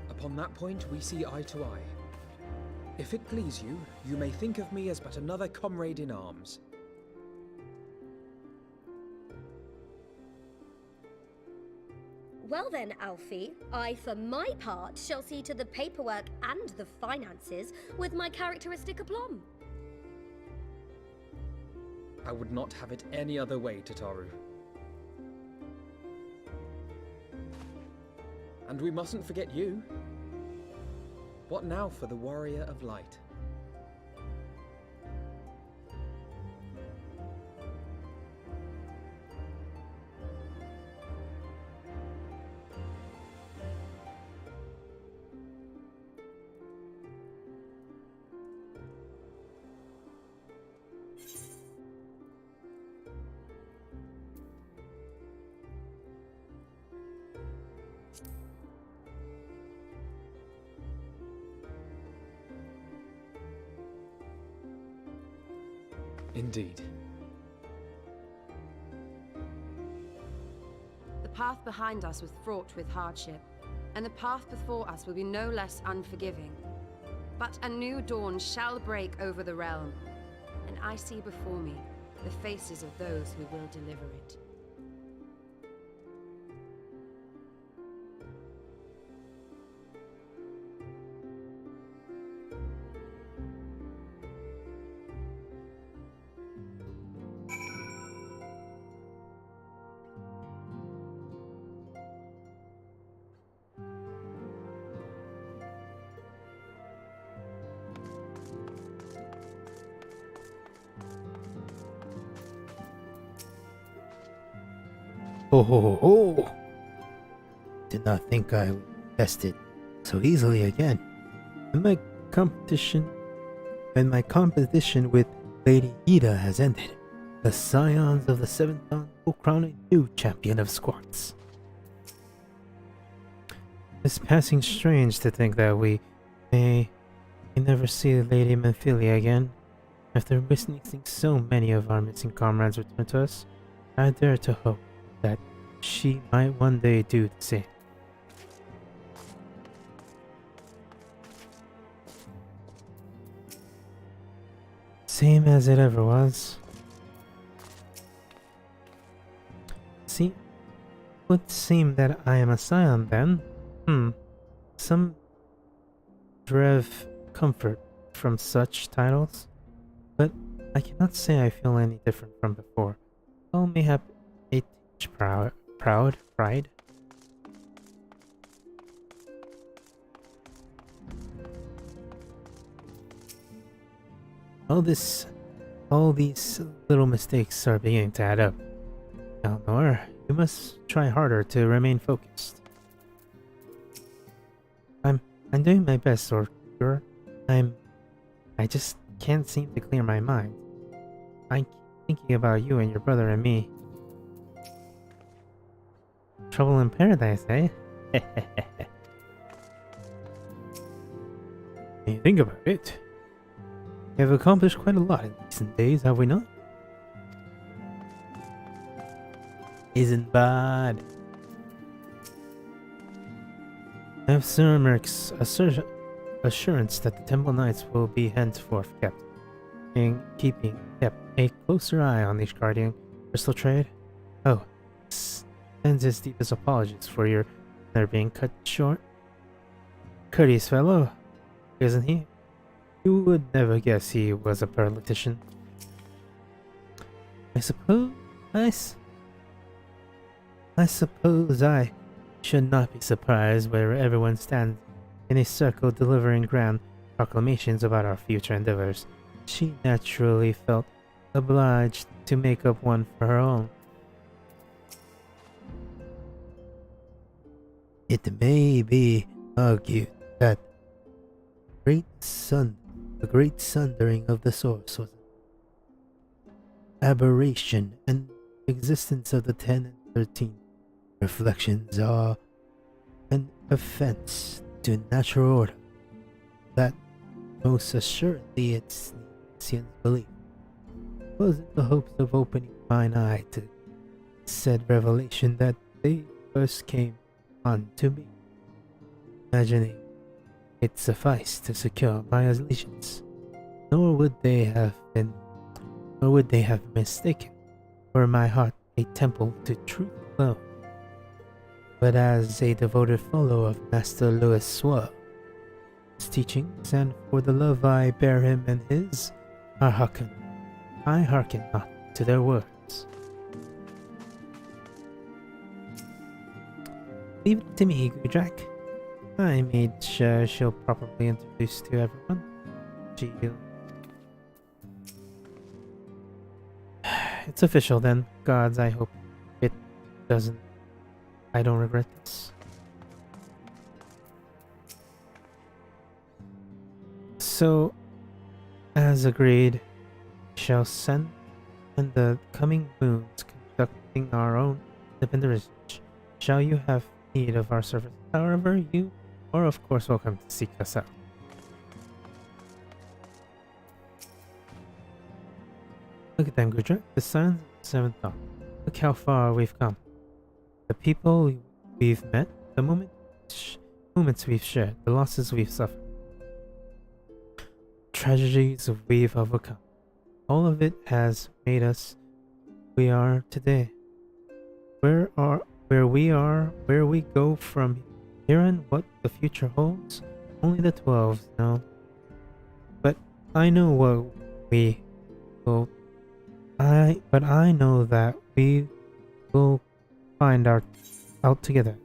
Upon that point, we see eye to eye. If it please you, you may think of me as but another comrade in arms. Well then, Alfie, I for my part shall see to the paperwork and the finances with my characteristic aplomb. I would not have it any other way, Tataru. And we mustn't forget you. What now for the Warrior of Light? Indeed. The path behind us was fraught with hardship, and the path before us will be no less unforgiving. But a new dawn shall break over the realm, and I see before me the faces of those who will deliver it. Ho ho ho ho! Did not think I would best it so easily again. And my competition with Lady Ida has ended. The scions of the Seventh Dawn will crown a new champion of squats. It's passing strange to think that we may never see Lady Memphilia again. After witnessing so many of our missing comrades return to us, I dare to hope that she might one day do the same. Same as it ever was. See, would seem that I am a scion then. Some derive comfort from such titles, but I cannot say I feel any different from before. Well, mayhap a tinge pride. All these little mistakes are beginning to add up. Eleanor, you must try harder to remain focused. I'm doing my best, Orkur. I just can't seem to clear my mind. I keep thinking about you and your brother and me. Trouble in paradise, eh? When you think about it, we have accomplished quite a lot in recent days, have we not? Isn't bad. I have Sir Merrick's assurance that the Temple Knights will be henceforth kept a closer eye on the Ishgardian crystal trade. Oh, sends his deepest apologies for their being cut short. Courteous fellow, isn't he? You would never guess he was a politician. I suppose I should not be surprised where everyone stands in a circle delivering grand proclamations about our future endeavors. She naturally felt obliged to make up one for her own. It may be argued that the great sundering of the source was an aberration, and the existence of the 10 and 13 reflections are an offense to natural order. That most assuredly it's Nietzschean's belief. It was in the hopes of opening mine eye to said revelation that they first came unto me, imagining it sufficed to secure my allegiance. Nor would they have mistaken for my heart a temple to truth alone, but as a devoted follower of Master Louis Swirl, his teachings, and for the love I bear him and his, I hearken not to their words. Leave it to me, Gudrak. I made sure she'll properly introduce to everyone. It's official then. Gods, I hope it doesn't. I don't regret this. So, as agreed, shall send in the coming moons conducting our own independent research. Shall you have need of our service? However, you are of course welcome to seek us out. Look at them, Gudrak. The sons of the Seventh Dawn. Look how far we've come. The people we've met, the moments we've shared, the losses we've suffered, tragedies we've overcome. All of it has made us we are today. Where we go from here and what the future holds, only the 12 know. But I know what we will. But I know that we will find out together.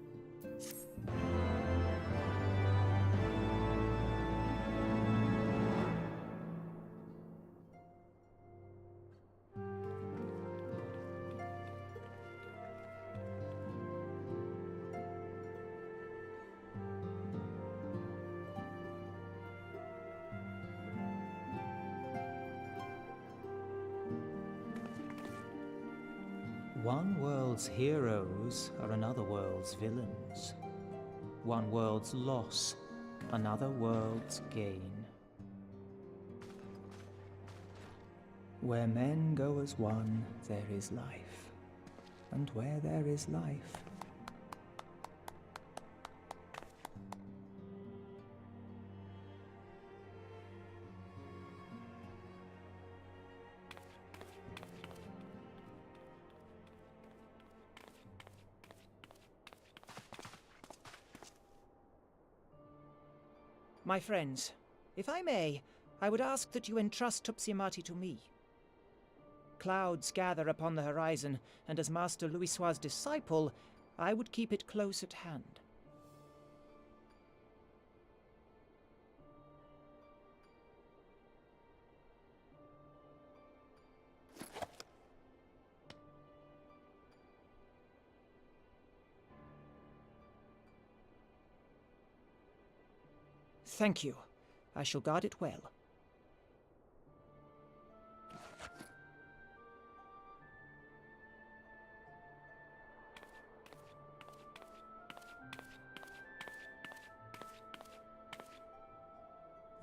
One world's heroes are another world's villains. One world's loss, another world's gain. Where men go as one, there is life. And where there is life, my friends, if I may, I would ask that you entrust Tupsimati to me. Clouds gather upon the horizon, and as Master Louisoix's disciple, I would keep it close at hand. Thank you. I shall guard it well.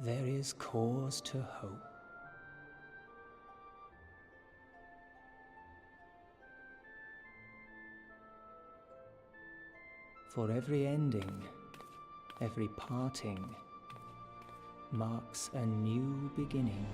There is cause to hope. For every ending, every parting, marks a new beginning.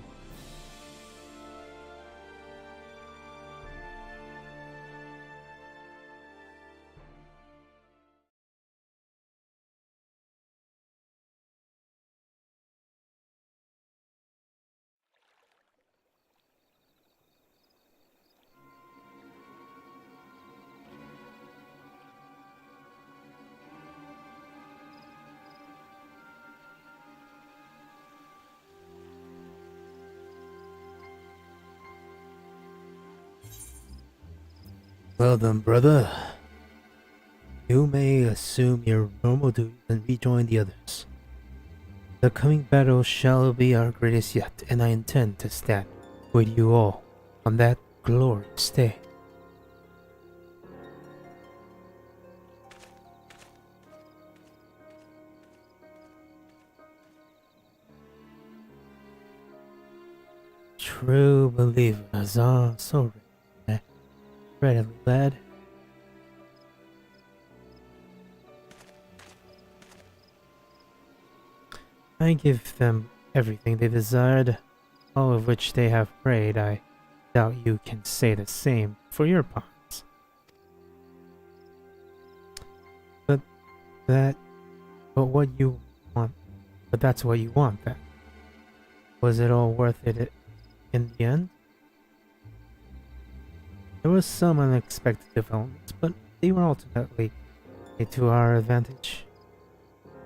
Well done, brother. You may assume your normal duties and rejoin the others. The coming battle shall be our greatest yet, and I intend to stand with you all on that glorious day. True believers are so readily led. I give them everything they desired, all of which they have prayed. I doubt you can say the same for your parts. But what you want, but that's what you want then. Was it all worth it in the end? There were some unexpected developments, but they were ultimately to our advantage.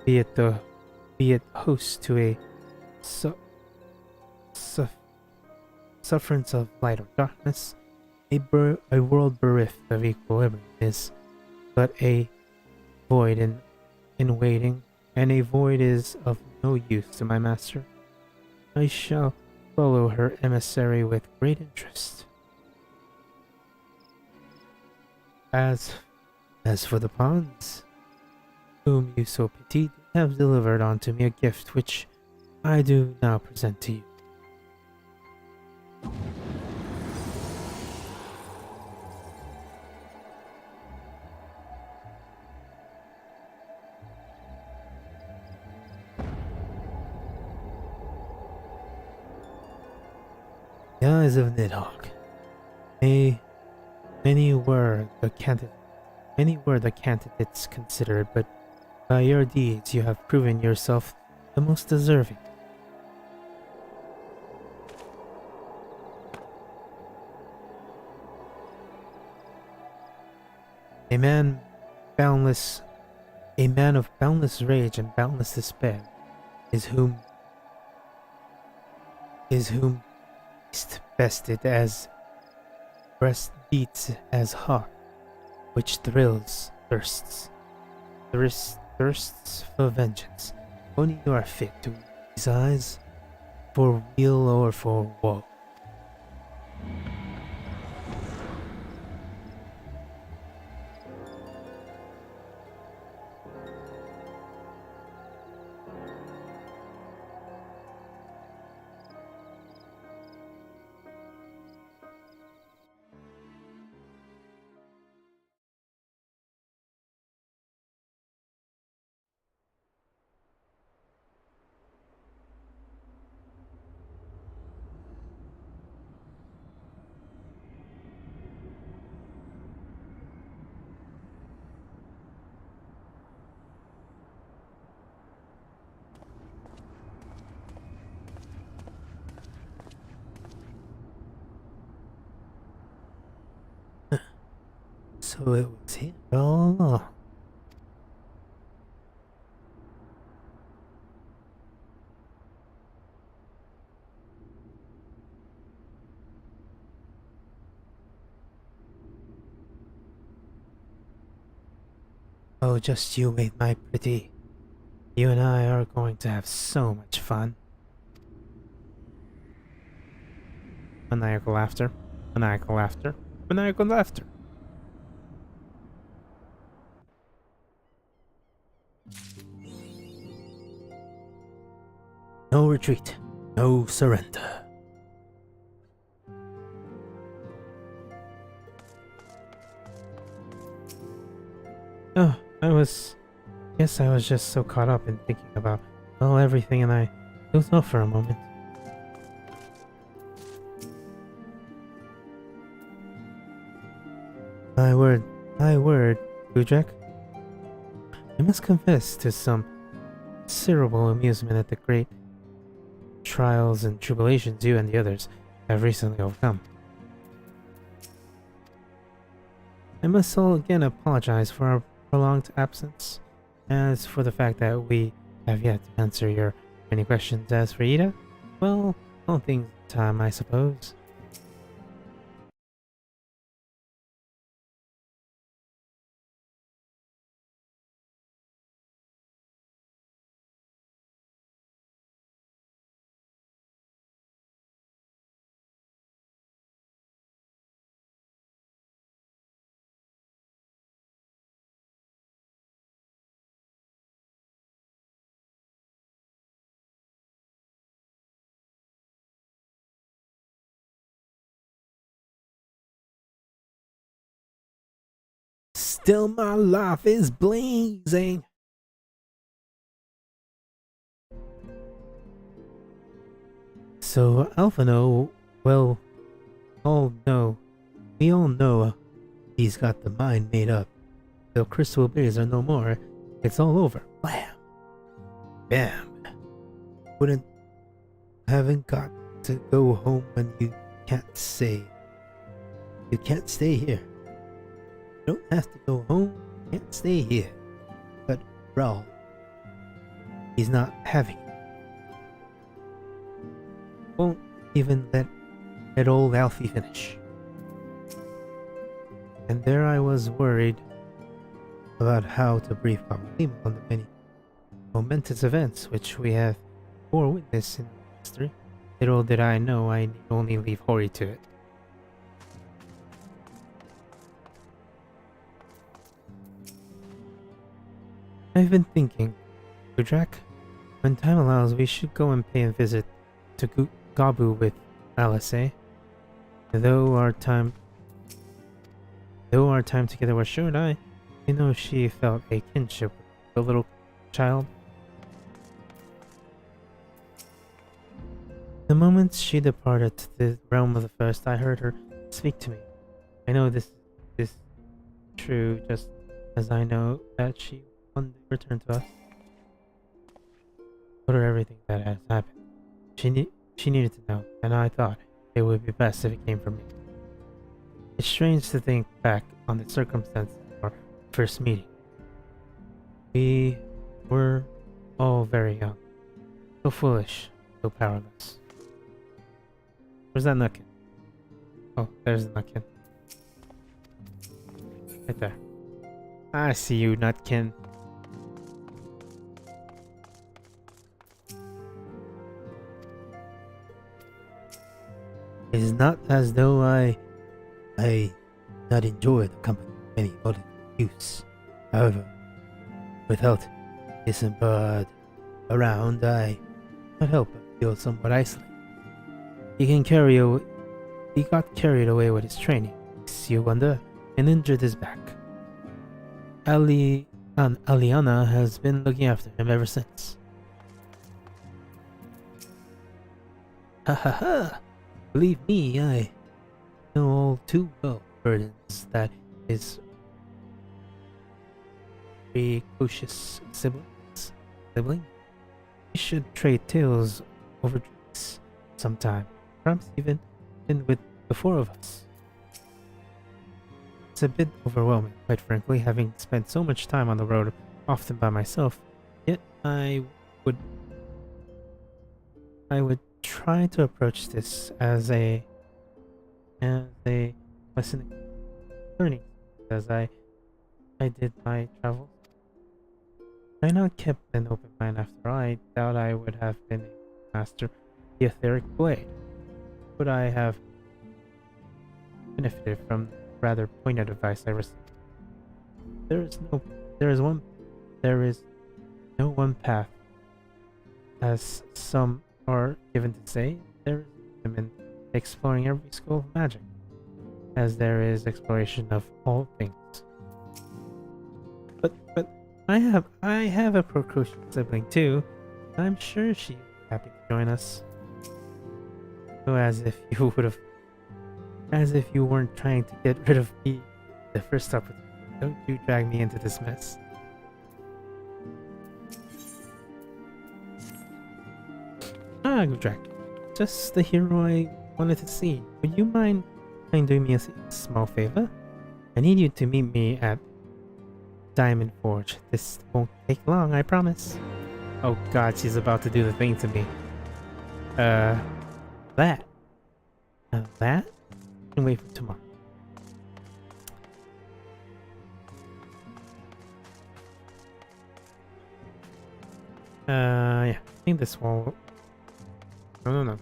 Be it host to a sufferance of light or darkness, a world bereft of equilibrium is but a void in waiting, and a void is of no use to my master. I shall follow her emissary with great interest. As for the pawns, whom you so pitied, have delivered unto me a gift which I do now present to you. The eyes of Nidhogg. Many were the candidates considered, but by your deeds you have proven yourself the most deserving. A man of boundless rage and boundless despair is whom bested as breast beats as heart, which thirsts for vengeance. Only you are fit to these eyes, for weal or for woe. So it was here all along. Oh, just you wait, my pretty. You and I are going to have so much fun. Maniacal laughter. Maniacal laughter. Maniacal laughter. No retreat. No surrender. Oh, guess I was just so caught up in thinking about, well, everything, and I dozed off for a moment. My word, Bujek. I must confess to some considerable amusement at the great trials and tribulations you and the others have recently overcome. I must all again apologize for our prolonged absence. As for the fact that we have yet to answer your many questions, as for Ida, well, all things in time, I suppose. Still my life is blazing. So Alphino, well, we all know he's got the mind made up. The crystal berries are no more. It's all over. Blam. Bam. Haven't got to go home when you can't stay. You can't stay here. You don't have to go home. You can't stay here. But Raul, he's not having it. Won't even let old Alfie finish. And there I was worried about how to brief Paulina on the many momentous events which we have bore witness in history. Little did I know I need only leave Hori to it. I've been thinking, Gudrak, when time allows, we should go and pay a visit to Gabu with Alice. Though our time together was short, I know she felt a kinship with the little child. The moment she departed to the realm of the first, I heard her speak to me. I know this is true, just as I know that she one day returned to us. Told her everything that has happened. She needed to know, and I thought it would be best if it came from me. It's strange to think back on the circumstances of our first meeting. We were all very young, so foolish, so powerless. Where's that Nutkin? Oh, there's the Nutkin. Right there. I see you, Nutkin. It's not as though I not enjoy the company of any modern youths. However, without Isambard around, I can't help but feel somewhat isolated. He got carried away with his training, you wonder, and injured his back. Aliana has been looking after him ever since. Ha ha ha! Believe me, I know all too well the burdens that his precocious sibling. We should trade tales over drinks sometime, perhaps even with the four of us. it's a bit overwhelming, quite frankly, having spent so much time on the road, often by myself. Yet I would try to approach this as a lesson learning, as I did my travels. Had I not kept an open mind after all, I doubt I would have been able to master the etheric blade. Would I have benefited from the rather pointed advice I received? There is no one path, as some are given to say. There is wisdom in exploring every school of magic, as there is exploration of all things. But I have a precocious sibling too. I'm sure she'd be happy to join us. So as if you weren't trying to get rid of me the first opportunity. Don't you drag me into this mess. Ah, good drag. Just the hero I wanted to see. Would you mind doing me a small favor? I need you to meet me at Diamond Forge. This won't take long, I promise. Oh god, she's about to do the thing to me. That? That? I can wait for tomorrow. Yeah. I think this one... No.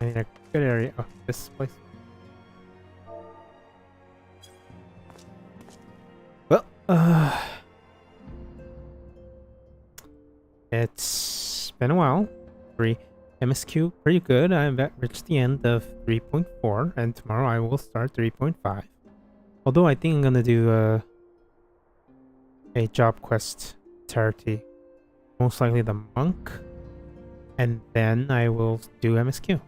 I need a good area. Oh, this place. Well, it's been a while. 3 MSQ, pretty good. I've reached the end of 3.4, and tomorrow I will start 3.5. Although I think I'm gonna do a job quest charity, most likely the monk, and then I will do MSQ.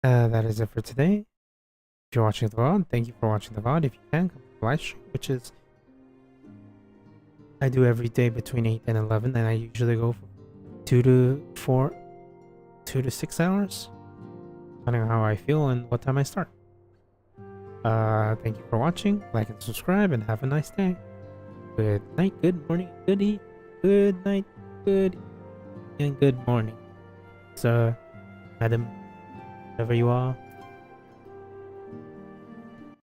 That is it for today. If you're watching the VOD, thank you for watching the VOD. If you can, come to the live stream, which is I do every day between 8 and 11, and I usually go for 2 to 6 hours, depending on how I feel and what time I start. Thank you for watching. Like and subscribe, and have a nice day. Good night, good morning, good night, good and good morning. Sir, madam, whatever you are.